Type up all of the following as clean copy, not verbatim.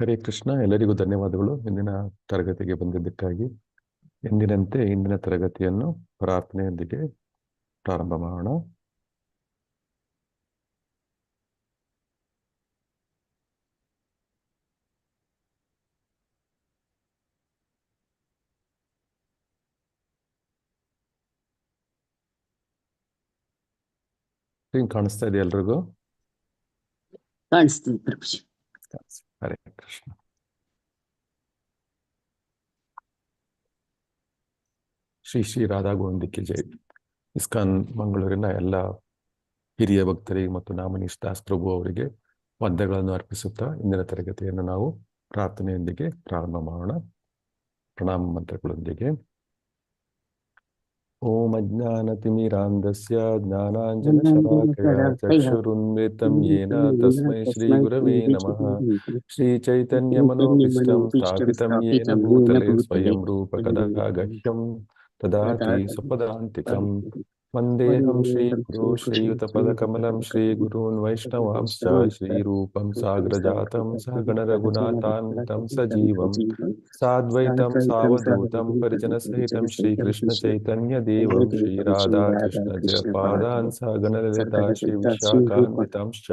ಹರೇ ಕೃಷ್ಣ. ಎಲ್ಲರಿಗೂ ಧನ್ಯವಾದಗಳು ಇಂದಿನ ತರಗತಿಗೆ ಬಂದಿದ್ದಕ್ಕಾಗಿ. ಎಂದಿನಂತೆ ಇಂದಿನ ತರಗತಿಯನ್ನು ಪ್ರಾರ್ಥನೆಯೊಂದಿಗೆ ಪ್ರಾರಂಭ ಮಾಡೋಣ. ಸ್ಕ್ರೀನ್ ಕಾಣಿಸ್ತಾ ಇದೆ ಎಲ್ರಿಗೂ? ಕಾಣಿಸ್ತಿದೆ ಪ್ರಭುಜಿ. ಹರೇ ಕೃಷ್ಣ. ಶ್ರೀ ಶ್ರೀ ರಾಧಾ ಗೋವಿಂದಕ್ಕೆ ಜೈ. ಇಸ್ಕಾನ್ ಮಂಗಳೂರಿನ ಎಲ್ಲ ಹಿರಿಯ ಭಕ್ತರಿಗೆ ಮತ್ತು ನಾಮನೀಶ್ ದಾಸ್ ಪ್ರಭು ಅವರಿಗೆ ವಂದನೆಗಳನ್ನು ಅರ್ಪಿಸುತ್ತಾ ಇಂದಿನ ತರಗತಿಯನ್ನು ನಾವು ಪ್ರಾರ್ಥನೆಯೊಂದಿಗೆ ಪ್ರಾರಂಭ ಮಾಡೋಣ. ಪ್ರಣಾಮ ಮಂತ್ರಗಳೊಂದಿಗೆ. ಓಂ ಅಜ್ಞಾನತಿಮಿರಾಂಧಸ್ಯ ಜ್ಞಾನಾಂಜನಶಲಾಕಯ ಚಕ್ಷುರುನ್ಮಿಲಿತಂ ಯೇನ ತಸ್ಮೈ ಶ್ರೀ ಗುರವೇ ನಮಃ. ಶ್ರೀ ಚೈತನ್ಯಮನೋಭೀಷ್ಟಂ ಸ್ಥಾಪಿತಂ ಯೇನ ಭೂತಲೆ ಸ್ವಯಂ ರೂಪ ಕದಾ ಗಹ್ಯಂ ದದಾತಿ ಸ್ವಪದಾಂತಿಕಂ. ವಂದೇಹಂ ಶ್ರೀಗುರು ಶ್ರೀಯುತಪದಕಮಲಂ ಶ್ರೀಗುರೂನ್ ವೈಷ್ಣವಾಂಶ್ಚ ಶ್ರೀರೂಪಂ ಸಾಗ್ರಜಾತಂ ಸಹಗಣ ರಘುನಾಥಾನ್ವಿತಂ ಸಜೀವಂ ಸಾದ್ವೈತಂ ಸಾವಧೂತಂ ಪರಿಜನಸಹಿತಂ ಶ್ರೀಕೃಷ್ಣ ಚೈತನ್ಯ ದೇವಂ ಶ್ರೀ ರಾಧಾ ಕೃಷ್ಣ ಜಯಪಾದಾನ್ ಸಹಗಣ ಲಲಿತಾ ಶ್ರೀ ವಿಶಾಖಾನ್ವಿತಾಂಶ್ಚ.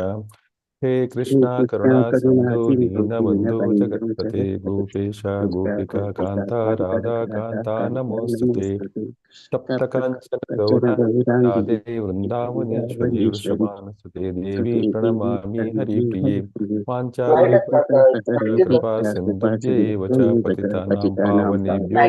ಹೇ ಕೃಷ್ಣ ಕರುಣಾ ಸಿಂಧು ದೀನಬಂಧು ಜಗತ್ಪತೆ ಗೋಪೇಶ ಗೋಪಿಕಾ ಕಾಂತ ರಾಧಾ ಕಾಂತ ನಮೋಸ್ತುತೆ. ತಪ್ತ ಕಾಂಚನ ಗೌರಾಂಗೇ ವೃಂದಾವನೇಶ್ವರಿ ವೃಷಭಾನುಸುತೆ ದೇವಿ ಪ್ರಣಮಾಮಿ ಹರಿಪ್ರಿಯೆ. ವಾಂಛಾಕಲ್ಪತರುಭ್ಯಶ್ಚ ಕೃಪಾ ಸಿಂಧುಭ್ಯೇವ ಚ ಪತಿತಾನಾಂ ಪಾವನೇಭ್ಯೋ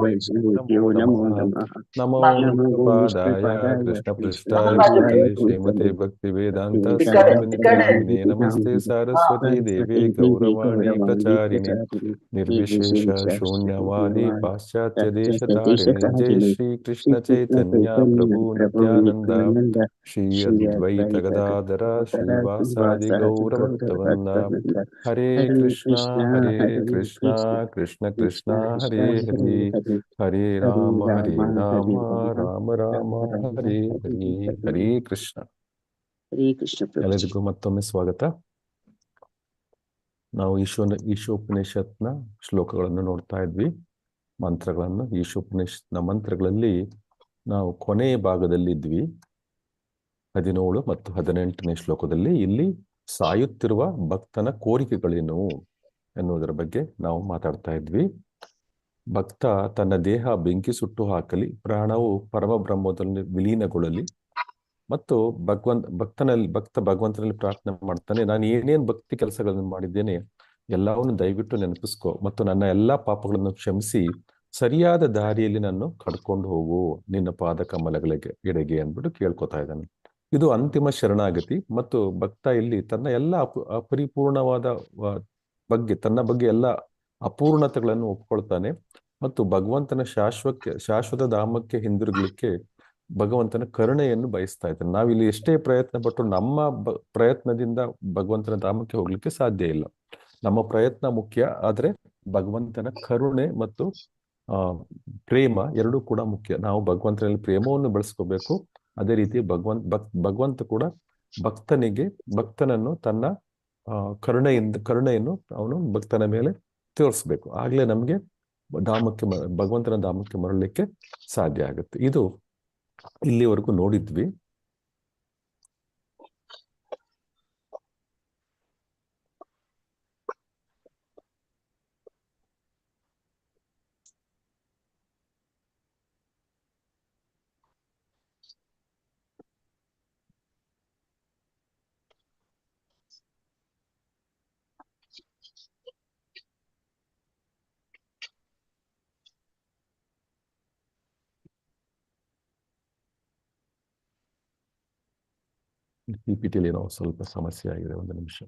ವೈಷ್ಣವೇಭ್ಯೋ ನಮೋ ನಮಃ. ನಮೋ ವಿಷ್ಣುಪಾದಾಯ ಕೃಷ್ಣಪೃಷ್ಠಾಯ ಭೂತಲೆ ಶ್ರೀಮತೆ ಭಕ್ತಿವೇದಾಂತ ಸ್ವಾಮಿನಿತಿ ನಾಮಿನೇ. ನಮಸ್ತೆ ಸಾರಸ್ವತಿ ದೇವಿ ಗೌರವಾಣಿ ಪ್ರಚಾರಿಣಿ ನಿರ್ವಿಶೇಷ ಶೂನ್ಯವಾದಿ ಪಾಶ್ಚಾತ್ಯ ದೇಶಧಾರಿಣಿ. ಜೈ ಶ್ರೀ ಕೃಷ್ಣ ಚೈತನ್ಯ ಪ್ರಭು ನಿತ್ಯಾನಂದ ಶ್ರೀ ಅದ್ವೈತ ಗದಾಧರ ಶ್ರೀವಾಸಾದಿ ಗೌರ ಭಕ್ತವೃಂದ. ಹರೇ ಕೃಷ್ಣ ಕೃಷ್ಣ ಕೃಷ್ಣ ಹರೇ ಹರೇ ಹರೇ ರಾಮ ರಾಮ ರಾಮ ಹರೇ ಹರೇ. ಹರೇ ಕೃಷ್ಣ. ಹರೇ ಕೃಷ್ಣ ಪ್ರಭುಜಿ. ಎಲ್ಲರಿಗೂ ಮತ್ತೊಮ್ಮೆ ಸ್ವಾಗತ. ನಾವು ಈಶೋಪನಿಷತ್ನ ಶ್ಲೋಕಗಳನ್ನು ನೋಡ್ತಾ ಇದ್ವಿ, ಮಂತ್ರಗಳನ್ನು. ಈಶೋಪನಿಷತ್ನ ಮಂತ್ರಗಳಲ್ಲಿ ನಾವು ಕೊನೆಯ ಭಾಗದಲ್ಲಿ ಇದ್ವಿ, 17 ಮತ್ತು 18ನೇ ಶ್ಲೋಕದಲ್ಲಿ. ಇಲ್ಲಿ ಸಾಯುತ್ತಿರುವ ಭಕ್ತನ ಕೋರಿಕೆಗಳೇನು ಎನ್ನುವುದರ ಬಗ್ಗೆ ನಾವು ಮಾತಾಡ್ತಾ ಇದ್ವಿ. ಭಕ್ತ ತನ್ನ ದೇಹ ಬೆಂಕಿ ಸುಟ್ಟು ಹಾಕಲಿ, ಪ್ರಾಣವು ಪರಮಬ್ರಹ್ಮದಲ್ಲಿ ವಿಲೀನಗೊಳ್ಳಲಿ ಮತ್ತು ಭಕ್ತ ಭಗವಂತನಲ್ಲಿ ಪ್ರಾರ್ಥನೆ ಮಾಡ್ತಾನೆ, ನಾನು ಏನೇನು ಭಕ್ತಿ ಕೆಲಸಗಳನ್ನು ಮಾಡಿದ್ದೇನೆ ಎಲ್ಲವನ್ನು ದಯವಿಟ್ಟು ನೆನಪಿಸ್ಕೊ ಮತ್ತು ನನ್ನ ಎಲ್ಲಾ ಪಾಪಗಳನ್ನು ಕ್ಷಮಿಸಿ ಸರಿಯಾದ ದಾರಿಯಲ್ಲಿ ನಾನು ಕಡ್ಕೊಂಡು ಹೋಗು ನಿನ್ನ ಪಾದ ಕಮಲಗಳಿಗೆ ಎಡೆಗೆ ಅಂದ್ಬಿಟ್ಟು ಕೇಳ್ಕೊತಾ ಇದ್ದಾನೆ. ಇದು ಅಂತಿಮ ಶರಣಾಗತಿ. ಮತ್ತು ಭಕ್ತ ಇಲ್ಲಿ ತನ್ನ ಎಲ್ಲ ಅಪರಿಪೂರ್ಣವಾದ ತನ್ನ ಬಗ್ಗೆ ಎಲ್ಲ ಅಪೂರ್ಣತೆಗಳನ್ನು ಒಪ್ಕೊಳ್ತಾನೆ ಮತ್ತು ಭಗವಂತನ ಶಾಶ್ವತ ಧಾಮಕ್ಕೆ ಹಿಂದಿರುಗಲಿಕ್ಕೆ ಭಗವಂತನ ಕರುಣೆಯನ್ನು ಬಯಸ್ತಾ ಇದ್ದಾನೆ. ನಾವಿಲ್ಲಿ ಎಷ್ಟೇ ಪ್ರಯತ್ನ ಪಟ್ಟು ನಮ್ಮ ಪ್ರಯತ್ನದಿಂದ ಭಗವಂತನ ಧಾಮಕ್ಕೆ ಹೋಗ್ಲಿಕ್ಕೆ ಸಾಧ್ಯ ಇಲ್ಲ. ನಮ್ಮ ಪ್ರಯತ್ನ ಮುಖ್ಯ, ಆದ್ರೆ ಭಗವಂತನ ಕರುಣೆ ಮತ್ತು ಪ್ರೇಮ ಎರಡೂ ಕೂಡ ಮುಖ್ಯ. ನಾವು ಭಗವಂತನಲ್ಲಿ ಪ್ರೇಮವನ್ನು ಬೆಳೆಸ್ಕೋಬೇಕು. ಅದೇ ರೀತಿ ಭಗವಂತ ಕೂಡ ಭಕ್ತನನ್ನು ತನ್ನ ಕರುಣೆಯನ್ನು ಅವನು ಭಕ್ತನ ಮೇಲೆ ತೋರಿಸ್ಬೇಕು. ಆಗ್ಲೇ ನಮ್ಗೆ ಭಗವಂತನ ಧಾಮಕ್ಕೆ ಮರಳಲಿಕ್ಕೆ ಸಾಧ್ಯ ಆಗುತ್ತೆ. ಇದು ಇಲ್ಲಿವರೆಗೂ ನೋಡಿದ್ವಿ. PPT ಏನೋ ಸ್ವಲ್ಪ ಸಮಸ್ಯೆ ಆಗಿದೆ, ಒಂದು ನಿಮಿಷ.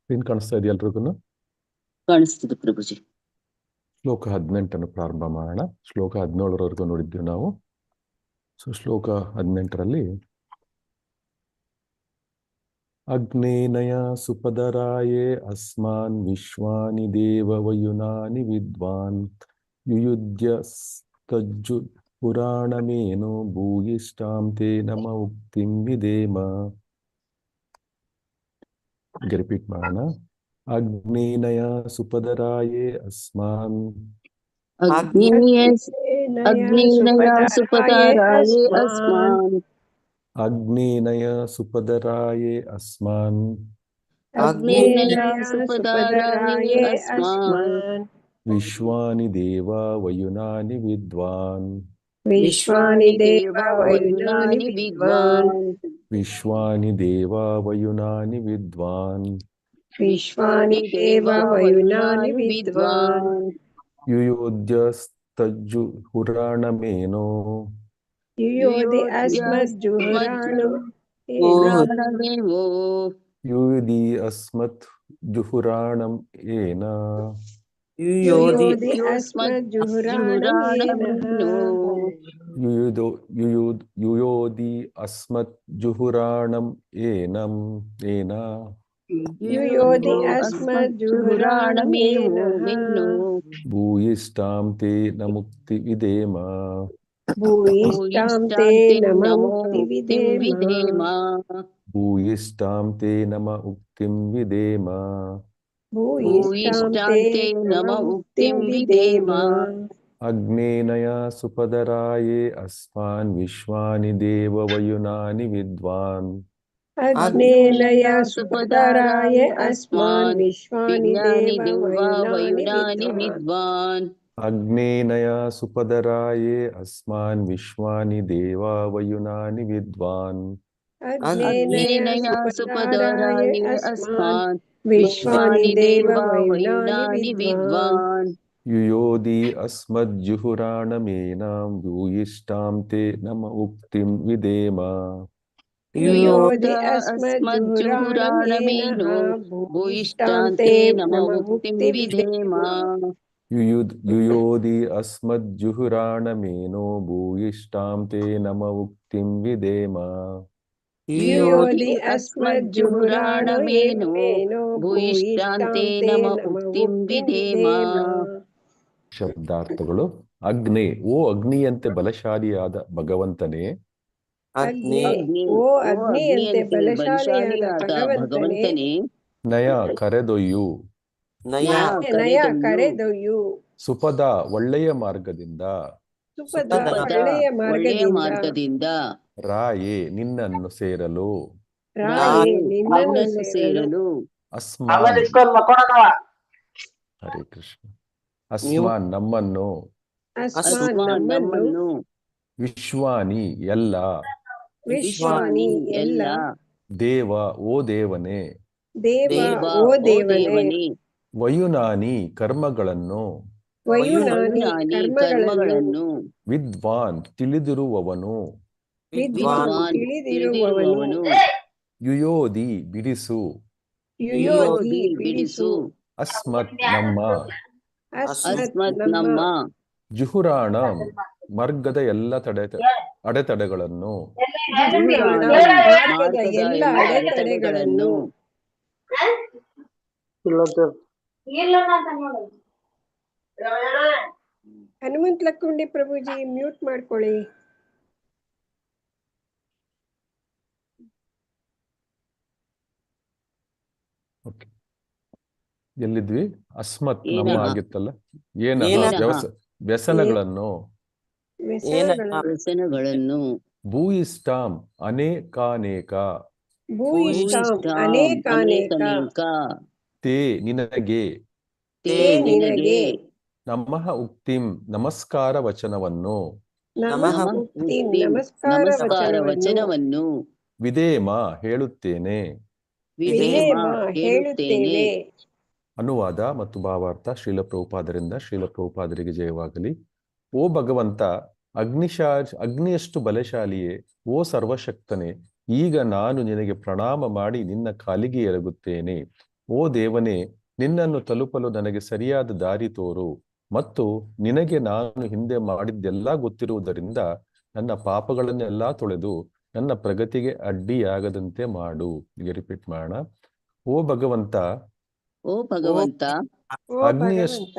ಏನ್ ಕಾಣಿಸ್ತಾ ಇದೆ ಎಲ್ರಿಗೂ? ಕಾಣಿಸ್ತದೆ ಪ್ರಭುಜಿ. ಶ್ಲೋಕ 18 ಪ್ರಾರಂಭ ಮಾಡೋಣ. ಶ್ಲೋಕ 17 ನೋಡಿದ್ವಿ ನಾವು. ಸೊ ಶ್ಲೋಕ 18 ಅಗ್ನೇನಯ ಸುಪದರಾಯೇ ಅಸ್ಮಾನ್ ವಿಶ್ವಾನಿ ದೇವವಯುನಾನಿ ವಿದ್ವಾನ್ ಯುಯುಧ್ಯ ಪುರಾಣಮೇನೋ ಭೂಯಿಷ್ಟಾಂ ತೇ ನಮ ಉಕ್ತಿಂ ವಿಧೇಮ. ರಿಪೀಟ್ ಮಾಡೋಣ. ಅಗ್ನೇನಯ ಸುಪದರಾಯೇ ಅಸ್ಮಾನ್ ಅಗ್ನೇಯ ಸುಪದಾರಾಯೇ ಅಸ್ಮಾನ್ ಅಗ್ನೇನಯ ಸುಪದರಾಯೇ ಅಸ್ಮಾನ್ ಅಗ್ನೇಯ ಸುಪದಾರಾಯೇ ಅಸ್ಮಾನ್ ವಿಶ್ವಾನಿ ದೇವ ವಯುನಾನಿ ವಿದ್ವಾನ್ ವಿಶ್ವಾನಿ ದೇವ ವಯುನಾನಿ ವಿದ್ವಾನ್ ವಿಶ್ವಾನಿ ದೇವ ವಯುನಾನಿ ವಿದ್ವಾನ್ ವಿಶ್ವಾನಿ ದೇವ ವಯುನಾನಿ ವಿದ್ವಾನ್ ಯುಯೋಧ್ಯಸ್ತಜ್ಜು ಪುರಾಣಮೇನೋ ಯುಯೋಧಿ ಅಸ್ಮದ್ ಜುಹುರಾಣಮೇವೋ ಯುಯುಧಿ ಅಸ್ಮತ್ ಜುಹುರಾಣಂ ಏನ ಯುಯೋಧಿ ಅಸ್ಮದ್ ಜುಹುರಾಣಮೇನೋ ಯುಯೋಧಿ ಅಸ್ಮತ್ ಜುಹುರಾಣಂ ಏನಂ ಏನ ಯುಯೋಧಿ ಅಸ್ಮದ್ ಜುಹುರಾಣಮೇನೋ ಭೂಯಿಷ್ಟಾಂ ತೇ ನ ಮುಕ್ತಿ ವಿಧೇಮ ಭೂಯಿಷ್ಟಾಂ ತೇ ನಮ ಮುಕ್ತಿ ವಿಧೇಮ ಭೂಯಿಷ್ಟಾಂ ತೇ ನಮ ಉಕ್ತಿಂ ವಿಧೇಮ ಭೂಯಿಷ್ಟಾಂ ತೇ ನಮ ಮುಕ್ತಿ ವಿಧೇಮ. ಅಗ್ನೇನಯ ಸುಪದರಾಯೇ ಅಸ್ಮಾನ್ ವಿಶ್ವಾನಿ ದೇವ ವಯುನಾನಿ ವಿದ್ವಾನ್ ಅಗ್ನೇನಯ ಸುಪದಾರಾಯೇ ಅಸ್ಮಾನ್ ವಿಶ್ವಾನಿ ದೇವ ವಯುನಾನಿ ವಿದ್ವಾನ್ ಅಗ್ನೇನಯ ಸುಪದರಾಯೇ ಅಸ್ಮಾನ್ ವಿಶ್ವಾನಿ ದೇವ ವಯುನಾನಿ ವಿದ್ವಾನ್ ಅಗ್ನೇನಯ ಸುಪದಾರಾಯೇ ಅಸ್ಮಾನ್ ವಿಶ್ವಾನಿ ದೇವ ವಯುನಾನಿ ವಿದ್ವಾನ್ ಯುಯೋಧಿ ಅಸ್ಮದ್ ಜುಹುರಾಣಮೇನಾಂ ಭೂಯಿಷ್ಟಾಂ ತೇ ನಮ ಉಕ್ತಿಂ ವಿಧೇಮ ಯುಯೋಧಿ ಅಸ್ಮದ್ ಜುಹುರಾಣಮೇನೋ ಭೂಯಿಷ್ಟಾಂ ತೇ ನಮ ಮುಕ್ತಿ ವಿಧೇಮ ಯುಯೋಧಿ ಅಸ್ಮದ್ ಜುಹುರಾಣಮೇನೋ ಭೂಯಿಷ್ಟಾಂ ತೇ ನಮ ಉಕ್ತಿಂ ವಿಧೇಮ ಯುಯೋಧಿ ಅಸ್ಮದ್ ಜುಹುರಾಣಮೇನೋ ಭೂಯಿಷ್ಟಾಂ ತೇ ನಮ ಮುಕ್ತಿ ವಿಧೇಮ. ಶಬ್ದಾರ್ಥಗಳು. ಅಗ್ನಿ, ಓ ಅಗ್ನಿಯಂತೆ ಬಲಶಾಲಿಯಾದ ಭಗವಂತನೇ. ಓ ಅಗ್ನಿಯಂತೆ ಬಲಶಾಲಿಯಾದ ಭಗವಂತನೇ. ನಯ ಕರೆದೊಯ್ಯು. ನಯ ಕರೆದೊಯ್ಯು. ಸುಪದ ಒಳ್ಳೆಯ ಮಾರ್ಗದಿಂದ. ಸುಪದ ಒಳ್ಳೆಯ ಮಾರ್ಗದಿಂದ. ರಾಯೇ ನಿನ್ನನ್ನು ಸೇರಲು. ರಾಯೇ ನಿನ್ನನ್ನು ಸೇರಲು. ಅಸ್ಮಾನ್, ಹರೇ ಕೃಷ್ಣ. ಅಸ್ಮಾನ್ ನಮ್ಮನ್ನು. ಅಸ್ಮಾನ್ ನಮ್ಮನ್ನು. ವಿಶ್ವಾನಿ ಎಲ್ಲ. ವಿಶ್ವಾನಿ ಎಲ್ಲ. ದೇವ ಓ ದೇವನೇ. ದೇವ ಓ ದೇವನೇ. ವಯುನಾನಿ ಕರ್ಮಗಳನ್ನು. ವಯುನಾನಿ ಕರ್ಮಗಳನ್ನು. ವಿದ್ವಾನ್ ತಿಳಿದಿರುವವನು. ವಿದ್ವಾನ್ ತಿಳಿದಿರುವವನು. ಯುಯೋಧಿ ಬಿಡಿಸು. ಯುಯೋಧಿ ಬಿಡಿಸು. ಅಸ್ಮತ್ ನಮ್ಮ. ಅಸ್ಮತ್ ನಮ್ಮ. ಜುಹುರಾಣ ಮಾರ್ಗದ ಎಲ್ಲ ಅಡೆತಡೆಗಳನ್ನು. ಮಾರ್ಗದ ಎಲ್ಲ ಅಡೆತಡೆಗಳನ್ನು. ಹನುಮಂತ ಲಕ್ಕುಂಡಿ ಪ್ರಭುಜಿ ಮ್ಯೂಟ್ ಮಾಡ್ಕೊಳ್ಳಿ. ಎಲ್ಲಿದ್ವಿ? ಅಸ್ಮತ್ ನಮ್ಮ ಆಗಿತ್ತಲ್ಲ. ವ್ಯಸನಗಳನ್ನು. ವ್ಯಸನಗಳನ್ನು. ಭೂಯಿಷ್ಟಾಂ ಅನೇಕಾನೇಕ. ಭೂಯಿಷ್ಟಾಂ ಅನೇಕಾನೇಕ. ತೇ ನಿನಗೆ. ತೇ ನಿನಗೆ. ನಮಃ ಉಕ್ತಿಂ ನಮಸ್ಕಾರ ವಚನವನ್ನು. ನಮಃ ಉಕ್ತಿಂ ನಮಸ್ಕಾರ ವಚನವನ್ನು. ವಿಧೇಮ ಹೇಳುತ್ತೇನೆ. ವಿಧೇಮ ಹೇಳುತ್ತೇವೆ. ಅನುವಾದ ಮತ್ತು ಭಾವಾರ್ಥ ಶ್ರೀಲ ಪ್ರಭುಪಾದರಿಂದ ಶ್ರೀಲ ಪ್ರಭುಪಾದರಿಗೆ ಜಯವಾಗಲಿ. ಓ ಭಗವಂತ, ಅಗ್ನಿಯಷ್ಟು ಬಲಶಾಲಿಯೇ, ಓ ಸರ್ವಶಕ್ತನೇ, ಈಗ ನಾನು ನಿನಗೆ ಪ್ರಣಾಮ ಮಾಡಿ ನಿನ್ನ ಕಾಲಿಗೆ ಎರಗುತ್ತೇನೆ. ಓ ದೇವನೇ, ನಿನ್ನನ್ನು ತಲುಪಲು ನನಗೆ ಸರಿಯಾದ ದಾರಿ ತೋರು ಮತ್ತು ನಿನಗೆ ನಾನು ಹಿಂದೆ ಮಾಡಿದ್ದೆಲ್ಲ ಗೊತ್ತಿರುವುದರಿಂದ ನನ್ನ ಪಾಪಗಳನ್ನೆಲ್ಲ ತೊಳೆದು ನನ್ನ ಪ್ರಗತಿಗೆ ಅಡ್ಡಿಯಾಗದಂತೆ ಮಾಡು. ಈಗ ರಿಪೀಟ್ ಮಾಡೋಣ. ಓ ಭಗವಂತ, ಓ ಭಗವಂತ, ಓ ಭಗವಂತ,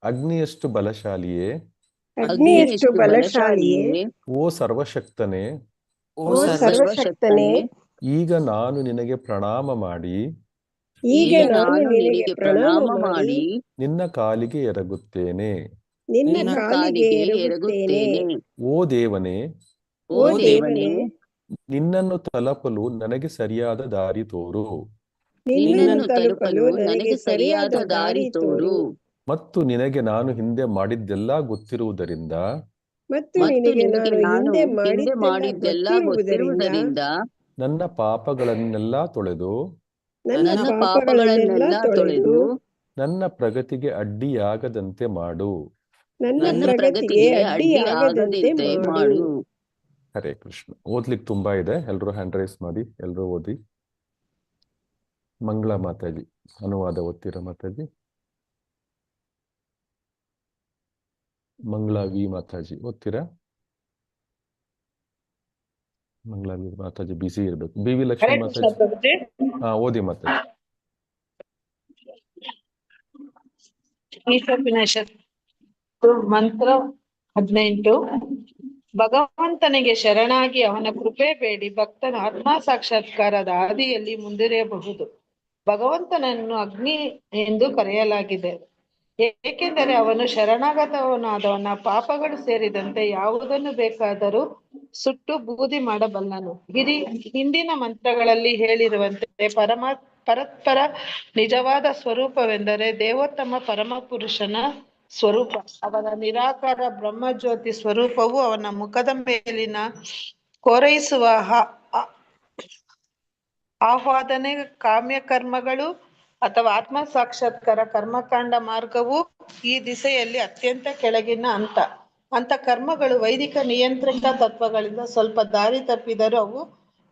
ಅಗ್ನಿಯಷ್ಟು ಬಲಶಾಲಿಯೇ, ಅಗ್ನಿಯಷ್ಟು ಬಲಶಾಲಿಯೇ, ಓ ಸರ್ವಶಕ್ತನೇ, ಓ ಸರ್ವಶಕ್ತನೇ, ಈಗ ನಾನು ನಿನಗೆ ಪ್ರಣಾಮ ಮಾಡಿ ಈಗ ನಾನು ನಿನಗೆ ಪ್ರಣಾಮ ಮಾಡಿ ನಿನ್ನ ಕಾಲಿಗೆ ಎರಗುತ್ತೇನೆ. ನಿನ್ನ ಕಾಲಿಗೆ ಎರಗುತ್ತೇನೆ. ಓ ದೇವನೇ, ಓ ದೇವನೇ, ನಿನ್ನನ್ನು ತಲುಪಲು ನನಗೆ ಸರಿಯಾದ ದಾರಿ ತೋರು ನಿನ್ನನ್ನು ತಲುಪಲು ನನಗೆ ಸರಿಯಾದ ದಾರಿ ತೋರು ಮತ್ತು ನಿನಗೆ ನಾನು ಹಿಂದೆ ಮಾಡಿದ್ದೆಲ್ಲ ಗೊತ್ತಿರುವುದರಿಂದ ಮತ್ತು ನಿನಗೆ ನಾನು ಹಿಂದೆ ಮಾಡಿದ್ದೆಲ್ಲ ಗೊತ್ತಿರುವುದರಿಂದ ನನ್ನ ಪಾಪಗಳನ್ನೆಲ್ಲ ತೊಳೆದು ನನ್ನ ಪಾಪಗಳನ್ನೆಲ್ಲ ತೊಳೆದು ನನ್ನ ಪ್ರಗತಿಗೆ ಅಡ್ಡಿಯಾಗದಂತೆ ಮಾಡು. ನನ್ನ ಪ್ರಗತಿಗೆ ಅಡ್ಡಿಯಾಗದಂತೆ ಮಾಡು. ಹರೇ ಕೃಷ್ಣ. ಓದ್ಲಿಕ್ಕೆ ತುಂಬಾ ಇದೆ, ಎಲ್ರು ಹ್ಯಾಂಡ್ ರೈಸ್ ಮಾಡಿ, ಎಲ್ರು ಓದಿ. ಮಂಗಳ ಮಾತಾಜಿ ಅನುವಾದ ಓದ್ತೀರಾ ಮಾತಾಜಿ? ಮಂಗಳ ವಿ ಮಾತಾಜಿ ಓದ್ತೀರಾ? ಮಂಗಳ ವಿ ಮಾತಾಜಿ ಬಿಸಿ ಇರ್ಬೇಕು. ಬಿ ವಿ ಲಕ್ಷ್ಮಿ ಮಾತಾಜಿ ಹಾ ಓದಿ ಮಾತಾಜಿ. ಮಂತ್ರ 18. ಭಗವಂತನಿಗೆ ಶರಣಾಗಿ ಅವನ ಕೃಪೆ ಬೇಡಿ ಭಕ್ತನ ಆತ್ಮ ಸಾಕ್ಷಾತ್ಕಾರದ ಹಾದಿಯಲ್ಲಿ ಮುಂದುವರಿಯಬಹುದು. ಭಗವಂತನನ್ನು ಅಗ್ನಿ ಎಂದು ಕರೆಯಲಾಗಿದೆ, ಏಕೆಂದರೆ ಅವನು ಶರಣಾಗತವನಾದವನ ಪಾಪಗಳು ಸೇರಿದಂತೆ ಯಾವುದನ್ನು ಬೇಕಾದರೂ ಸುಟ್ಟು ಬೂದಿ ಮಾಡಬಲ್ಲನು. ಹಿಂದಿನ ಮಂತ್ರಗಳಲ್ಲಿ ಹೇಳಿರುವಂತೆ ಪರಸ್ಪರ ನಿಜವಾದ ಸ್ವರೂಪವೆಂದರೆ ದೇವೋತ್ತಮ ಪರಮ ಪುರುಷನ ಸ್ವರೂಪ. ಅವನ ನಿರಾಕಾರ ಬ್ರಹ್ಮಜ್ಯೋತಿ ಸ್ವರೂಪವು ಅವನ ಮುಖದ ಮೇಲಿನ ಕೋರೈಸುವ ಆಹ್ವಾದನೆ ಕಾಮ್ಯ ಕರ್ಮಗಳು ಅಥವಾ ಆತ್ಮ ಸಾಕ್ಷಾತ್ಕಾರ ಕರ್ಮಕಾಂಡ ಮಾರ್ಗವು ಈ ದಿಸೆಯಲ್ಲಿ ಅತ್ಯಂತ ಕೆಳಗಿನ ಅಂತ ಕರ್ಮಗಳು ವೈದಿಕ ನಿಯಂತ್ರಿತ ತತ್ವಗಳಿಂದ ಸ್ವಲ್ಪ ದಾರಿ ತಪ್ಪಿದರೂ ಅವು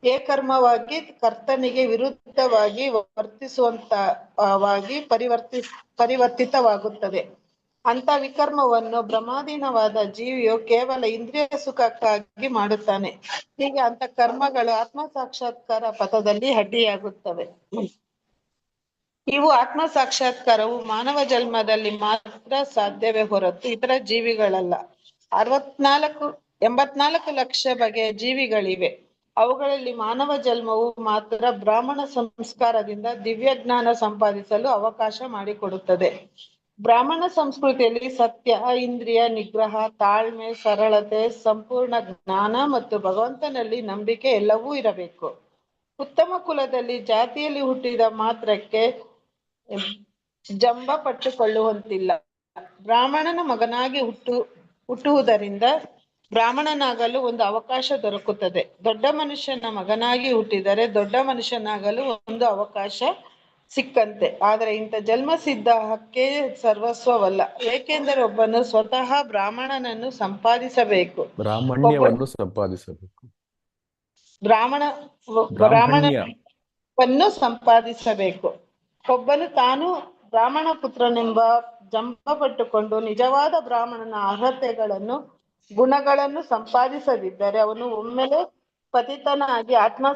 ಏಕರ್ಮವಾಗಿ ಕರ್ತನಿಗೆ ವಿರುದ್ಧವಾಗಿ ವರ್ತಿಸುವಂತವಾಗಿ ಪರಿವರ್ತಿತವಾಗುತ್ತದೆ. ಅಂತ ವಿಕರ್ಮವನ್ನು ಬ್ರಹ್ಮಾಧೀನವಾದ ಜೀವಿಯು ಕೇವಲ ಇಂದ್ರಿಯ ಸುಖಕ್ಕಾಗಿ ಮಾಡುತ್ತಾನೆ. ಹೀಗೆ ಅಂತ ಕರ್ಮಗಳು ಆತ್ಮ ಸಾಕ್ಷಾತ್ಕಾರ ಪಥದಲ್ಲಿ ಅಡ್ಡಿಯಾಗುತ್ತವೆ. ಇವು ಆತ್ಮ ಸಾಕ್ಷಾತ್ಕಾರವು ಮಾನವ ಜನ್ಮದಲ್ಲಿ ಮಾತ್ರ ಸಾಧ್ಯವೇ ಹೊರತು ಇತರ ಜೀವಿಗಳಲ್ಲ. 84 ಲಕ್ಷ ಬಗೆಯ ಜೀವಿಗಳಿವೆ. ಅವುಗಳಲ್ಲಿ ಮಾನವ ಜನ್ಮವು ಮಾತ್ರ ಬ್ರಾಹ್ಮಣ ಸಂಸ್ಕಾರದಿಂದ ದಿವ್ಯ ಜ್ಞಾನ ಸಂಪಾದಿಸಲು ಅವಕಾಶ ಮಾಡಿಕೊಡುತ್ತದೆ. ಬ್ರಾಹ್ಮಣ ಸಂಸ್ಕೃತಿಯಲ್ಲಿ ಸತ್ಯ, ಇಂದ್ರಿಯ ನಿಗ್ರಹ, ತಾಳ್ಮೆ, ಸರಳತೆ, ಸಂಪೂರ್ಣ ಜ್ಞಾನ ಮತ್ತು ಭಗವಂತನಲ್ಲಿ ನಂಬಿಕೆ ಎಲ್ಲವೂ ಇರಬೇಕು. ಉತ್ತಮ ಕುಲದಲ್ಲಿ ಜಾತಿಯಲ್ಲಿ ಹುಟ್ಟಿದ ಮಾತ್ರಕ್ಕೆ ಜಂಬ ಪಟ್ಟುಕೊಳ್ಳುವಂತಿಲ್ಲ. ಬ್ರಾಹ್ಮಣನ ಮಗನಾಗಿ ಹುಟ್ಟುವುದರಿಂದ ಬ್ರಾಹ್ಮಣನಾಗಲು ಒಂದು ಅವಕಾಶ ದೊರಕುತ್ತದೆ. ದೊಡ್ಡ ಮನುಷ್ಯನ ಮಗನಾಗಿ ಹುಟ್ಟಿದರೆ ದೊಡ್ಡ ಮನುಷ್ಯನಾಗಲು ಒಂದು ಅವಕಾಶ ಸಿಕ್ಕಂತೆ. ಆದರೆ ಇಂಥ ಜನ್ಮ ಸಿದ್ಧ ಹಕ್ಕೆ ಸರ್ವಸ್ವವಲ್ಲ, ಏಕೆಂದರೆ ಒಬ್ಬನು ಸ್ವತಃ ಬ್ರಾಹ್ಮಣ್ಯವನ್ನು ಸಂಪಾದಿಸಬೇಕು. ಒಬ್ಬನು ತಾನು ಬ್ರಾಹ್ಮಣ ಪುತ್ರನೆಂಬ ಜಂಬ ಪಟ್ಟುಕೊಂಡು ನಿಜವಾದ ಬ್ರಾಹ್ಮಣನ ಅರ್ಹತೆಗಳನ್ನು ಗುಣಗಳನ್ನು ಸಂಪಾದಿಸದಿದ್ದರೆ ಅವನು ಒಮ್ಮೆಲೆ ಪತಿತನಾಗಿ ಆತ್ಮ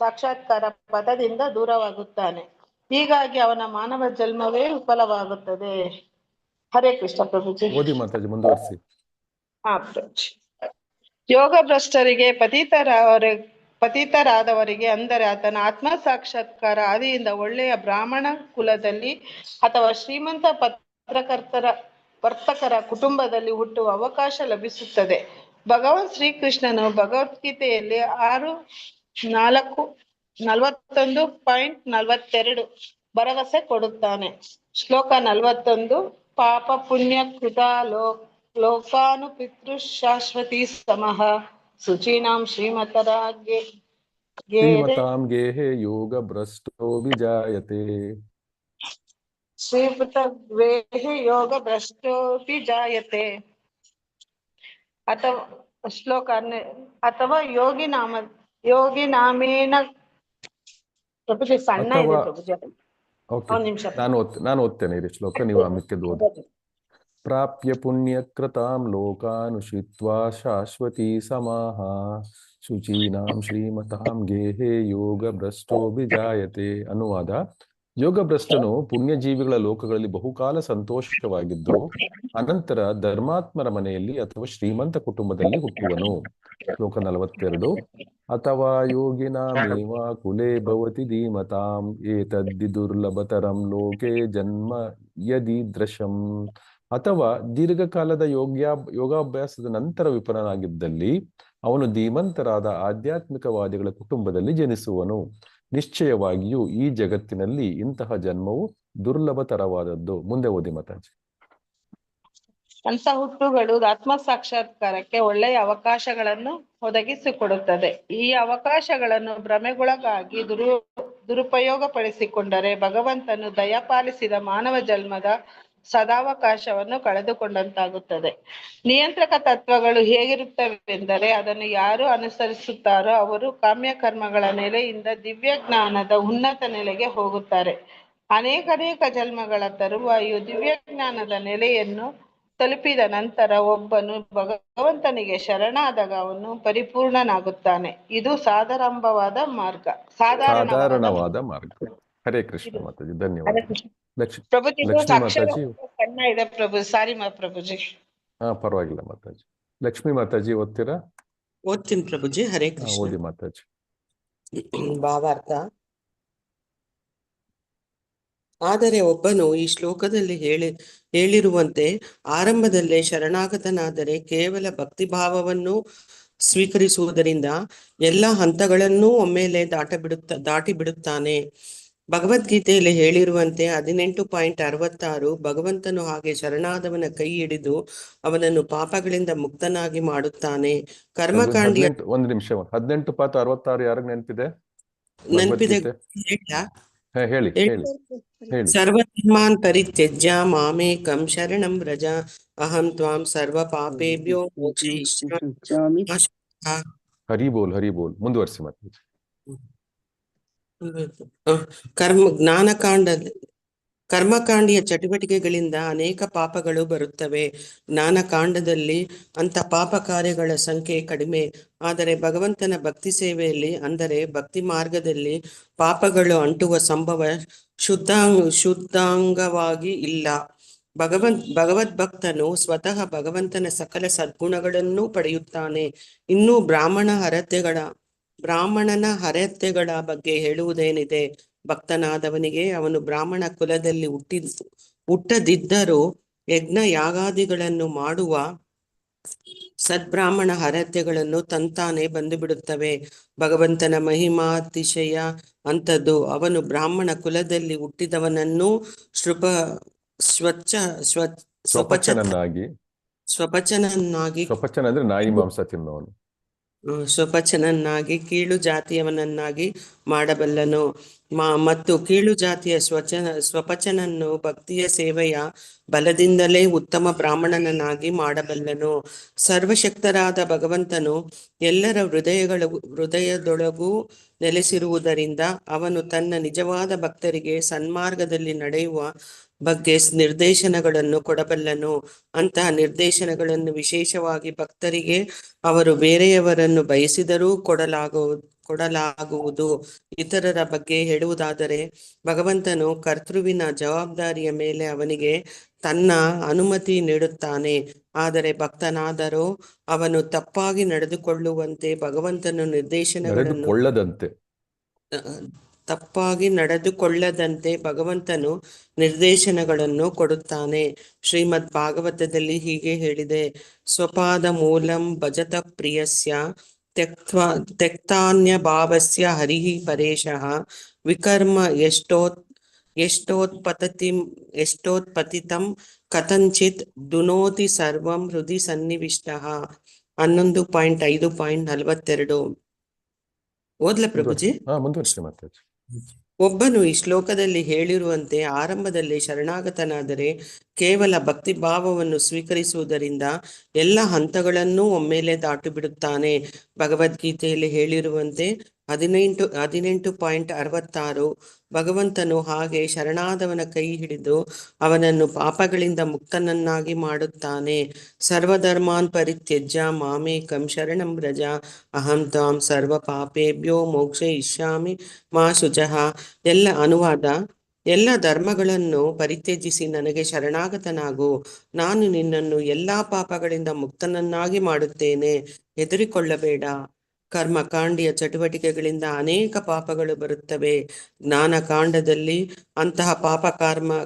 ಸಾಕ್ಷಾತ್ಕಾರ ಪದದಿಂದ ದೂರವಾಗುತ್ತಾನೆ. ಹೀಗಾಗಿ ಅವನ ಮಾನವ ಜನ್ಮವೇ ವಿಫಲವಾಗುತ್ತದೆ. ಹರೇ ಕೃಷ್ಣ ಪ್ರಭುಜಿ. ಮುಂದುವರಿಸಿ. ಯೋಗ ಭ್ರಷ್ಟರಿಗೆ ಪತಿತರಾದವರಿಗೆ, ಅಂದರೆ ಆತನ ಆತ್ಮ ಸಾಕ್ಷಾತ್ಕಾರ ಆದಿಯಿಂದ ಒಳ್ಳೆಯ ಬ್ರಾಹ್ಮಣ ಕುಲದಲ್ಲಿ ಅಥವಾ ಶ್ರೀಮಂತ ವರ್ತಕರ ಕುಟುಂಬದಲ್ಲಿ ಹುಟ್ಟುವ ಅವಕಾಶ ಲಭಿಸುತ್ತದೆ. ಭಗವಾನ್ ಶ್ರೀಕೃಷ್ಣನು ಭಗವದ್ಗೀತೆಯಲ್ಲಿ 6:41.42 ಭರವಸೆ ಕೊಡುತ್ತಾನೆ. ಶ್ಲೋಕ 41. ಪಾಪ ಪುಣ್ಯ ಕೃತ ಲೋಕಾನು ಪಿತೃ ಶಾಶ್ವತಿ ಸಮಃ ಶುಚೀನಾಂ ಶ್ರೀಮತರಾಗೆ ಶ್ರೀಮತಾಂ ಗೇಹೆ ಯೋಗ ಭ್ರಷ್ಟೋ ವಿಜಾಯತೆ. ಶ್ರೀಪುತಗ್ವೇಹಿ ಯೋಗ ಭ್ರಷ್ಟೋಪಿ ಜಾಯತೆ. ಅಥವಾ ಶ್ಲೋಕ ಅಥವಾ ಯೋಗಿ ನಾಮೇನ. ಪ್ರಭುಜಿ ಸಣ್ಣ ಇದೆ ಅಥವಾ ಪ್ರಭುಜಿ. ಓಕೆ, ಒಂದ್ ನಿಮಿಷ. ನಾನು ಓದ್ತೇನೆ ಈ ಶ್ಲೋಕ, ನೀವು ಮಿಕ್ಕಿದ್ದು ಓದಿ. ಪ್ರಾಪ್ಯ ಪುಣ್ಯಕೃತಾಂ ಲೋಕಾನುಷಿತ್ವಾ ಶಾಶ್ವತಿ ಸಮಾಹ ಶುಚೀನಾಂ ಶ್ರೀಮತಾಂ ಗೇಹೆ ಯೋಗ ಭ್ರಷ್ಟೋ ವಿಜಾಯತೆ. ಅನುವಾದ: ಯೋಗ ಭ್ರಷ್ಟನು ಪುಣ್ಯಜೀವಿಗಳ ಲೋಕಗಳಲ್ಲಿ ಬಹುಕಾಲ ಸಂತೋಷವಾಗಿದ್ದು ಅನಂತರ ಧರ್ಮಾತ್ಮರ ಮನೆಯಲ್ಲಿ ಅಥವಾ ಶ್ರೀಮಂತ ಕುಟುಂಬದಲ್ಲಿ ಹುಟ್ಟುವನು. ಶ್ಲೋಕ 42. ಅಥವಾ ಯೋಗಿನಾಮೇವ ಕುಲೇ ಭವತಿ ಧೀಮತಾಂ ಏತದ್ದಿ ದುರ್ಲಭತರಂ ಲೋಕೆ ಜನ್ಮ ಯದೀದೃಶಂ. ಅಥವಾ ದೀರ್ಘಕಾಲದ ಯೋಗಾಭ್ಯಾಸದ ನಂತರ ವಿಫಲನಾಗಿದ್ದಲ್ಲಿ ಅವನು ಧೀಮಂತರಾದ ಆಧ್ಯಾತ್ಮಿಕವಾದಿಗಳ ಕುಟುಂಬದಲ್ಲಿ ಜನಿಸುವನು. ನಿಶ್ಚಯವಾಗಿಯೂ ಈ ಜಗತ್ತಿನಲ್ಲಿ ಇಂತಹ ಜನ್ಮವು ದುರ್ಲಭತರವಾದದ್ದು. ಮುಂದೆ ಓದಿ ಮಾತಾಜಿ. ಅಂತ ಹುಟ್ಟುಗಳು ಆತ್ಮ ಸಾಕ್ಷಾತ್ಕಾರಕ್ಕೆ ಒಳ್ಳೆಯ ಅವಕಾಶಗಳನ್ನು ಒದಗಿಸಿಕೊಡುತ್ತದೆ. ಈ ಅವಕಾಶಗಳನ್ನು ಭ್ರಮೆಗೊಳಗಾಗಿ ದುರುಪಯೋಗ ಪಡಿಸಿಕೊಂಡರೆ ಭಗವಂತನು ದಯಪಾಲಿಸಿದ ಮಾನವ ಜನ್ಮದ ಸದಾವಕಾಶವನ್ನು ಕಳೆದುಕೊಂಡಂತಾಗುತ್ತದೆ. ನಿಯಂತ್ರಕ ತತ್ವಗಳು ಹೇಗಿರುತ್ತವೆಂದರೆ, ಅದನ್ನು ಯಾರು ಅನುಸರಿಸುತ್ತಾರೋ ಅವರು ಕಾಮ್ಯ ಕರ್ಮಗಳ ನೆಲೆಯಿಂದ ದಿವ್ಯ ಜ್ಞಾನದ ಉನ್ನತ ನೆಲೆಗೆ ಹೋಗುತ್ತಾರೆ. ಅನೇಕ ಜನ್ಮಗಳ ತರುವಾಯ ದಿವ್ಯ ಜ್ಞಾನದ ನೆಲೆಯನ್ನು ತಲುಪಿದ ನಂತರ ಒಬ್ಬನು ಭಗವಂತನಿಗೆ ಶರಣಾದಾಗ ಅವನು ಪರಿಪೂರ್ಣನಾಗುತ್ತಾನೆ. ಇದು ಸಾಧಾರಣವಾದ ಮಾರ್ಗ. ಹರೇ ಕೃಷ್ಣ ಮಾತಾಜಿ, ಧನ್ಯವಾದ. ಪ್ರಭುಜಿ ಲಕ್ಷ್ಮೀ ಮಾತಾಜಿ ಸಣ್ಣ ಇದೆ ಪ್ರಭು, ಸಾರಿ ಪ್ರಭುಜಿ. ಪರವಾಗಿಲ್ಲ ಮಾತಾಜಿ. ಲಕ್ಷ್ಮೀ ಮಾತಾಜಿ ಓದ್ತೀರಾ? ಓದ್ತೀನಿ ಪ್ರಭುಜಿ. ಹರೇ ಕೃಷ್ಣ. ಓದಿ ಮಾತಾಜಿ. ಭಾವಾರ್ಥ: ಆದರೆ ಒಬ್ಬನು ಈ ಶ್ಲೋಕದಲ್ಲಿ ಹೇಳಿರುವಂತೆ ಆರಂಭದಲ್ಲೇ ಶರಣಾಗತನಾದರೆ ಕೇವಲ ಭಕ್ತಿಭಾವವನ್ನು ಸ್ವೀಕರಿಸುವುದರಿಂದ ಎಲ್ಲ ಹಂತಗಳನ್ನೂ ಒಮ್ಮೆಲೆ ದಾಟಿ ಬಿಡುತ್ತಾನೆ. ಭಗವದ್ಗೀತೆಯಲ್ಲಿ ಹೇಳಿರುವಂತೆ 18.66 ಭಗವಂತನು ಹಾಗೆ ಶರಣಾದವನ ಕೈ ಹಿಡಿದು ಅವನನ್ನು ಪಾಪಗಳಿಂದ ಮುಕ್ತನಾಗಿ ಮಾಡುತ್ತಾನೆ. ಕರ್ಮಕಾಂಡಿಯ 18.66 ಯಾರಿಗೆ ನೆನಪಿದೆ? ಹೇಳಿ. ಸರ್ವಧರ್ಮಾನ್ ಪರಿತ್ಯಜ್ಯ ಮಾಮೇಕಂ ಶರಣಂ ವ್ರಜ ಅಹಂ ತ್ವಾಂ ಸರ್ವ ಪಾಪೇಭ್ಯೋ ಮೋಕ್ಷಯಿಷ್ಯಾಮಿ. ಹರಿ ಬೋಲ್ ಮುಂದುವರಿಸಿ ಮಾತಾಜಿ. ಕರ್ಮಕಾಂಡಿಯ ಚಟುವಟಿಕೆಗಳಿಂದ ಅನೇಕ ಪಾಪಗಳು ಬರುತ್ತವೆ. ಜ್ಞಾನಕಾಂಡದಲ್ಲಿ ಅಂತ ಪಾಪ ಕಾರ್ಯಗಳ ಸಂಖ್ಯೆ ಕಡಿಮೆ. ಆದರೆ ಭಗವಂತನ ಭಕ್ತಿ ಸೇವೆಯಲ್ಲಿ, ಅಂದರೆ ಭಕ್ತಿ ಮಾರ್ಗದಲ್ಲಿ ಪಾಪಗಳು ಅಂಟುವ ಸಂಭವ ಶುದ್ಧಾಂಗವಾಗಿ ಇಲ್ಲ. ಭಗವದ್ಭಕ್ತನು ಸ್ವತಃ ಭಗವಂತನ ಸಕಲ ಸದ್ಗುಣಗಳನ್ನು ಪಡೆಯುತ್ತಾನೆ. ಇನ್ನು ಬ್ರಾಹ್ಮಣನ ಹರತೆಗಳ ಬಗ್ಗೆ ಹೇಳುವುದೇನಿದೆ? ಭಕ್ತನಾದವನಿಗೆ ಅವನು ಬ್ರಾಹ್ಮಣ ಕುಲದಲ್ಲಿ ಹುಟ್ಟದಿದ್ದರೂ ಯಜ್ಞ ಯಾಗಾದಿಗಳನ್ನು ಮಾಡುವ ಸದ್ಬ್ರಾಹ್ಮಣ ಹರತೆಗಳನ್ನು ತಂತಾನೆ ಬಂದು ಬಿಡುತ್ತವೆ. ಭಗವಂತನ ಮಹಿಮಾತಿಶಯ ಅಂತದ್ದು. ಅವನು ಬ್ರಾಹ್ಮಣ ಕುಲದಲ್ಲಿ ಹುಟ್ಟಿದವನನ್ನು ಸ್ವಪಚನಾಗಿ ಅಂದ್ರೆ ನಾಯಿ ಮಾಂಸ ತಿನ್ನೋನು, ಸ್ವಪಚನನ್ನಾಗಿ ಕೀಳು ಜಾತಿಯವನನ್ನಾಗಿ ಮಾಡಬಲ್ಲನು. ಮತ್ತು ಕೀಳು ಜಾತಿಯ ಸ್ವಪಚನನ್ನು ಭಕ್ತಿಯ ಸೇವೆಯ ಬಲದಿಂದಲೇ ಉತ್ತಮ ಬ್ರಾಹ್ಮಣನನ್ನಾಗಿ ಮಾಡಬಲ್ಲನು. ಸರ್ವಶಕ್ತರಾದ ಭಗವಂತನು ಎಲ್ಲರ ಹೃದಯದೊಳಗೂ ನೆಲೆಸಿರುವುದರಿಂದ ಅವನು ತನ್ನ ನಿಜವಾದ ಭಕ್ತರಿಗೆ ಸನ್ಮಾರ್ಗದಲ್ಲಿ ನಡೆಯುವ ಬಗ್ಗೆ ನಿರ್ದೇಶನಗಳನ್ನು ಕೊಡಬಲ್ಲನು. ಅಂತಹ ನಿರ್ದೇಶನಗಳನ್ನು ವಿಶೇಷವಾಗಿ ಭಕ್ತರಿಗೆ ಅವರು ಬೇರೆಯವರನ್ನು ಬಯಸಿದರೂ ಕೊಡಲಾಗುವುದು. ಇತರರ ಬಗ್ಗೆ ಹೇಳುವುದಾದರೆ, ಭಗವಂತನು ಕರ್ತೃವಿನ ಜವಾಬ್ದಾರಿಯ ಮೇಲೆ ಅವನಿಗೆ ತನ್ನ ಅನುಮತಿ ನೀಡುತ್ತಾನೆ. ಆದರೆ ಭಕ್ತನಾದರೂ ಅವನು ತಪ್ಪಾಗಿ ನಡೆದುಕೊಳ್ಳುವಂತೆ ಭಗವಂತನು ನಿರ್ದೇಶನಗಳನ್ನು ಕೊಡುತ್ತಾನೆ. ಶ್ರೀಮದ್ ಭಾಗವತದಲ್ಲಿ ಹೀಗೆ ಹೇಳಿದೆ: ಸ್ವಪಾದ ಮೂಲಂ ಭಜತ ಪ್ರಿಯಸ್ಯ ತ್ಯಕ್ತಾನ್ಯ ಭಾವಸ್ಯ ಹರಿಹಿ ಪರೇಶಃ ವಿಕರ್ಮ ಎಷ್ಟೋತ್ಪತಿತಂ ಕಥಂಚಿತ್ ದುನೋತಿ ಸರ್ವಂ ಹೃದಯ ಸನ್ನಿವಿಷ್ಟಃ. 11.5.42. ಓದ್ಲ ಪ್ರಭುಜಿ? ಮುಂದುವರಿಸಿ ಮಾತಾಜಿ. ಒಬ್ಬನು ಈ ಶ್ಲೋಕದಲ್ಲಿ ಹೇಳಿರುವಂತೆ ಆರಂಭದಲ್ಲಿ ಶರಣಾಗತನಾದರೆ ಕೇವಲ ಭಕ್ತಿ ಭಾವವನ್ನು ಸ್ವೀಕರಿಸುವುದರಿಂದ ಎಲ್ಲ ಹಂತಗಳನ್ನೂ ಒಮ್ಮೆಲೆ ದಾಟಿ ಬಿಡುತ್ತಾನೆ. ಭಗವದ್ಗೀತೆಯಲ್ಲಿ ಹೇಳಿರುವಂತೆ 18.66 ಭಗವಂತನು ಹಾಗೆ ಶರಣಾದವನ ಕೈ ಹಿಡಿದು ಅವನನ್ನು ಪಾಪಗಳಿಂದ ಮುಕ್ತನನ್ನಾಗಿ ಮಾಡುತ್ತಾನೆ. ಸರ್ವಧರ್ಮಾನ್ ಪರಿತ್ಯಜ್ಯ ಮಾಮೇಕಂ ಶರಣಂ ವ್ರಜ ಅಹಂ ತ್ವಾಂ ಸರ್ವ ಪಾಪೇಭ್ಯೋ ಮೋಕ್ಷಯಿಷ್ಯಾಮಿ ಮಾ ಶುಚಃ. ಎಲ್ಲ ಅನುವಾದ: ಎಲ್ಲ ಧರ್ಮಗಳನ್ನು ಪರಿತ್ಯಜಿಸಿ ನನಗೆ ಶರಣಾಗತನಾಗು, ನಾನು ನಿನ್ನನ್ನು ಎಲ್ಲಾ ಪಾಪಗಳಿಂದ ಮುಕ್ತನನ್ನಾಗಿ ಮಾಡುತ್ತೇನೆ, ಹೆದರಿಕೊಳ್ಳಬೇಡ. ಕರ್ಮಕಾಂಡಿಯ ಚಟುವಟಿಕೆಗಳಿಂದ ಅನೇಕ ಪಾಪಗಳು ಬರುತ್ತವೆ. ಜ್ಞಾನಕಾಂಡದಲ್ಲಿ ಅಂತಹ ಪಾಪ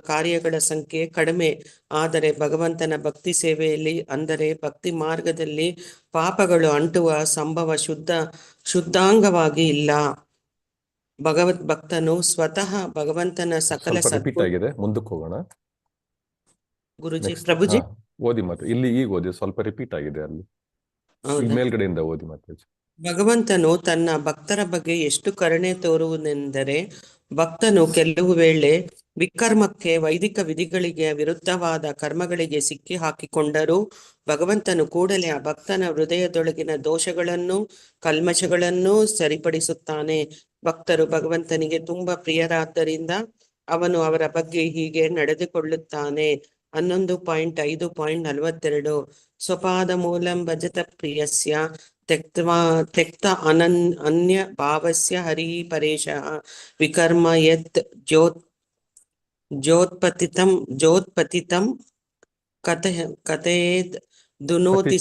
ಕಾರ್ಯಗಳ ಸಂಖ್ಯೆ ಕಡಿಮೆ. ಆದರೆ ಭಗವಂತನ ಭಕ್ತಿ ಸೇವೆಯಲ್ಲಿ ಅಂದರೆ ಭಕ್ತಿ ಮಾರ್ಗದಲ್ಲಿ ಪಾಪಗಳು ಅಂಟುವ ಸಂಭವ ಶುದ್ಧಾಂಗವಾಗಿ ಇಲ್ಲ. ಭಕ್ತನು ಸ್ವತಃ ಭಗವಂತನ ಸಕಲ ರಿಪೀಟ್ ಆಗಿದೆ, ಮುಂದಕ್ಕೆ ಹೋಗೋಣ ಗುರುಜಿ. Next. ಪ್ರಭುಜಿ ಓದಿ ಮತ್ತೆ ಇಲ್ಲಿ ಈಗ ಓದಿ, ಸ್ವಲ್ಪ ರಿಪೀಟ್ ಆಗಿದೆ ಅಲ್ಲಿ. ಹೌದಾ? ಮೇಲ್ಗಡೆಯಿಂದ ಓದಿ ಮಾತಾಜಿ. ಭಗವಂತನು ತನ್ನ ಭಕ್ತರ ಬಗ್ಗೆ ಎಷ್ಟು ಕರುಣೆ ತೋರುವುದೆಂದರೆ, ಭಕ್ತನು ಕೆಲವು ವೇಳೆ ವಿಕರ್ಮಕ್ಕೆ ವೈದಿಕ ವಿಧಿಗಳಿಗೆ ವಿರುದ್ಧವಾದ ಕರ್ಮಗಳಿಗೆ ಸಿಕ್ಕಿ ಹಾಕಿಕೊಂಡರೂ ಭಗವಂತನು ಕೂಡಲೇ ಆ ಭಕ್ತನ ಹೃದಯದೊಳಗಿನ ದೋಷಗಳನ್ನು ಕಲ್ಮಶಗಳನ್ನು ಸರಿಪಡಿಸುತ್ತಾನೆ. ಭಕ್ತರು ಭಗವಂತನಿಗೆ ತುಂಬಾ ಪ್ರಿಯರಾದ್ದರಿಂದ ಅವನು ಅವರ ಬಗ್ಗೆ ಹೀಗೆ ನಡೆದುಕೊಳ್ಳುತ್ತಾನೆ. 11.5.42 ಸ್ವಪಾದ ಮೂಲಂ ಭಜತ ಪ್ರಿಯಸ್ಯ ತ್ಯಕ್ತ ಅನ್ಯ ಭಾವಸ್ಯ ಹರಿ ಪರೇಶಃ ವಿಕರ್ಮ ಯತ್ ಜೋತ್ಪತಿತಂ ಕಥಯೇದ್ ದುನೋತಿ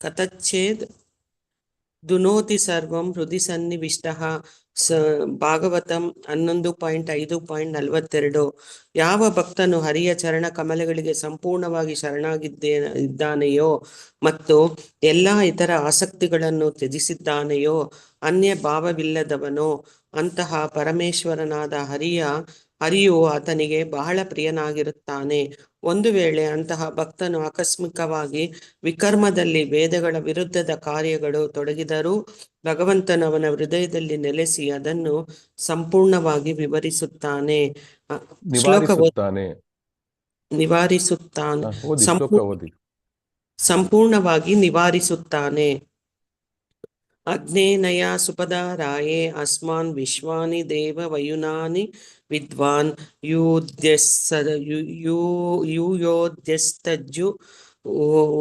ಕಥಚ್ಛೇದ್ ದುನೋತಿ ಸರ್ವಂ ಹೃದಯ ಸನ್ನಿವಿಷ್ಟಃ. ಭಾಗವತಂ 11.5.42 ಯಾವ ಭಕ್ತನು ಹರಿಯ ಚರಣ ಕಮಲಗಳಿಗೆ ಸಂಪೂರ್ಣವಾಗಿ ಶರಣಾಗಿದ್ದಾನೆಯೋ ಮತ್ತು ಎಲ್ಲಾ ಇತರ ಆಸಕ್ತಿಗಳನ್ನು ತ್ಯಜಿಸಿದ್ದಾನೆಯೋ, ಅನ್ಯ ಭಾವವಿಲ್ಲದವನೋ, ಅಂತಹ ಪರಮೇಶ್ವರನಾದ ಹರಿಯು ಆತನಿಗೆ ಬಹಳ ಪ್ರಿಯನಾಗಿರುತ್ತಾನೆ. ಒಂದು ವೇಳೆ ಅಂತಹ ಭಕ್ತನು ಆಕಸ್ಮಿಕವಾಗಿ ವಿಕರ್ಮದಲ್ಲಿ ವೇದಗಳ ವಿರುದ್ಧದ ಕಾರ್ಯಗಳು ತೊಡಗಿದರೂ ಭಗವಂತನು ಅವನ ಹೃದಯದಲ್ಲಿ ನೆಲೆಸಿ ಅದನ್ನು ಸಂಪೂರ್ಣವಾಗಿ ನಿವಾರಿಸುತ್ತಾನೆ. ಸಂಪೂರ್ಣವಾಗಿ ನಿವಾರಿಸುತ್ತಾನೆ. ಅಗ್ನೇನಯ ಸುಪದಾರಾಯೇ ಅಸ್ಮಾನ್ ವಿಶ್ವಾನಿ ದೇವ ವಯುನಾನಿ ವಿದ್ವಾನ್ ಯೂಯೋದ್ಯಸ್ತಜ್ಜು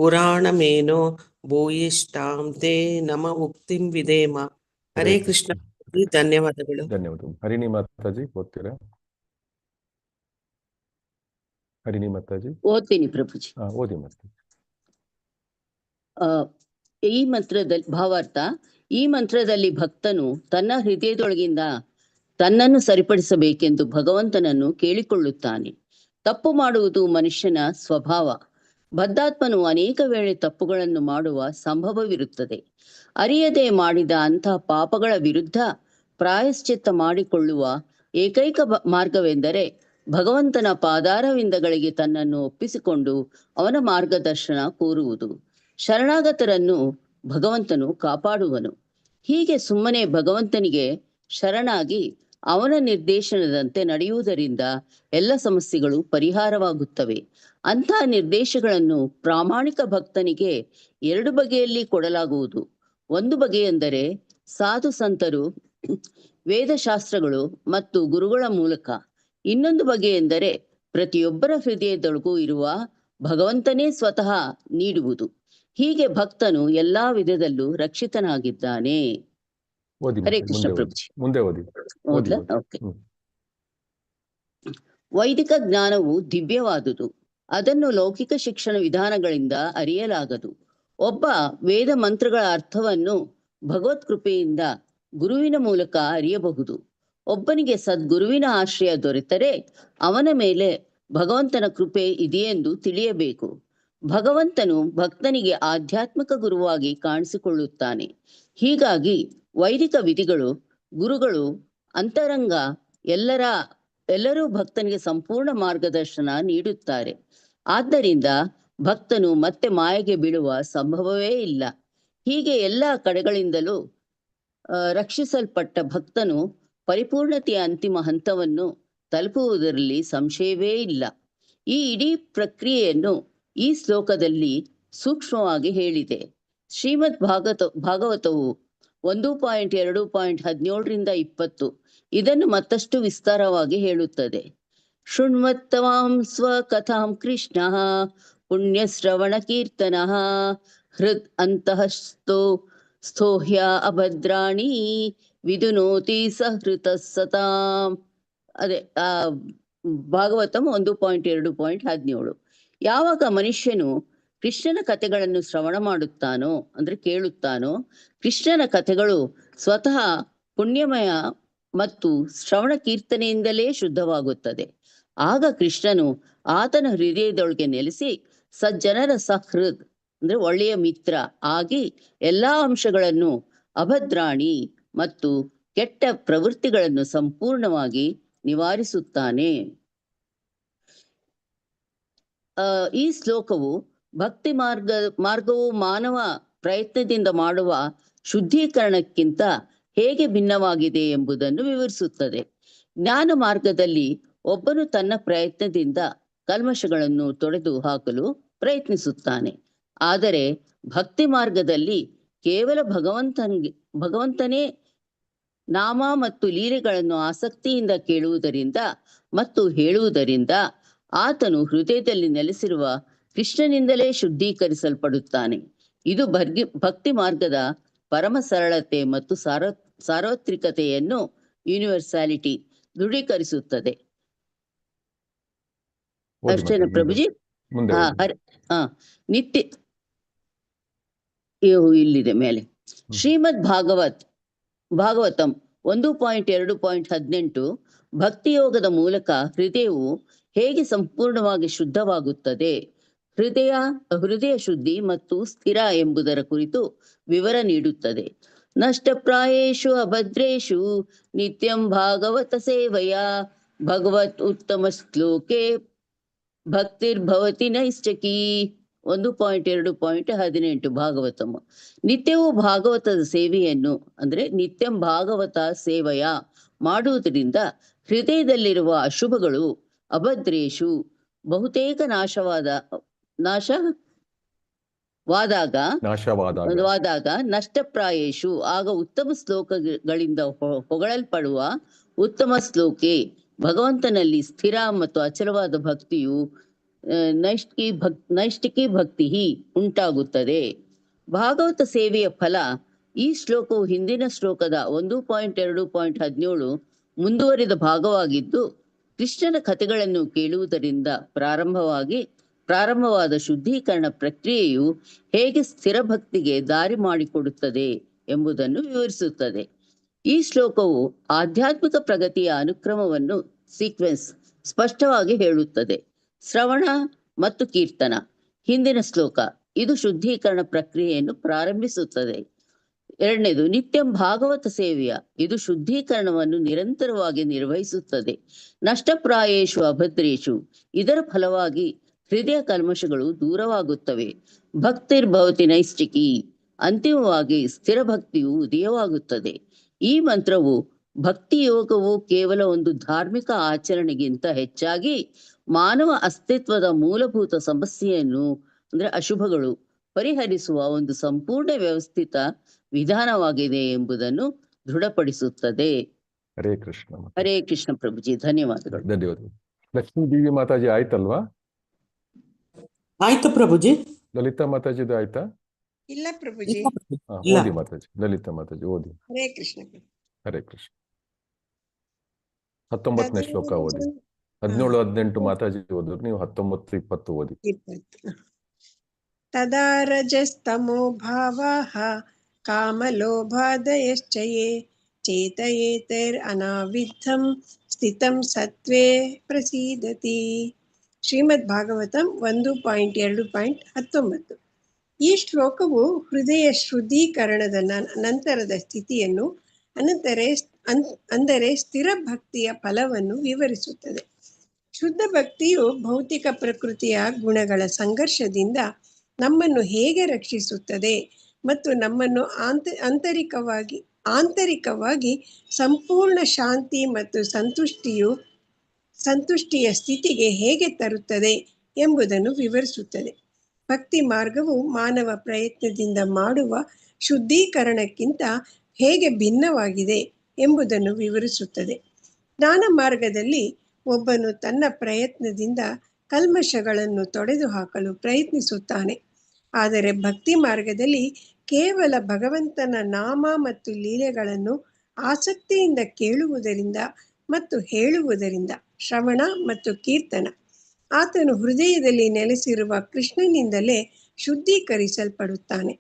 ಉರಾಣಮೇನೋ ಭೂಯಿಷ್ಟಾಂ ತೇ ನಮ ಉಕ್ತಿಂ ವಿಧೇಮ. ಹರೇ ಕೃಷ್ಣ. ಧನ್ಯವಾದಗಳು. ಹರಿಣಿ ಮಾತಾಜಿ ಓದ್ತೀರಾ? ಹರಿಣಿ ಮಾತಾಜಿ ಓದ್ತೀನಿ ಪ್ರಭುಜಿ. ಓದಿ ಮಾತಾಜಿ. ಈ ಮಂತ್ರದಲ್ಲಿ ಭಾವಾರ್ಥ: ಈ ಮಂತ್ರದಲ್ಲಿ ಭಕ್ತನು ತನ್ನ ಹೃದಯದೊಳಗಿಂದ ತನ್ನನ್ನು ಸರಿಪಡಿಸಬೇಕೆಂದು ಭಗವಂತನನ್ನು ಕೇಳಿಕೊಳ್ಳುತ್ತಾನೆ. ತಪ್ಪು ಮಾಡುವುದು ಮನುಷ್ಯನ ಸ್ವಭಾವ. ಬದ್ಧಾತ್ಮನು ಅನೇಕ ವೇಳೆ ತಪ್ಪುಗಳನ್ನು ಮಾಡುವ ಸಂಭವವಿರುತ್ತದೆ. ಅರಿಯದೆ ಮಾಡಿದ ಅಂತಹ ಪಾಪಗಳ ವಿರುದ್ಧ ಪ್ರಾಯಶ್ಚಿತ್ತ ಮಾಡಿಕೊಳ್ಳುವ ಏಕೈಕ ಮಾರ್ಗವೆಂದರೆ ಭಗವಂತನ ಪಾದಾರವಿಂದಗಳಿಗೆ ತನ್ನನ್ನು ಒಪ್ಪಿಸಿಕೊಂಡು ಅವನ ಮಾರ್ಗದರ್ಶನ ಕೋರುವುದು. ಶರಣಾಗತರನ್ನು ಭಗವಂತನು ಕಾಪಾಡುವನು. ಹೀಗೆ ಸುಮ್ಮನೆ ಭಗವಂತನಿಗೆ ಶರಣಾಗಿ ಅವನ ನಿರ್ದೇಶನದಂತೆ ನಡೆಯುವುದರಿಂದ ಎಲ್ಲ ಸಮಸ್ಯೆಗಳು ಪರಿಹಾರವಾಗುತ್ತವೆ. ಅಂಥ ನಿರ್ದೇಶಗಳನ್ನು ಪ್ರಾಮಾಣಿಕ ಭಕ್ತನಿಗೆ 2 ಬಗೆಯಲ್ಲಿ ಕೊಡಲಾಗುವುದು. ಒಂದು ಬಗೆಯೆಂದರೆ ಸಾಧು ಸಂತರು, ವೇದಶಾಸ್ತ್ರಗಳು ಮತ್ತು ಗುರುಗಳ ಮೂಲಕ. ಇನ್ನೊಂದು ಬಗೆಯೆಂದರೆ ಪ್ರತಿಯೊಬ್ಬರ ಹೃದಯದೊಳಗೂ ಇರುವ ಭಗವಂತನೇ ಸ್ವತಃ ನೀಡುವುದು. ಹೀಗೆ ಭಕ್ತನು ಎಲ್ಲಾ ವಿಧದಲ್ಲೂ ರಕ್ಷಿತನಾಗಿದ್ದಾನೆ. ಹರೇ ಕೃಷ್ಣ ಪ್ರಭುಜಿ. ವೈದಿಕ ಜ್ಞಾನವು ದಿವ್ಯವಾದುದು. ಅದನ್ನು ಲೌಕಿಕ ಶಿಕ್ಷಣ ವಿಧಾನಗಳಿಂದ ಅರಿಯಲಾಗದು. ಒಬ್ಬ ವೇದ ಮಂತ್ರಗಳ ಅರ್ಥವನ್ನು ಭಗವತ್ ಕೃಪೆಯಿಂದ ಗುರುವಿನ ಮೂಲಕ ಅರಿಯಬಹುದು. ಒಬ್ಬನಿಗೆ ಸದ್ಗುರುವಿನ ಆಶ್ರಯ ದೊರೆತರೆ ಅವನ ಮೇಲೆ ಭಗವಂತನ ಕೃಪೆ ಇದೆಯೆಂದು ತಿಳಿಯಬೇಕು. ಭಗವಂತನು ಭಕ್ತನಿಗೆ ಆಧ್ಯಾತ್ಮಿಕ ಗುರುವಾಗಿ ಕಾಣಿಸಿಕೊಳ್ಳುತ್ತಾನೆ. ಹೀಗಾಗಿ ವೈದಿಕ ವಿಧಿಗಳು, ಗುರುಗಳು, ಅಂತರಂಗ ಎಲ್ಲರೂ ಭಕ್ತನಿಗೆ ಸಂಪೂರ್ಣ ಮಾರ್ಗದರ್ಶನ ನೀಡುತ್ತಾರೆ. ಆದ್ದರಿಂದ ಭಕ್ತನು ಮತ್ತೆ ಮಾಯೆಗೆ ಬೀಳುವ ಸಂಭವವೇ ಇಲ್ಲ. ಹೀಗೆ ಎಲ್ಲ ಕಡೆಗಳಿಂದಲೂ ರಕ್ಷಿಸಲ್ಪಟ್ಟ ಭಕ್ತನು ಪರಿಪೂರ್ಣತೆಯ ಅಂತಿಮ ಹಂತವನ್ನು ತಲುಪುವುದರಲ್ಲಿ ಸಂಶಯವೇ ಇಲ್ಲ. ಈ ಇಡೀ ಪ್ರಕ್ರಿಯೆಯನ್ನು ಈ ಶ್ಲೋಕದಲ್ಲಿ ಸೂಕ್ಷ್ಮವಾಗಿ ಹೇಳಿದೆ. ಶ್ರೀಮದ್ ಭಾಗವತವು 1.2.17-20 ಇದನ್ನು ಮತ್ತಷ್ಟು ವಿಸ್ತಾರವಾಗಿ ಹೇಳುತ್ತದೆ. ಶೃಣ್ವತ್ತಮಾಂ ಸ್ವಕಥಾಂ ಕೃಷ್ಣ ಪುಣ್ಯಶ್ರವಣ ಕೀರ್ತನ ಹೃದ್ ಅಂತಃ ಸ್ಥೋಹ್ಯ ಅಭದ್ರಾಣಿ ವಿದುನೋತಿ ಸಹೃತ ಸತಾಂ. ಅದೇ ಭಾಗವತಂ 1.2.17. ಯಾವಾಗ ಮನುಷ್ಯನು ಕೃಷ್ಣನ ಕಥೆಗಳನ್ನು ಶ್ರವಣ ಮಾಡುತ್ತಾನೋ ಅಂದ್ರೆ ಕೇಳುತ್ತಾನೋ, ಕೃಷ್ಣನ ಕಥೆಗಳು ಸ್ವತಃ ಪುಣ್ಯಮಯ ಮತ್ತು ಶ್ರವಣ ಕೀರ್ತನೆಯಿಂದಲೇ ಶುದ್ಧವಾಗುತ್ತದೆ. ಆಗ ಕೃಷ್ಣನು ಆತನ ಹೃದಯದೊಳಗೆ ನೆಲೆಸಿ ಸಜ್ಜನರ ಸಹೃದ್ ಅಂದ್ರೆ ಒಳ್ಳೆಯ ಮಿತ್ರ ಆಗಿ ಎಲ್ಲಾ ಅಂಶಗಳನ್ನು ಅಭದ್ರಾಣಿ ಮತ್ತು ಕೆಟ್ಟ ಪ್ರವೃತ್ತಿಗಳನ್ನು ಸಂಪೂರ್ಣವಾಗಿ ನಿವಾರಿಸುತ್ತಾನೆ. ಈ ಶ್ಲೋಕವು ಭಕ್ತಿ ಮಾರ್ಗವು ಮಾನವ ಪ್ರಯತ್ನದಿಂದ ಮಾಡುವ ಶುದ್ಧೀಕರಣಕ್ಕಿಂತ ಹೇಗೆ ಭಿನ್ನವಾಗಿದೆ ಎಂಬುದನ್ನು ವಿವರಿಸುತ್ತದೆ. ಜ್ಞಾನ ಮಾರ್ಗದಲ್ಲಿ ಒಬ್ಬನು ತನ್ನ ಪ್ರಯತ್ನದಿಂದ ಕಲ್ಮಶಗಳನ್ನು ತೊಡೆದು ಹಾಕಲು ಪ್ರಯತ್ನಿಸುತ್ತಾನೆ. ಆದರೆ ಭಕ್ತಿ ಮಾರ್ಗದಲ್ಲಿ ಕೇವಲ ಭಗವಂತನೇ ನಾಮ ಮತ್ತು ಲೀಲೆಗಳನ್ನು ಆಸಕ್ತಿಯಿಂದ ಕೇಳುವುದರಿಂದ ಮತ್ತು ಹೇಳುವುದರಿಂದ ಆತನು ಹೃದಯದಲ್ಲಿ ನೆಲೆಸಿರುವ ಕೃಷ್ಣನಿಂದಲೇ ಶುದ್ಧೀಕರಿಸಲ್ಪಡುತ್ತಾನೆ. ಇದು ಭಕ್ತಿ ಮಾರ್ಗದ ಪರಮ ಸರಳತೆ ಮತ್ತು ಸಾರ್ವತ್ರಿಕತೆಯನ್ನು ಯೂನಿವರ್ಸಾಲಿಟಿ ದೃಢೀಕರಿಸುತ್ತದೆ. ಅಷ್ಟೇನಾ ಪ್ರಭುಜಿ? ನಿತ್ಯ ಇಲ್ಲಿದೆ ಮೇಲೆ. ಶ್ರೀಮದ್ ಭಾಗವತಂ 1.2.18 ಭಕ್ತಿಯೋಗದ ಮೂಲಕ ಹೃದಯವು ಹೇಗೆ ಸಂಪೂರ್ಣವಾಗಿ ಶುದ್ಧವಾಗುತ್ತದೆ, ಹೃದಯ ಶುದ್ಧಿ ಮತ್ತು ಸ್ಥಿರ ಎಂಬುದರ ಕುರಿತು ವಿವರ ನೀಡುತ್ತದೆ. ನಷ್ಟಪ್ರಾಯೇಷು ಅಭದ್ರೇಷು ನಿತ್ಯಂ ಭಾಗವತ ಸೇವೆಯ ಭಗವತ್ ಉತ್ತಮ ಶ್ಲೋಕೆ ಭಕ್ತಿರ್ಭವತಿ ನೈಶ್ಚಕಿ. 1.2.18 ಭಾಗವತಂ. ನಿತ್ಯವೂ ಭಾಗವತದ ಸೇವೆಯನ್ನು ಅಂದ್ರೆ ನಿತ್ಯಂ ಭಾಗವತ ಸೇವೆಯ ಮಾಡುವುದರಿಂದ ಹೃದಯದಲ್ಲಿರುವ ಅಶುಭಗಳು ಅಭದ್ರೇಷು ಬಹುತೇಕ ನಾಶವಾದಾಗ ನಷ್ಟಪ್ರಾಯೇಷು ಆಗ ಉತ್ತಮ ಶ್ಲೋಕಗಳಿಂದ ಹೊಗಳಲ್ಪಡುವ ಉತ್ತಮ ಶ್ಲೋಕೆ ಭಗವಂತನಲ್ಲಿ ಸ್ಥಿರ ಮತ್ತು ಅಚಲವಾದ ಭಕ್ತಿಯು ನೈಷ್ಠಿಕಿ ಭಕ್ತಿ ಉಂಟಾಗುತ್ತದೆ. ಭಾಗವತ ಸೇವೆಯ ಫಲ. ಈ ಶ್ಲೋಕವು ಹಿಂದಿನ ಶ್ಲೋಕದ 1.2.17 ಮುಂದುವರಿದ ಭಾಗವಾಗಿದ್ದು, ಕೃಷ್ಣನ ಕಥೆಗಳನ್ನು ಕೇಳುವುದರಿಂದ ಪ್ರಾರಂಭವಾದ ಶುದ್ಧೀಕರಣ ಪ್ರಕ್ರಿಯೆಯು ಹೇಗೆ ಸ್ಥಿರ ಭಕ್ತಿಗೆ ದಾರಿ ಮಾಡಿಕೊಡುತ್ತದೆ ಎಂಬುದನ್ನು ವಿವರಿಸುತ್ತದೆ. ಈ ಶ್ಲೋಕವು ಆಧ್ಯಾತ್ಮಿಕ ಪ್ರಗತಿಯ ಅನುಕ್ರಮವನ್ನು ಸೀಕ್ವೆನ್ಸ್ ಸ್ಪಷ್ಟವಾಗಿ ಹೇಳುತ್ತದೆ. ಶ್ರವಣ ಮತ್ತು ಕೀರ್ತನ ಹಿಂದಿನ ಶ್ಲೋಕ. ಇದು ಶುದ್ಧೀಕರಣ ಪ್ರಕ್ರಿಯೆಯನ್ನು ಪ್ರಾರಂಭಿಸುತ್ತದೆ. ಎರಡನೇದು ನಿತ್ಯಂ ಭಾಗವತ ಸೇವೆಯ. ಇದು ಶುದ್ಧೀಕರಣವನ್ನು ನಿರಂತರವಾಗಿ ನಿರ್ವಹಿಸುತ್ತದೆ. ನಷ್ಟಪ್ರಾಯೇಷು ಅಭದ್ರೇಷು. ಇದರ ಫಲವಾಗಿ ಹೃದಯ ಕಲ್ಮಶಗಳು ದೂರವಾಗುತ್ತವೆ. ಭಕ್ತಿರ್ಭವತಿ ನೈಷ್ಠಿಕಿ. ಅಂತಿಮವಾಗಿ ಸ್ಥಿರ ಭಕ್ತಿಯು ಉದಯವಾಗುತ್ತದೆ. ಈ ಮಂತ್ರವು ಭಕ್ತಿ ಯೋಗವು ಕೇವಲ ಒಂದು ಧಾರ್ಮಿಕ ಆಚರಣೆಗಿಂತ ಹೆಚ್ಚಾಗಿ ಮಾನವ ಅಸ್ತಿತ್ವದ ಮೂಲಭೂತ ಸಮಸ್ಯೆಯನ್ನು ಅಂದ್ರೆ ಅಶುಭಗಳು ಪರಿಹರಿಸುವ ಒಂದು ಸಂಪೂರ್ಣ ವ್ಯವಸ್ಥಿತ ವಿಧಾನವಾಗಿದೆ ಎಂಬುದನ್ನು ದೃಢಪಡಿಸುತ್ತದೆ. ಹರೇ ಕೃಷ್ಣ. ಹರೇ ಕೃಷ್ಣ ಪ್ರಭುಜಿ, ಧನ್ಯವಾದಗಳು. ಧನ್ಯವಾದಗಳು. ಲಕ್ಷ್ಮೀ ದೇವಿ ಮಾತಾಜಿ ಆಯ್ತಲ್ವಾ? ಆಯ್ತು ಪ್ರಭುಜಿ. ಲಲಿತಾ ಮಾತಾಜಿದು ಆಯ್ತಾ? ಇಲ್ಲ ಪ್ರಭುಜಿ. ಓದಿ ಮಾತಾಜಿ. ಲಲಿತಾ ಮಾತಾಜಿ ಓದಿ. ಹರೇ ಕೃಷ್ಣ. ಹರೇ ಕೃಷ್ಣ. 19ನೇ ಶ್ಲೋಕ ಓದಿ. 17-18 ಮಾತಾಜಿ ಓದಿದ್ರು, ನೀವು 19-20 ಓದಿ. ತದಾ ರಜಸ್ತಮೋ ಭಾವಾಃ ಕಾಮಲೋಭಾದಯಶ್ಚಯೇ ಚೇತಯೇತೈರನಾವಿದ್ಧಂ ಸ್ಥಿತಂ ಸತ್ವೇ ಪ್ರಸೀದತಿ. ಶ್ರೀಮದ್ ಭಾಗವತಂ 1.2.19. ಈ ಶ್ಲೋಕವು ಹೃದಯ ಶುದ್ಧೀಕರಣದ ನಂತರದ ಸ್ಥಿತಿಯನ್ನು ಅಂದರೆ ಸ್ಥಿರ ಭಕ್ತಿಯ ಫಲವನ್ನು ವಿವರಿಸುತ್ತದೆ. ಶುದ್ಧ ಭಕ್ತಿಯು ಭೌತಿಕ ಪ್ರಕೃತಿಯ ಗುಣಗಳ ಸಂಘರ್ಷದಿಂದ ನಮ್ಮನ್ನು ಹೇಗೆ ರಕ್ಷಿಸುತ್ತದೆ ಮತ್ತು ನಮ್ಮನ್ನು ಆಂತರಿಕವಾಗಿ ಸಂಪೂರ್ಣ ಶಾಂತಿ ಮತ್ತು ಸಂತುಷ್ಟಿಯ ಸ್ಥಿತಿಗೆ ಹೇಗೆ ತರುತ್ತದೆ ಎಂಬುದನ್ನು ವಿವರಿಸುತ್ತದೆ. ಭಕ್ತಿ ಮಾರ್ಗವು ಮಾನವ ಪ್ರಯತ್ನದಿಂದ ಮಾಡುವ ಶುದ್ಧೀಕರಣಕ್ಕಿಂತ ಹೇಗೆ ಭಿನ್ನವಾಗಿದೆ ಎಂಬುದನ್ನು ವಿವರಿಸುತ್ತದೆ. ಜ್ಞಾನ ಮಾರ್ಗದಲ್ಲಿ ಒಬ್ಬನು ತನ್ನ ಪ್ರಯತ್ನದಿಂದ ಕಲ್ಮಶಗಳನ್ನು ತೊಡೆದುಹಾಕಲು ಪ್ರಯತ್ನಿಸುತ್ತಾನೆ. ಆದರೆ ಭಕ್ತಿ ಮಾರ್ಗದಲ್ಲಿ ಕೇವಲ ಭಗವಂತನ ನಾಮ ಮತ್ತು ಲೀಲೆಗಳನ್ನು ಆಸಕ್ತಿಯಿಂದ ಕೇಳುವುದರಿಂದ ಮತ್ತು ಹೇಳುವುದರಿಂದ, ಶ್ರವಣ ಮತ್ತು ಕೀರ್ತನ, ಆತನು ಹೃದಯದಲ್ಲಿ ನೆಲೆಸಿರುವ ಕೃಷ್ಣನಿಂದಲೇ ಶುದ್ಧೀಕರಿಸಲ್ಪಡುತ್ತಾನೆ.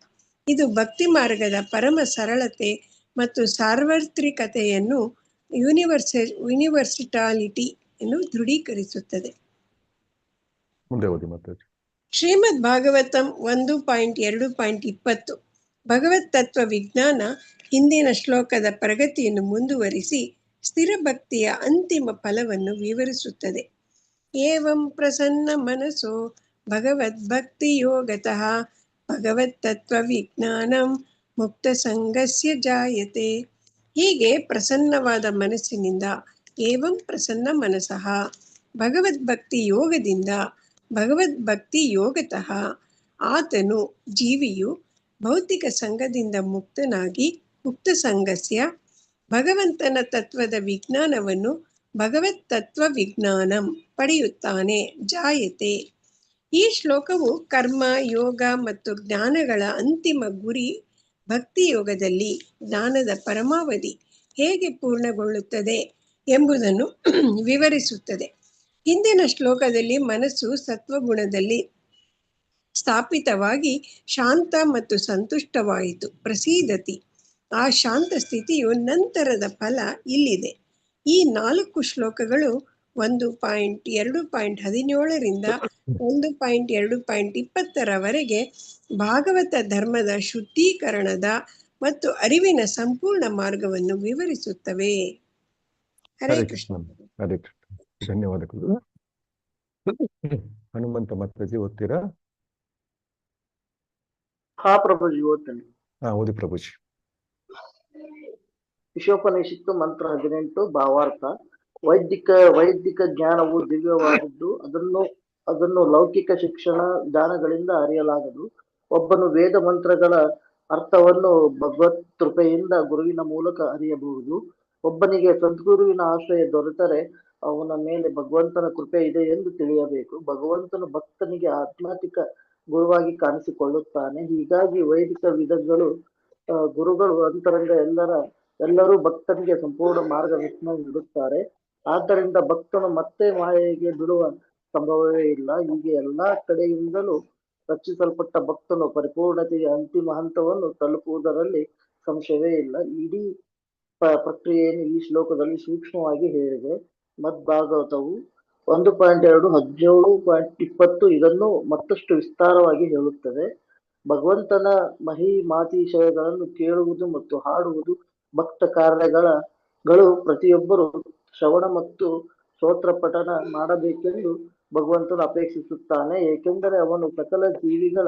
ಇದು ಭಕ್ತಿ ಮಾರ್ಗದ ಪರಮ ಸರಳತೆ ಮತ್ತು ಸಾರ್ವತ್ರಿಕತೆಯನ್ನು ಯೂನಿವರ್ಸಿಟಾಲಿಟಿಯನ್ನು ದೃಢೀಕರಿಸುತ್ತದೆ. ಮುಂದೆ ಓದಿ ಮಾತಾಡಿ. ಶ್ರೀಮದ್ ಭಾಗವತಂ 1.2.20 ಭಗವತ್ ತತ್ವ ವಿಜ್ಞಾನ ಹಿಂದಿನ ಶ್ಲೋಕದ ಪ್ರಗತಿಯನ್ನು ಮುಂದುವರಿಸಿ ಸ್ಥಿರ ಭಕ್ತಿಯ ಅಂತಿಮ ಫಲವನ್ನು ವಿವರಿಸುತ್ತದೆ. ಏವಂ ಪ್ರಸನ್ನ ಮನಸೋ ಭಗವದ್ಭಕ್ತಿ ಯೋಗತಃ ಭಗವತ್ ತತ್ವ ವಿಜ್ಞಾನಂ ಮುಕ್ತ ಸಂಗಸ್ಯ ಜಾಯತೆ. ಹೀಗೆ ಪ್ರಸನ್ನವಾದ ಮನಸ್ಸಿನಿಂದ, ಏವಂ ಪ್ರಸನ್ನ ಮನಸಃ ಭಗವದ್ಭಕ್ತಿ ಯೋಗದಿಂದ, ಭಗವದ್ಭಕ್ತಿ ಯೋಗತಃ ಆತನು ಜೀವಿಯು ಭೌತಿಕ ಸಂಘದಿಂದ ಮುಕ್ತನಾಗಿ ಮುಕ್ತ ಸಂಗಸ್ಯ ಭಗವಂತನ ತತ್ವದ ವಿಜ್ಞಾನವನ್ನು ಭಗವತ್ ತತ್ವ ವಿಜ್ಞಾನಂ ಪಡೆಯುತ್ತಾನೆ, ಜಾಯತೆ. ಈ ಶ್ಲೋಕವು ಕರ್ಮ, ಯೋಗ ಮತ್ತು ಜ್ಞಾನಗಳ ಅಂತಿಮ ಗುರಿ ಭಕ್ತಿ ಯೋಗದಲ್ಲಿ ಜ್ಞಾನದ ಪರಮಾವಧಿ ಹೇಗೆ ಪೂರ್ಣಗೊಳ್ಳುತ್ತದೆ ಎಂಬುದನ್ನು ವಿವರಿಸುತ್ತದೆ. ಹಿಂದಿನ ಶ್ಲೋಕದಲ್ಲಿ ಮನಸ್ಸು ಸತ್ವಗುಣದಲ್ಲಿ ಸ್ಥಾಪಿತವಾಗಿ ಶಾಂತ ಮತ್ತು ಸಂತುಷ್ಟವಾಯಿತು, ಪ್ರಸೀದತಿ. ಆ ಶಾಂತ ಸ್ಥಿತಿಯು ನಂತರದ ಫಲ ಇಲ್ಲಿದೆ. ಈ 4 ಶ್ಲೋಕಗಳು 1.2.17ರಿಂದ 1.2.20 ಭಾಗವತ ಧರ್ಮದ ಶುದ್ಧೀಕರಣದ ಮತ್ತು ಅರಿವಿನ ಸಂಪೂರ್ಣ ಮಾರ್ಗವನ್ನು ವಿವರಿಸುತ್ತವೆ. ಹರೇ ಕೃಷ್ಣ. ಹರೇ ಕೃಷ್ಣ. ಧನ್ಯವಾದಗಳು. ಹನುಮಂತ ಮಾತಾಜಿ ಓದ್ತೀರಾ? ಹಾ ಪ್ರಭುಜಿ, ಓದ್ತೇನೆ. ಓದಿ ಪ್ರಭುಜಿ. ವಿಶ್ವೋಪನಿಷತ್ತು ಮಂತ್ರ 18 ಭಾವಾರ್ಥ. ವೈದಿಕ ಜ್ಞಾನವು ದಿವ್ಯವಾದದ್ದು. ಅದನ್ನು ಲೌಕಿಕ ಶಿಕ್ಷಣ ಜ್ಞಾನಗಳಿಂದ ಅರಿಯಲಾಗದು. ಒಬ್ಬನು ವೇದ ಮಂತ್ರಗಳ ಅರ್ಥವನ್ನು ಭಗವತ್ ಕೃಪೆಯಿಂದ ಗುರುವಿನ ಮೂಲಕ ಅರಿಯಬಹುದು. ಒಬ್ಬನಿಗೆ ಸದ್ಗುರುವಿನ ಆಶ್ರಯ ದೊರೆತರೆ ಅವನ ಮೇಲೆ ಭಗವಂತನ ಕೃಪೆ ಇದೆ ಎಂದು ತಿಳಿಯಬೇಕು. ಭಗವಂತನು ಭಕ್ತನಿಗೆ ಆಧ್ಯಾತ್ಮಿಕ ಗುರುವಾಗಿ ಕಾಣಿಸಿಕೊಳ್ಳುತ್ತಾನೆ. ಹೀಗಾಗಿ ವೈದಿಕ ಗುರುಗಳು ಅಂತರಂಗ ಎಲ್ಲರೂ ಭಕ್ತನಿಗೆ ಸಂಪೂರ್ಣ ಮಾರ್ಗದರ್ಶನ ನೀಡುತ್ತಾರೆ. ಆದ್ದರಿಂದ ಭಕ್ತನು ಮತ್ತೆ ಮಾಯೆಗೆ ಬೀಳುವ ಸಂಭವವೇ ಇಲ್ಲ. ಹೀಗೆ ಎಲ್ಲಾ ಕಡೆಯಿಂದಲೂ ರಕ್ಷಿಸಲ್ಪಟ್ಟ ಭಕ್ತನು ಪರಿಪೂರ್ಣತೆಯ ಅಂತಿಮ ಹಂತವನ್ನು ತಲುಪುವುದರಲ್ಲಿ ಸಂಶಯವೇ ಇಲ್ಲ. ಇಡೀ ಪ್ರಕ್ರಿಯೆಯನ್ನು ಈ ಶ್ಲೋಕದಲ್ಲಿ ಸೂಕ್ಷ್ಮವಾಗಿ ಹೇಳಿದೆ. ಮದ್ಭಾಗವತವು 1.2.17.20 ಇದನ್ನು ಮತ್ತಷ್ಟು ವಿಸ್ತಾರವಾಗಿ ಹೇಳುತ್ತದೆ. ಭಗವಂತನ ಮಹಿಮಾತಿಶಯಗಳನ್ನು ಕೇಳುವುದು ಮತ್ತು ಹಾಡುವುದು ಭಕ್ತ ಕಾರ್ಯಗಳು. ಪ್ರತಿಯೊಬ್ಬರು ಶ್ರವಣ ಮತ್ತು ಸ್ತೋತ್ರ ಪಠನ ಮಾಡಬೇಕೆಂದು ಭಗವಂತನು ಅಪೇಕ್ಷಿಸುತ್ತಾನೆ, ಏಕೆಂದರೆ ಅವನು ಸಕಲ ಜೀವಿಗಳ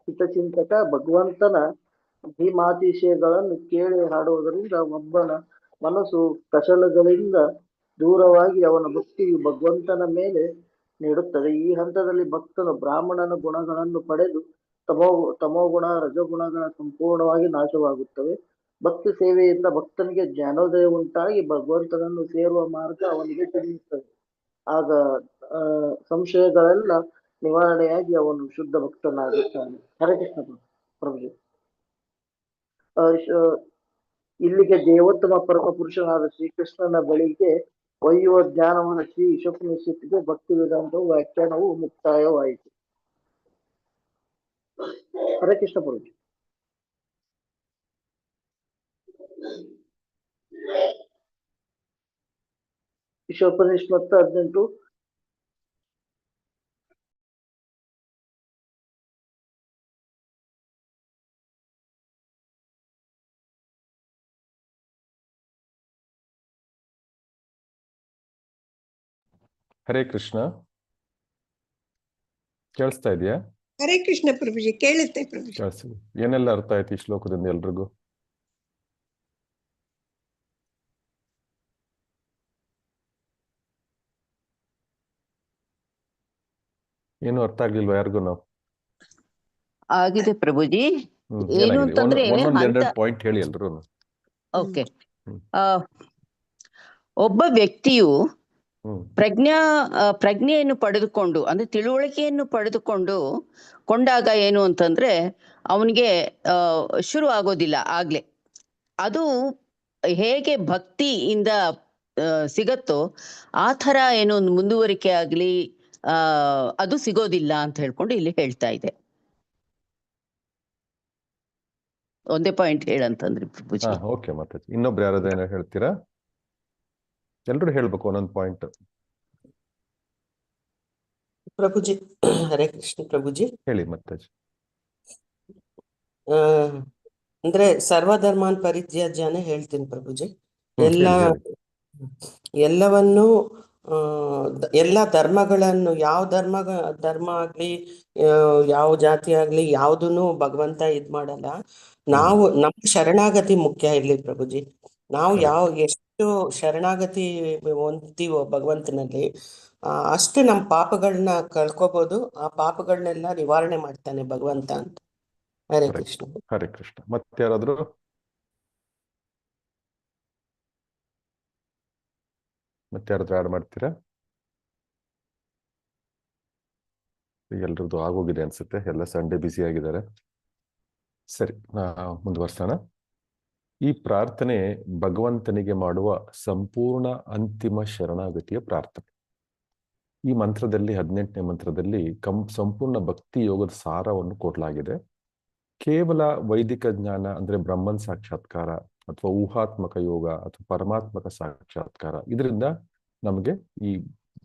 ಹಿತಚಿಂತಕ. ಭಗವಂತನ ಮಹಿಮಾತಿಶಯಗಳನ್ನು ಕೇಳಿ ಹಾಡುವುದರಿಂದ ಒಬ್ಬನ ಮನಸ್ಸು ಕಷಲಗಳಿಂದ ದೂರವಾಗಿ ಅವನ ಭಕ್ತಿಯು ಭಗವಂತನ ಮೇಲೆ ನೀಡುತ್ತದೆ. ಈ ಹಂತದಲ್ಲಿ ಭಕ್ತನು ಬ್ರಾಹ್ಮಣನ ಗುಣಗಳನ್ನು ಪಡೆದು ತಮೋಗುಣ ರಜಗುಣಗಳ ಸಂಪೂರ್ಣವಾಗಿ ನಾಶವಾಗುತ್ತವೆ. ಭಕ್ತಿ ಸೇವೆಯಿಂದ ಭಕ್ತನಿಗೆ ಜ್ಞಾನೋದಯ ಉಂಟಾಗಿ ಭಗವಂತನನ್ನು ಸೇರುವ ಮಾರ್ಗ ಅವನಿಗೆ ತಿಳಿಯುತ್ತದೆ. ಆಗ ಸಂಶಯಗಳೆಲ್ಲ ನಿವಾರಣೆಯಾಗಿ ಅವನು ಶುದ್ಧ ಭಕ್ತನಾಗುತ್ತಾನೆ. ಹರೇ ಕೃಷ್ಣ ಪ್ರಭುಜಿ. ಇಲ್ಲಿಗೆ ದೇವೋತ್ತಮ ಪರಮ ಪುರುಷನಾದ ಶ್ರೀಕೃಷ್ಣನ ಬಳಿಗೆ ಒಯ್ಯುವ ಜ್ಞಾನವಾದ ಶ್ರೀ ಈಶೋಪನಿಷತ್ತಿಗೆ ಭಕ್ತಿ ವೇದಾಂತವು ವ್ಯಾಖ್ಯಾನವು ಮುಕ್ತಾಯವಾಯಿತು. ಹರೇ ಕೃಷ್ಣ ಪ್ರಭುಜಿ. ಈಶೋಪನಿಷತ್ತು 18. ಹರೇ ಕೃಷ್ಣ. ಕೇಳಿಸ್ತಾ ಇದೆಯಾ? ಹರೇ ಕೃಷ್ಣ ಪ್ರಭುಜಿ. ಕೇಳುತ್ತೆ ಪ್ರಭುಜಿ. ಕಳಿಸಿ. ಏನೆಲ್ಲ ಅರ್ಥ ಆಯ್ತು ಈ ಶ್ಲೋಕದಿಂದ ಎಲ್ರಿಗೂ? ಏನು ಅರ್ಥ ಆಗ್ಲಿಲ್ವಾ ಯಾರಿಗೂ? ನಾವು ಆಗಿದೆ ಪ್ರಭುಜಿ. ಏನು ಏನಾಗಿದೆ? ಅಂತಂದ್ರೆ ಒಂದೊಂದ್ ಅಂತ ಎರಡೆರಡು ಪಾಯಿಂಟ್ ಹೇಳಿ ಎಲ್ರು. ಓಕೆ. ಒಬ್ಬ ವ್ಯಕ್ತಿಯು ಪ್ರಜ್ಞೆಯನ್ನು ಪಡೆದುಕೊಂಡು, ಅಂದ್ರೆ ತಿಳುವಳಿಕೆಯನ್ನು ಕೊಂಡಾಗ ಏನು ಅಂತಂದ್ರೆ ಅವನಿಗೆ ಶುರು ಆಗೋದಿಲ್ಲ ಆಗ್ಲೇ. ಅದು ಹೇಗೆ ಭಕ್ತಿಯಿಂದ ಸಿಗತ್ತೋ ಆ ಥರ ಏನೋ ಒಂದು ಮುಂದುವರಿಕೆ ಆಗ್ಲಿ ಅದು ಸಿಗೋದಿಲ್ಲ ಅಂತ ಹೇಳ್ಕೊಂಡು ಇಲ್ಲಿ ಹೇಳ್ತಾ ಇದೆ. ಒಂದೇ ಪಾಯಿಂಟ್ ಹೇಳಂತಂದ್ರಿ ಪ್ರಭುಜಿ. ಓಕೆ. ಮತ್ತೆ ಇನ್ನೊಬ್ರು ಯಾರಾದ್ರೂ ಏನೋ ಹೇಳ್ತೀರಾ? ಎಲ್ರು ಹೇಳ್ಬೇಕು ಒಂದೊಂದು ಪಾಯಿಂಟ್. ಪ್ರಭುಜಿ ಹರೇ ಕೃಷ್ಣ ಪ್ರಭುಜಿ. ಹೇಳಿ ಮತ್ತೆ. ಅಂದ್ರೆ ಸರ್ವಧರ್ಮಾನ್ ಪರಿತ್ಯಾಜ್ಯನೇ ಹೇಳ್ತೀನಿ ಪ್ರಭುಜಿ. ಎಲ್ಲವನ್ನು ಎಲ್ಲ ಧರ್ಮಗಳನ್ನು, ಯಾವ ಧರ್ಮ ಆಗ್ಲಿ ಯಾವ ಜಾತಿ ಆಗ್ಲಿ ಯಾವುದನ್ನು ಭಗವಂತ ಇದ್ ಮಾಡಲ್ಲ. ನಾವು ನಮ್ಮ ಶರಣಾಗತಿ ಮುಖ್ಯ ಇಲ್ಲಿ ಪ್ರಭುಜಿ. ನಾವು ಎಷ್ಟು ಶರಣಾಗತಿ ಹೊಂದ್ತೀವೋ ಭಗವಂತನಲ್ಲಿ ಅಷ್ಟು ನಮ್ಮ ಪಾಪಗಳನ್ನ ಕಳ್ಕೊಬಹುದು. ಆ ಪಾಪಗಳನ್ನೆಲ್ಲ ನಿವಾರಣೆ ಮಾಡ್ತಾನೆ ಭಗವಂತ ಅಂತ. ಹರೇ ಕೃಷ್ಣ. ಹರೇ ಕೃಷ್ಣ. ಮತ್ತೆ ಯಾರಾದ್ರು? ಆಡ್ ಮಾಡ್ತೀರಾ? ಎಲ್ರದ್ದು ಆಗೋಗಿದೆ ಅನ್ಸುತ್ತೆ. ಎಲ್ಲ ಸಂಡೇ ಬ್ಯುಸಿ ಆಗಿದ್ದಾರೆ. ಸರಿ, ಮುಂದುವರ್ಸೋಣ. ಈ ಪ್ರಾರ್ಥನೆ ಭಗವಂತನಿಗೆ ಮಾಡುವ ಸಂಪೂರ್ಣ ಅಂತಿಮ ಶರಣಾಗತಿಯ ಪ್ರಾರ್ಥನೆ. ಈ ಮಂತ್ರದಲ್ಲಿ 18ನೇ ಮಂತ್ರದಲ್ಲಿ ಸಂಪೂರ್ಣ ಭಕ್ತಿ ಯೋಗದ ಸಾರವನ್ನು ಕೊಡಲಾಗಿದೆ. ಕೇವಲ ವೈದಿಕ ಜ್ಞಾನ ಅಂದ್ರೆ ಬ್ರಹ್ಮನ್ ಸಾಕ್ಷಾತ್ಕಾರ ಅಥವಾ ಊಹಾತ್ಮಕ ಯೋಗ ಅಥವಾ ಪರಮಾತ್ಮಕ ಸಾಕ್ಷಾತ್ಕಾರ, ಇದರಿಂದ ನಮಗೆ ಈ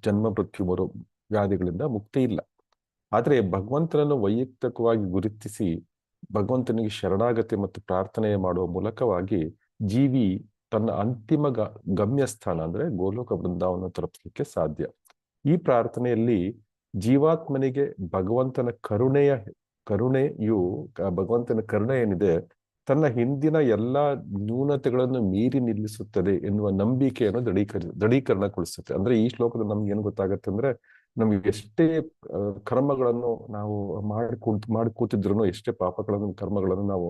ಜನ್ಮ ಮೃತ್ಯು ಬರೋ ವ್ಯಾಧಿಗಳಿಂದ ಮುಕ್ತಿ ಇಲ್ಲ. ಆದ್ರೆ ಭಗವಂತನನ್ನು ವೈಯಕ್ತಿಕವಾಗಿ ಗುರುತಿಸಿ ಭಗವಂತನಿಗೆ ಶರಣಾಗತಿ ಮತ್ತು ಪ್ರಾರ್ಥನೆ ಮಾಡುವ ಮೂಲಕವಾಗಿ ಜೀವಿ ತನ್ನ ಅಂತಿಮ ಗಮ್ಯಸ್ಥಾನ ಅಂದ್ರೆ ಗೋಲೋಕ ಬೃಂದಾವನ ತಲುಪಲಿಕ್ಕೆ ಸಾಧ್ಯ. ಈ ಪ್ರಾರ್ಥನೆಯಲ್ಲಿ ಜೀವಾತ್ಮನಿಗೆ ಭಗವಂತನ ಭಗವಂತನ ಕರುಣೆ ಏನಿದೆ ತನ್ನ ಹಿಂದಿನ ಎಲ್ಲಾ ನ್ಯೂನತೆಗಳನ್ನು ಮೀರಿ ನಿಲ್ಲಿಸುತ್ತದೆ ಎನ್ನುವ ನಂಬಿಕೆಯನ್ನು ದೃಢೀಕರಣಗೊಳಿಸುತ್ತೆ. ಅಂದ್ರೆ ಈ ಶ್ಲೋಕದಲ್ಲಿ ನಮ್ಗೆ ಏನ್ ಗೊತ್ತಾಗತ್ತೆ ಅಂದ್ರೆ, ನಮ್ಗೆ ಎಷ್ಟೇ ಕರ್ಮಗಳನ್ನು ನಾವು ಕೂತಿದ್ರು, ಎಷ್ಟೇ ಕರ್ಮಗಳನ್ನು ನಾವು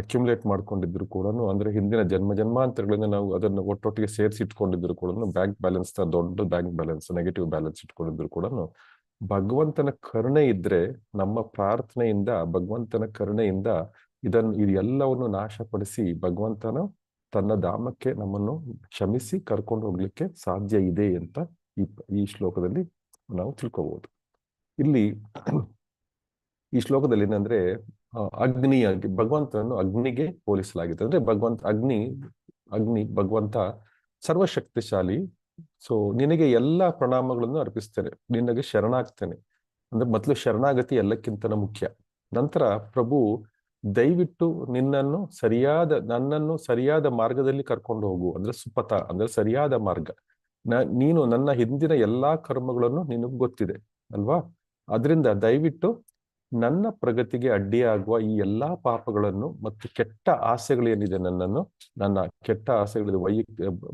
ಅಕ್ಯುಮುಲೇಟ್ ಮಾಡ್ಕೊಂಡಿದ್ರು ಕೂಡ, ಅಂದ್ರೆ ಹಿಂದಿನ ಜನ್ಮಾಂತರಗಳಿಂದ ನಾವು ಅದನ್ನು ಒಟ್ಟೊಟ್ಟಿಗೆ ಸೇರಿಸಿಟ್ಕೊಂಡಿದ್ರು ಕೂಡ, ಬ್ಯಾಂಕ್ ಬ್ಯಾಲೆನ್ಸ್ ದೊಡ್ಡ ಬ್ಯಾಂಕ್ ಬ್ಯಾಲೆನ್ಸ್, ನೆಗೆಟಿವ್ ಬ್ಯಾಲೆನ್ಸ್ ಇಟ್ಕೊಂಡಿದ್ರು ಕೂಡ, ಭಗವಂತನ ಕರುಣೆ ಇದ್ರೆ ನಮ್ಮ ಪ್ರಾರ್ಥನೆಯಿಂದ ಭಗವಂತನ ಕರುಣೆಯಿಂದ ಇದೆಲ್ಲವನ್ನು ನಾಶಪಡಿಸಿ ಭಗವಂತನ ತನ್ನ ಧಾಮಕ್ಕೆ ನಮ್ಮನ್ನು ಕ್ಷಮಿಸಿ ಕರ್ಕೊಂಡು ಹೋಗ್ಲಿಕ್ಕೆ ಸಾಧ್ಯ ಇದೆ ಅಂತ ಈ ಶ್ಲೋಕದಲ್ಲಿ ನಾವು ತಿಳ್ಕೋಬಹುದು. ಇಲ್ಲಿ ಈ ಶ್ಲೋಕದಲ್ಲಿ ಏನಂದ್ರೆ ಅಗ್ನಿಯಾಗಿ ಭಗವಂತನನ್ನು ಅಗ್ನಿಗೆ ಹೋಲಿಸಲಾಗಿದೆ. ಅಂದ್ರೆ ಅಗ್ನಿ ಭಗವಂತ ಸರ್ವಶಕ್ತಿಶಾಲಿ. ಸೊ ನಿನಗೆ ಎಲ್ಲಾ ಪ್ರಣಾಮಗಳನ್ನು ಅರ್ಪಿಸ್ತೇನೆ, ನಿನಗೆ ಶರಣಾಗ್ತೇನೆ. ಅಂದ್ರೆ ಮೊದಲು ಶರಣಾಗತಿ ಎಲ್ಲಕ್ಕಿಂತ ಮುಖ್ಯ. ನಂತರ ಪ್ರಭು ದಯವಿಟ್ಟು ನನ್ನನ್ನು ಸರಿಯಾದ ಮಾರ್ಗದಲ್ಲಿ ಕರ್ಕೊಂಡು ಹೋಗು, ಅಂದ್ರೆ ಸುಪಥ ಅಂದ್ರೆ ಸರಿಯಾದ ಮಾರ್ಗ. ನೀನು ನನ್ನ ಹಿಂದಿನ ಎಲ್ಲಾ ಕರ್ಮಗಳನ್ನು ನಿನಗೆ ಗೊತ್ತಿದೆ ಅಲ್ವಾ? ಅದರಿಂದ ದಯವಿಟ್ಟು ನನ್ನ ಪ್ರಗತಿಗೆ ಅಡ್ಡಿಯಾಗುವ ಈ ಎಲ್ಲಾ ಪಾಪಗಳನ್ನು ಮತ್ತು ಕೆಟ್ಟ ಆಸೆಗಳೇನಿದೆ, ನನ್ನ ಕೆಟ್ಟ ಆಸೆಗಳಿದೆ,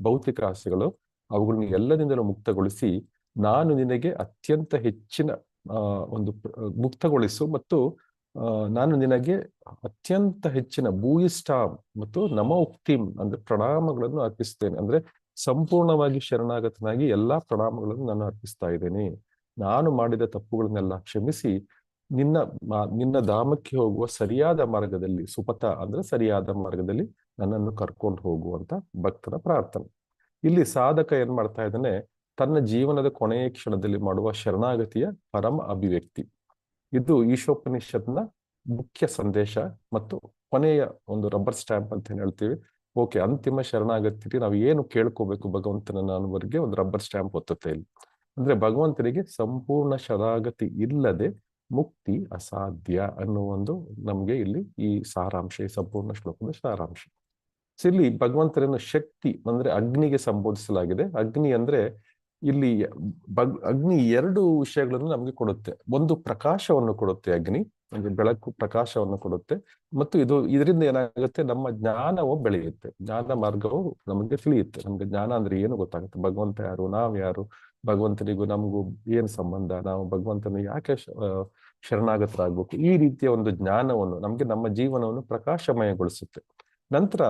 ಭೌತಿಕ ಆಸೆಗಳು, ಅವುಗಳನ್ನ ಎಲ್ಲದಿಂದಲೂ ಮುಕ್ತಗೊಳಿಸಿ ನಾನು ನಿನಗೆ ಅತ್ಯಂತ ಹೆಚ್ಚಿನ ಮುಕ್ತಗೊಳಿಸು ಮತ್ತು ನಾನು ನಿನಗೆ ಅತ್ಯಂತ ಹೆಚ್ಚಿನ ಭೂಯಿಷ್ಠ ಮತ್ತು ನಮ ಉಕ್ತಿಂ ಅಂದ್ರೆ ಪ್ರಣಾಮಗಳನ್ನು ಅರ್ಪಿಸ್ತೇನೆ. ಅಂದ್ರೆ ಸಂಪೂರ್ಣವಾಗಿ ಶರಣಾಗತನಾಗಿ ಎಲ್ಲಾ ಪ್ರಣಾಮಗಳನ್ನು ನಾನು ಅರ್ಪಿಸ್ತಾ ಇದ್ದೇನೆ. ನಾನು ಮಾಡಿದ ತಪ್ಪುಗಳನ್ನೆಲ್ಲ ಕ್ಷಮಿಸಿ ನಿನ್ನ ಧಾಮಕ್ಕೆ ಹೋಗುವ ಸರಿಯಾದ ಮಾರ್ಗದಲ್ಲಿ, ಸುಪಥ ಅಂದ್ರೆ ಸರಿಯಾದ ಮಾರ್ಗದಲ್ಲಿ ನನ್ನನ್ನು ಕರ್ಕೊಂಡು ಹೋಗುವಂತ ಭಕ್ತನ ಪ್ರಾರ್ಥನೆ. ಇಲ್ಲಿ ಸಾಧಕ ಏನ್ ಮಾಡ್ತಾ ಇದ್ದಾನೆ, ತನ್ನ ಜೀವನದ ಕೊನೆಯ ಕ್ಷಣದಲ್ಲಿ ಮಾಡುವ ಶರಣಾಗತಿಯ ಪರಮ ಅಭಿವ್ಯಕ್ತಿ. ಇದು ಈಶೋಪನಿಷತ್ನ ಮುಖ್ಯ ಸಂದೇಶ ಮತ್ತು ಕೊನೆಯ ಒಂದು ರಬ್ಬರ್ ಸ್ಟ್ಯಾಂಪ್ ಅಂತ ಏನ್ ಹೇಳ್ತೀವಿ. ಓಕೆ, ಅಂತಿಮ ಶರಣಾಗತಿ ನಾವು ಏನು ಕೇಳ್ಕೋಬೇಕು ಭಗವಂತನ ಅನ್ನೋವರೆಗೆ ಒಂದು ರಬ್ಬರ್ ಸ್ಟ್ಯಾಂಪ್ ಒತ್ತುತ್ತೆ ಇಲ್ಲಿ. ಅಂದ್ರೆ ಭಗವಂತನಿಗೆ ಸಂಪೂರ್ಣ ಶರಣಾಗತಿ ಇಲ್ಲದೆ ಮುಕ್ತಿ ಅಸಾಧ್ಯ ಅನ್ನೋ ಒಂದು ನಮ್ಗೆ ಇಲ್ಲಿ ಈ ಸಾರಾಂಶ, ಈ ಸಂಪೂರ್ಣ ಶ್ಲೋಕದ ಸಾರಾಂಶ. ಇಲ್ಲಿ ಭಗವಂತನನ್ನು ಶಕ್ತಿ ಅಂದ್ರೆ ಅಗ್ನಿಗೆ ಸಂಬೋಧಿಸಲಾಗಿದೆ. ಅಗ್ನಿ ಅಂದ್ರೆ ಇಲ್ಲಿ ಅಗ್ನಿ ಎರಡು ವಿಷಯಗಳನ್ನು ನಮಗೆ ಕೊಡುತ್ತೆ. ಒಂದು ಪ್ರಕಾಶವನ್ನು ಕೊಡುತ್ತೆ ಅಗ್ನಿ, ನಮಗೆ ಬೆಳಕು ಪ್ರಕಾಶವನ್ನು ಕೊಡುತ್ತೆ, ಮತ್ತು ಇದರಿಂದ ಏನಾಗುತ್ತೆ, ನಮ್ಮ ಜ್ಞಾನವು ಬೆಳೆಯುತ್ತೆ, ಜ್ಞಾನ ಮಾರ್ಗವು ನಮಗೆ ತಿಳಿಯುತ್ತೆ. ನಮ್ಗೆ ಜ್ಞಾನ ಅಂದ್ರೆ ಏನು ಗೊತ್ತಾಗುತ್ತೆ, ಭಗವಂತ ಯಾರು, ನಾವ್ ಯಾರು, ಭಗವಂತನಿಗೂ ನಮಗೂ ಏನ್ ಸಂಬಂಧ, ನಾವು ಭಗವಂತನ ಯಾಕೆ ಶರಣಾಗತರಾಗ್ಬೇಕು, ಈ ರೀತಿಯ ಒಂದು ಜ್ಞಾನವನ್ನು ನಮ್ಗೆ ನಮ್ಮ ಜೀವನವನ್ನು ಪ್ರಕಾಶಮಯಗೊಳಿಸುತ್ತೆ. ನಂತರ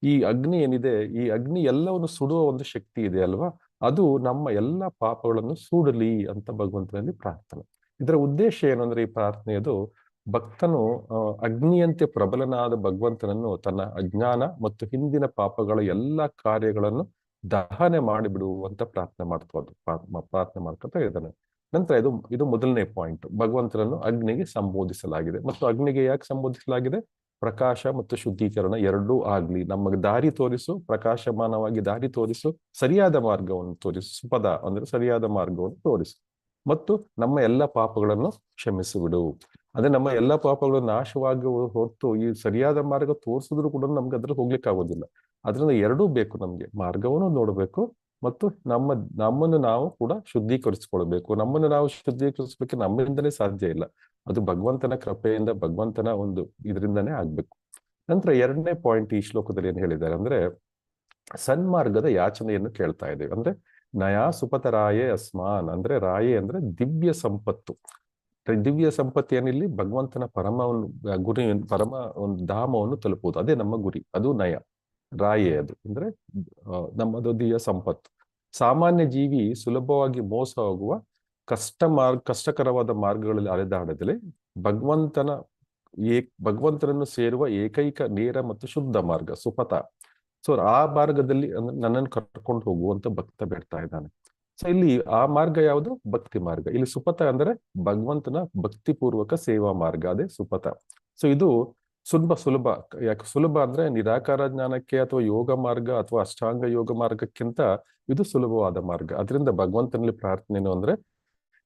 ಈ ಅಗ್ನಿ ಏನಿದೆ, ಈ ಅಗ್ನಿ ಎಲ್ಲವನ್ನು ಸುಡುವ ಒಂದು ಶಕ್ತಿ ಇದೆ ಅಲ್ವಾ, ಅದು ನಮ್ಮ ಎಲ್ಲ ಪಾಪಗಳನ್ನು ಸುಡಲಿ ಅಂತ ಭಗವಂತನಲ್ಲಿ ಪ್ರಾರ್ಥನೆ. ಇದರ ಉದ್ದೇಶ ಏನು ಅಂದ್ರೆ, ಈ ಪ್ರಾರ್ಥನೆಯದು ಭಕ್ತನು ಅಗ್ನಿಯಂತೆ ಪ್ರಬಲನಾದ ಭಗವಂತನನ್ನು ತನ್ನ ಅಜ್ಞಾನ ಮತ್ತು ಹಿಂದಿನ ಪಾಪಗಳ ಎಲ್ಲ ಕಾರ್ಯಗಳನ್ನು ದಹನೆ ಮಾಡಿಬಿಡುವಂತ ಪ್ರಾರ್ಥನೆ ಮಾಡ್ಕೊತಾ ಇದ್ದಾನೆ. ನಂತರ ಇದು ಮೊದಲನೇ ಪಾಯಿಂಟ್, ಭಗವಂತನನ್ನು ಅಗ್ನಿಗೆ ಸಂಬೋಧಿಸಲಾಗಿದೆ. ಮತ್ತು ಅಗ್ನಿಗೆ ಯಾಕೆ ಸಂಬೋಧಿಸಲಾಗಿದೆ? ಪ್ರಕಾಶ ಮತ್ತು ಶುದ್ಧೀಕರಣ ಎರಡೂ ಆಗ್ಲಿ, ನಮಗೆ ದಾರಿ ತೋರಿಸು, ಪ್ರಕಾಶಮಾನವಾಗಿ ದಾರಿ ತೋರಿಸು, ಸರಿಯಾದ ಮಾರ್ಗವನ್ನು ತೋರಿಸು, ಸುಪದ ಅಂದ್ರೆ ಸರಿಯಾದ ಮಾರ್ಗವನ್ನು ತೋರಿಸು, ಮತ್ತು ನಮ್ಮ ಎಲ್ಲ ಪಾಪಗಳನ್ನು ಕ್ಷಮಿಸಿಬಿಡು. ಅದೇ ನಮ್ಮ ಎಲ್ಲ ಪಾಪಗಳು ನಾಶವಾಗಿ ಹೊರತು ಈ ಸರಿಯಾದ ಮಾರ್ಗ ತೋರಿಸಿದ್ರು ಕೂಡ ನಮ್ಗೆ ಅದ್ರಲ್ಲಿ ಹೋಗ್ಲಿಕ್ಕೆ ಆಗೋದಿಲ್ಲ. ಅದರಿಂದ ಎರಡೂ ಬೇಕು, ನಮ್ಗೆ ಮಾರ್ಗವನ್ನು ನೋಡಬೇಕು ಮತ್ತು ನಮ್ಮನ್ನು ನಾವು ಕೂಡ ಶುದ್ಧೀಕರಿಸಿಕೊಳ್ಬೇಕು. ನಮ್ಮನ್ನು ನಾವು ಶುದ್ಧೀಕರಿಸಲಿಕ್ಕೆ ನಮ್ಮಿಂದಲೇ ಸಾಧ್ಯ ಇಲ್ಲ, ಅದು ಭಗವಂತನ ಕೃಪೆಯಿಂದ, ಭಗವಂತನ ಒಂದು ಇದರಿಂದನೇ ಆಗ್ಬೇಕು. ನಂತರ ಎರಡನೇ ಪಾಯಿಂಟ್ ಈ ಶ್ಲೋಕದಲ್ಲಿ ಏನ್ ಹೇಳಿದ್ದಾರೆ ಅಂದ್ರೆ, ಸನ್ಮಾರ್ಗದ ಯಾಚನೆಯನ್ನು ಕೇಳ್ತಾ ಇದ್ದೇವೆ. ಅಂದ್ರೆ ನಯಾ ಸುಪತ ರಾಯೇ ಅಸ್ಮಾನ್, ಅಂದ್ರೆ ರಾಯೇ ಅಂದ್ರೆ ದಿವ್ಯ ಸಂಪತ್ತು. ದಿವ್ಯ ಸಂಪತ್ತು ಏನಿಲ್ಲಿ, ಭಗವಂತನ ಗುರಿ, ಪರಮ ಒಂದು ಧಾಮವನ್ನು ತಲುಪುವುದು, ಅದೇ ನಮ್ಮ ಗುರಿ, ಅದು ನಯ. ರಾಯೇ ಅದು ಅಂದ್ರೆ ನಮ್ಮದು ದಿವ್ಯ ಸಂಪತ್ತು. ಸಾಮಾನ್ಯ ಜೀವಿ ಸುಲಭವಾಗಿ ಮೋಸ ಹೋಗುವ ಕಷ್ಟಕರವಾದ ಮಾರ್ಗಗಳಲ್ಲಿ ಅಲೆದಾಡದಲ್ಲಿ ಭಗವಂತನನ್ನು ಸೇರುವ ಏಕೈಕ ನೇರ ಮತ್ತು ಶುದ್ಧ ಮಾರ್ಗ ಸುಪಥ. ಸೊ ಆ ಮಾರ್ಗದಲ್ಲಿ ನನ್ನನ್ನು ಕರ್ಕೊಂಡು ಹೋಗುವಂತ ಭಕ್ತ ಬೇಡ್ತಾ ಇದ್ದಾನೆ. ಸೊ ಇಲ್ಲಿ ಆ ಮಾರ್ಗ ಯಾವುದು? ಭಕ್ತಿ ಮಾರ್ಗ. ಇಲ್ಲಿ ಸುಪಥ ಅಂದ್ರೆ ಭಗವಂತನ ಭಕ್ತಿಪೂರ್ವಕ ಸೇವಾ ಮಾರ್ಗ, ಅದೇ ಸುಪಥ. ಸೊ ಇದು ಸುಲಭ. ಯಾಕೆ ಸುಲಭ ಅಂದ್ರೆ, ನಿರಾಕಾರ ಜ್ಞಾನಕ್ಕೆ ಅಥವಾ ಯೋಗ ಮಾರ್ಗ ಅಥವಾ ಅಷ್ಟಾಂಗ ಯೋಗ ಮಾರ್ಗಕ್ಕಿಂತ ಇದು ಸುಲಭವಾದ ಮಾರ್ಗ. ಅದರಿಂದ ಭಗವಂತನಲ್ಲಿ ಪ್ರಾರ್ಥನೆನು ಅಂದ್ರೆ,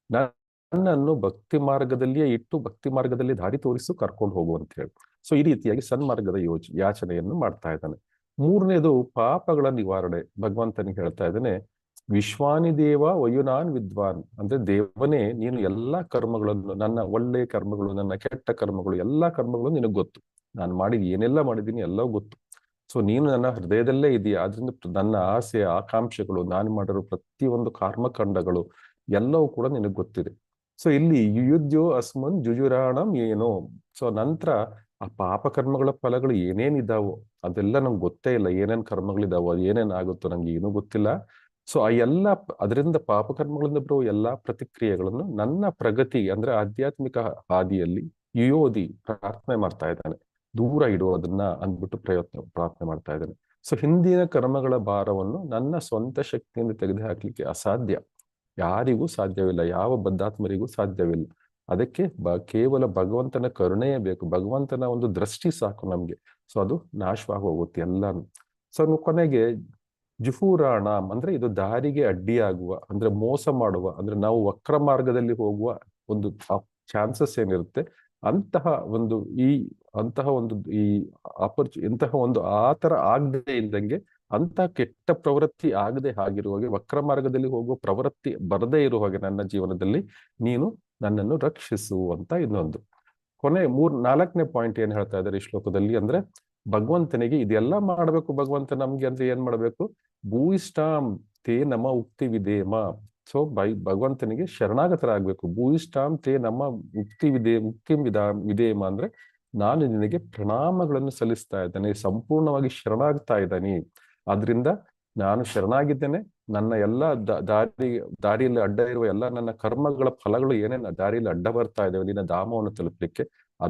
ನನ್ನನ್ನು ಭಕ್ತಿ ಮಾರ್ಗದಲ್ಲಿಯೇ ಇಟ್ಟು ಭಕ್ತಿ ಮಾರ್ಗದಲ್ಲಿ ದಾರಿ ತೋರಿಸು, ಕರ್ಕೊಂಡು ಹೋಗು ಅಂತ ಹೇಳಿ. ಸೊ ಈ ರೀತಿಯಾಗಿ ಸನ್ಮಾರ್ಗದ ಯಾಚನೆಯನ್ನು ಮಾಡ್ತಾ ಇದ್ದಾನೆ. ಮೂರನೇದು ಪಾಪಗಳ ನಿವಾರಣೆ. ಭಗವಂತನಿಗೆ ಹೇಳ್ತಾ ಇದ್ದಾನೆ, ವಿಶ್ವಾನಿ ದೇವ ವಯುನಾನ್ ವಿದ್ವಾನ್, ಅಂದ್ರೆ ದೇವನೇ ನೀನು ಎಲ್ಲಾ ಕರ್ಮಗಳನ್ನು, ನನ್ನ ಒಳ್ಳೆಯ ಕರ್ಮಗಳು, ನನ್ನ ಕೆಟ್ಟ ಕರ್ಮಗಳು, ಎಲ್ಲಾ ಕರ್ಮಗಳು ನಿನಗೆ ಗೊತ್ತು. ನಾನು ಏನೆಲ್ಲ ಮಾಡಿದ್ದೀನಿ ಎಲ್ಲವೂ ಗೊತ್ತು. ಸೊ ನೀನು ನನ್ನ ಹೃದಯದಲ್ಲೇ ಇದೆಯಾ, ಆದ್ರಿಂದ ನನ್ನ ಆಸೆ ಆಕಾಂಕ್ಷೆಗಳು, ನಾನು ಮಾಡಿರೋ ಪ್ರತಿಯೊಂದು ಕರ್ಮಕಾಂಡಗಳು ಎಲ್ಲವೂ ಕೂಡ ನಿನಗೆ ಗೊತ್ತಿದೆ. ಸೊ ಇಲ್ಲಿ ಯುಯುದ್ಯೋ ಅಸ್ಮನ್ ಜುಜುರಾಣಂ ಏನೋ. ಸೊ ನಂತರ ಆ ಪಾಪ ಕರ್ಮಗಳ ಫಲಗಳು ಏನೇನಿದ್ದಾವೋ ಅದೆಲ್ಲ ನಂಗೆ ಗೊತ್ತೇ ಇಲ್ಲ, ಏನೇನ್ ಕರ್ಮಗಳಿದಾವೋ, ಅದು ಏನೇನ್ ಆಗುತ್ತೋ ನಂಗೆ ಏನೂ ಗೊತ್ತಿಲ್ಲ. ಸೊ ಆ ಎಲ್ಲ ಅದರಿಂದ ಪಾಪಕರ್ಮಗಳಿಂದ ಬರುವ ಎಲ್ಲಾ ಪ್ರತಿಕ್ರಿಯೆಗಳನ್ನು ನನ್ನ ಪ್ರಗತಿ ಅಂದ್ರೆ ಆಧ್ಯಾತ್ಮಿಕ ಹಾದಿಯಲ್ಲಿ ಯುಯೋಧಿ ಪ್ರಾರ್ಥನೆ ಮಾಡ್ತಾ ಇದ್ದಾನೆ, ದೂರ ಇಡುವುದನ್ನ ಅಂದ್ಬಿಟ್ಟು ಪ್ರಾರ್ಥನೆ ಮಾಡ್ತಾ ಇದ್ದಾನೆ. ಸೊ ಹಿಂದಿನ ಕರ್ಮಗಳ ಭಾರವನ್ನು ನನ್ನ ಸ್ವಂತ ಶಕ್ತಿಯಿಂದ ತೆಗೆದುಹಾಕ್ಲಿಕ್ಕೆ ಅಸಾಧ್ಯ, ಯಾರಿಗೂ ಸಾಧ್ಯವಿಲ್ಲ, ಯಾವ ಬದ್ಧಾತ್ಮರಿಗೂ ಸಾಧ್ಯವಿಲ್ಲ. ಅದಕ್ಕೆ ಕೇವಲ ಭಗವಂತನ ಕರುಣೆಯೇ ಬೇಕು, ಭಗವಂತನ ಒಂದು ದೃಷ್ಟಿ ಸಾಕು ನಮ್ಗೆ. ಸೊ ಅದು ನಾಶವಾಗಿ ಹೋಗುತ್ತೆ ಎಲ್ಲಾನು. ಸೊ ಕೊನೆಗೆ ಜುಫೂರಾಣ ಅಂದ್ರೆ ಇದು ದಾರಿಗೆ ಅಡ್ಡಿಯಾಗುವ, ಅಂದ್ರೆ ಮೋಸ ಮಾಡುವ, ಅಂದ್ರೆ ನಾವು ವಕ್ರ ಮಾರ್ಗದಲ್ಲಿ ಹೋಗುವ ಒಂದು ಚಾನ್ಸಸ್ ಏನಿರುತ್ತೆ, ಅಂತಹ ಒಂದು ಆತರ ಆಗದೆ ಇಲ್ದಂಗೆ, ಅಂತಹ ಕೆಟ್ಟ ಪ್ರವೃತ್ತಿ ಆಗದೆ ಆಗಿರುವಾಗೆ, ವಕ್ರ ಮಾರ್ಗದಲ್ಲಿ ಹೋಗುವ ಪ್ರವೃತ್ತಿ ಬರದೇ ಇರುವ ಹಾಗೆ ನನ್ನ ಜೀವನದಲ್ಲಿ ನೀನು ನನ್ನನ್ನು ರಕ್ಷಿಸು ಅಂತ ಇನ್ನೊಂದು. ನಾಲ್ಕನೇ ಪಾಯಿಂಟ್ ಏನ್ ಹೇಳ್ತಾ ಇದ್ದಾರೆ ಈ ಶ್ಲೋಕದಲ್ಲಿ ಅಂದ್ರೆ, ಭಗವಂತನಿಗೆ ಇದೆಲ್ಲ ಮಾಡ್ಬೇಕು. ಭಗವಂತ ನಮ್ಗೆ ಅಂದ್ರೆ ಏನ್ ಮಾಡ್ಬೇಕು? ಭೂಯಿಷ್ಟಾಂ ತೇ ನಮ ಉಕ್ತಿ ವಿಧೇಮ. ಸೊ ಭಗವಂತನಿಗೆ ಶರಣಾಗತರಾಗ್ಬೇಕು. ಭೂಯಿಷ್ಟಾಂ ತೇ ನಮ್ಮ ವಿಧೇಮ ಅಂದ್ರೆ, ನಾನು ನಿನಗೆ ಪ್ರಣಾಮಗಳನ್ನು ಸಲ್ಲಿಸ್ತಾ ಇದ್ದೇನೆ, ಸಂಪೂರ್ಣವಾಗಿ ಶರಣಾಗ್ತಾ ಇದ್ದಾನೆ. ಆದ್ರಿಂದ ನಾನು ಶರಣಾಗಿದ್ದೇನೆ. ನನ್ನ ಎಲ್ಲ ದಾರಿಯಲ್ಲಿ ಅಡ್ಡ ಇರುವ ಎಲ್ಲ ನನ್ನ ಕರ್ಮಗಳ ಫಲಗಳು ಏನೇನು ದಾರಿಯಲ್ಲಿ ಅಡ್ಡ ಬರ್ತಾ ಇದ್ದೇವೆ ನಿನ್ನ ಧಾಮವನ್ನು ತಲುಪಲಿಕ್ಕೆ, ಆ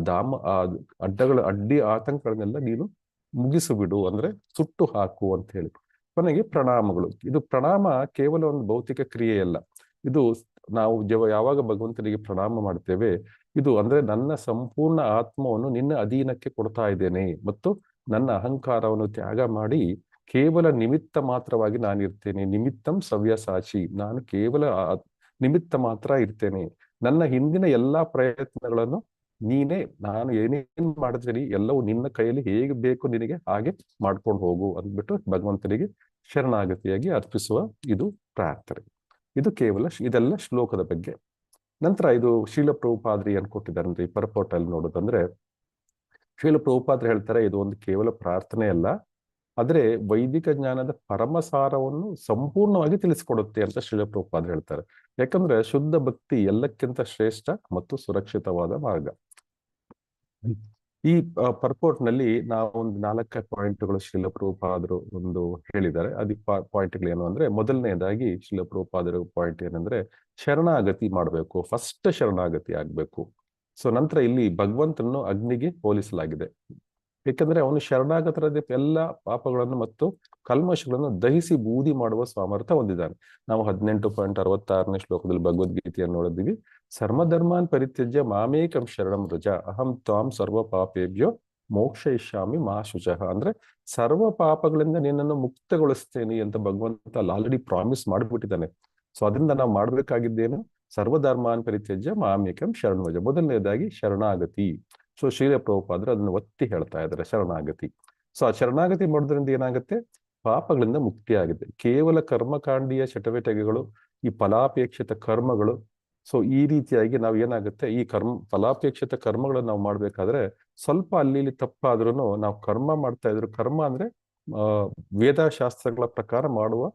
ಅಡ್ಡಿ ಆತಂಕಗಳನ್ನೆಲ್ಲ ನೀನು ಮುಗಿಸು ಬಿಡು, ಅಂದ್ರೆ ಸುಟ್ಟು ಹಾಕು ಅಂತ ಹೇಳಿ. ಕೊನೆಗೆ ಪ್ರಣಾಮಗಳು. ಇದು ಪ್ರಣಾಮ ಕೇವಲ ಒಂದು ಭೌತಿಕ ಕ್ರಿಯೆಯಲ್ಲ, ಇದು ನಾವು ಯಾವಾಗ ಭಗವಂತನಿಗೆ ಪ್ರಣಾಮ ಮಾಡ್ತೇವೆ, ಇದು ಅಂದ್ರೆ ನನ್ನ ಸಂಪೂರ್ಣ ಆತ್ಮವನ್ನು ನಿನ್ನ ಅಧೀನಕ್ಕೆ ಕೊಡ್ತಾ ಇದ್ದೇನೆ, ಮತ್ತು ನನ್ನ ಅಹಂಕಾರವನ್ನು ತ್ಯಾಗ ಮಾಡಿ ಕೇವಲ ನಿಮಿತ್ತ ಮಾತ್ರವಾಗಿ ನಾನಿರ್ತೇನೆ. ನಿಮಿತ್ತಂ ಸವ್ಯಸಾಚಿ, ನಾನು ಕೇವಲ ನಿಮಿತ್ತ ಮಾತ್ರ ಇರ್ತೇನೆ. ನನ್ನ ಹಿಂದಿನ ಎಲ್ಲಾ ಪ್ರಯತ್ನಗಳನ್ನು ನೀನೇ, ನಾನು ಏನೇನ್ ಮಾಡಿದ್ರಿ ಎಲ್ಲವೂ ನಿನ್ನ ಕೈಯಲ್ಲಿ ಹೇಗೆ ಬೇಕು ನಿನಗೆ ಹಾಗೆ ಮಾಡ್ಕೊಂಡು ಹೋಗು ಅಂದ್ಬಿಟ್ಟು ಭಗವಂತನಿಗೆ ಶರಣಾಗತಿಯಾಗಿ ಅರ್ಪಿಸುವ ಇದು ಪ್ರಾರ್ಥನೆ. ಇದು ಕೇವಲ ಇದೆಲ್ಲ ಶ್ಲೋಕದ ಬಗ್ಗೆ. ನಂತರ ಇದು ಶೀಲ ಪ್ರಭುಪಾದ್ರಿ ಏನ್ ಕೊಟ್ಟಿದ್ದಾರೆ ಅಂದ್ರೆ ಈ ಪರ್ಪೋರ್ಟ್ ಅಲ್ಲಿ ನೋಡೋದಂದ್ರೆ, ಶೀಲ ಪ್ರಭುಪಾದ್ರಿ ಹೇಳ್ತಾರೆ ಇದು ಒಂದು ಕೇವಲ ಪ್ರಾರ್ಥನೆ ಅಲ್ಲ, ಆದ್ರೆ ವೈದಿಕ ಜ್ಞಾನದ ಪರಮಸಾರವನ್ನು ಸಂಪೂರ್ಣವಾಗಿ ತಿಳಿಸಿಕೊಡುತ್ತೆ ಅಂತ ಶೀಲ ಪ್ರಭುಪಾದ್ರಿ ಹೇಳ್ತಾರೆ. ಯಾಕಂದ್ರೆ ಶುದ್ಧ ಭಕ್ತಿ ಎಲ್ಲಕ್ಕಿಂತ ಶ್ರೇಷ್ಠ ಮತ್ತು ಸುರಕ್ಷಿತವಾದ ಮಾರ್ಗ. ಈ ಪರ್ಪೋರ್ಟ್ ನಲ್ಲಿ ನಾವು ಒಂದು 4 ಪಾಯಿಂಟ್ಗಳು ಶೀಲ ಪ್ರಭುಪಾದರು ಒಂದು ಹೇಳಿದ್ದಾರೆ. ಅದು ಪಾಯಿಂಟ್ಗಳು ಏನು ಅಂದ್ರೆ, ಮೊದಲನೇದಾಗಿ ಶೀಲ ಪ್ರಭುಪಾದರು ಪಾಯಿಂಟ್ ಏನಂದ್ರೆ ಶರಣಾಗತಿ ಮಾಡಬೇಕು, ಫಸ್ಟ್ ಶರಣಾಗತಿ ಆಗ್ಬೇಕು. ಸೊ ನಂತರ ಇಲ್ಲಿ ಭಗವಂತನನ್ನು ಅಗ್ನಿಗೆ ಹೋಲಿಸಲಾಗಿದೆ. ಏಕೆಂದ್ರೆ ಅವನು ಶರಣಾಗತರದ ಎಲ್ಲ ಪಾಪಗಳನ್ನು ಮತ್ತು ಕಲ್ಮಶಗಳನ್ನು ದಹಿಸಿ ಬೂದಿ ಮಾಡುವ ಸಾಮರ್ಥ್ಯ ಹೊಂದಿದ್ದಾನೆ. ನಾವು 18.66ನೇ ಶ್ಲೋಕದಲ್ಲಿ ಭಗವದ್ಗೀತೆಯನ್ನು ನೋಡಿದ್ವಿ. ಸರ್ವಧರ್ಮಾನ್ ಪರಿತ್ಯಜ್ಯ ಮಾಮೇಕಂ ಶರಣಂ ವ್ರಜ ಅಹಂ ತ್ವಾಂ ಸರ್ವ ಪಾಪೇಭ್ಯೋ ಮೋಕ್ಷಯಿಷ್ಯಾಮಿ ಮಾ ಶುಚಃ. ಅಂದ್ರೆ ಸರ್ವ ಪಾಪಗಳಿಂದ ನಿನ್ನನ್ನು ಮುಕ್ತಗೊಳಿಸ್ತೇನೆ ಅಂತ ಭಗವಂತ ಆಲ್ರೆಡಿ ಪ್ರಾಮಿಸ್ ಮಾಡಿಬಿಟ್ಟಿದ್ದಾನೆ. ಸೊ ಅದರಿಂದ ನಾವು ಮಾಡ್ಬೇಕಾಗಿದ್ದೇನು, ಸರ್ವಧರ್ಮಾನ್ ಪರಿತ್ಯಜ್ಯ ಮಾಮೇಕಂ ಶರಣಂ ವ್ರಜ. ಮೊದಲನೇದಾಗಿ ಶರಣಾಗತಿ. ಸೊ ಶೀಲ ಪ್ರಭುಪಾದರು ಅದನ್ನು ಒತ್ತಿ ಹೇಳ್ತಾ ಇದ್ದಾರೆ, ಶರಣಾಗತಿ. ಸೊ ಆ ಶರಣಾಗತಿ ಮಾಡೋದ್ರಿಂದ ಏನಾಗುತ್ತೆ, ಪಾಪಗಳಿಂದ ಮುಕ್ತಿ ಆಗುತ್ತೆ. ಕೇವಲ ಕರ್ಮಕಾಂಡೀಯ ಚಟುವಟಿಕೆಗಳು, ಈ ಫಲಾಪೇಕ್ಷಿತ ಕರ್ಮಗಳು, ಸೊ ಈ ರೀತಿಯಾಗಿ ನಾವು ಏನಾಗುತ್ತೆ, ಈ ಫಲಾಪೇಕ್ಷಿತ ಕರ್ಮಗಳನ್ನು ನಾವು ಮಾಡ್ಬೇಕಾದ್ರೆ ಸ್ವಲ್ಪ ಅಲ್ಲಿ ಇಲ್ಲಿ ತಪ್ಪಾದ್ರೂ ನಾವು ಕರ್ಮ ಮಾಡ್ತಾ ಇದ್ರು. ಕರ್ಮ ಅಂದ್ರೆ ವೇದಶಾಸ್ತ್ರಗಳ ಪ್ರಕಾರ ಮಾಡುವ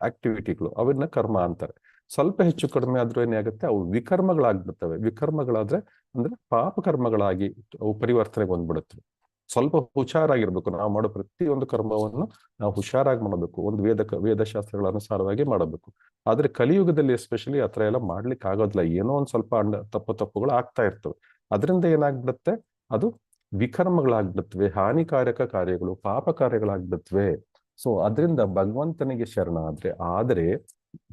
ಆಕ್ಟಿವಿಟಿಗಳು, ಅವನ್ನ ಕರ್ಮ ಅಂತಾರೆ. ಸ್ವಲ್ಪ ಹೆಚ್ಚು ಕಡಿಮೆ ಆದ್ರೂ ಏನಾಗುತ್ತೆ, ಅವು ವಿಕರ್ಮಗಳಾಗ್ಬಿಡ್ತವೆ. ವಿಕರ್ಮಗಳಾದ್ರೆ ಅಂದ್ರೆ ಪಾಪ ಕರ್ಮಗಳಾಗಿ ಅವು ಪರಿವರ್ತನೆಗೆ ಬಂದ್ಬಿಡುತ್ತೆ. ಸ್ವಲ್ಪ ಹುಷಾರಾಗಿರ್ಬೇಕು. ನಾವು ಮಾಡೋ ಪ್ರತಿಯೊಂದು ಕರ್ಮವನ್ನು ನಾವು ಹುಷಾರಾಗಿ ಮಾಡಬೇಕು, ಒಂದು ವೇದಶಾಸ್ತ್ರಗಳ ಅನುಸಾರವಾಗಿ ಮಾಡಬೇಕು. ಆದ್ರೆ ಕಲಿಯುಗದಲ್ಲಿ ಎಸ್ಪೆಷಲಿ ಆ ಥರ ಎಲ್ಲ ಮಾಡ್ಲಿಕ್ಕೆ ಆಗೋದಿಲ್ಲ. ಏನೋ ಒಂದ್ ಸ್ವಲ್ಪ ತಪ್ಪುಗಳು ಆಗ್ತಾ ಇರ್ತವೆ. ಅದರಿಂದ ಏನಾಗ್ಬಿಡುತ್ತೆ, ಅದು ವಿಕರ್ಮಗಳಾಗ್ಬಿಡುತ್ತವೆ, ಹಾನಿಕಾರಕ ಕಾರ್ಯಗಳು, ಪಾಪ ಕಾರ್ಯಗಳಾಗ್ಬಿಡುತ್ತವೆ. ಸೊ ಅದರಿಂದ ಭಗವಂತನಿಗೆ ಶರಣ ಆದ್ರೆ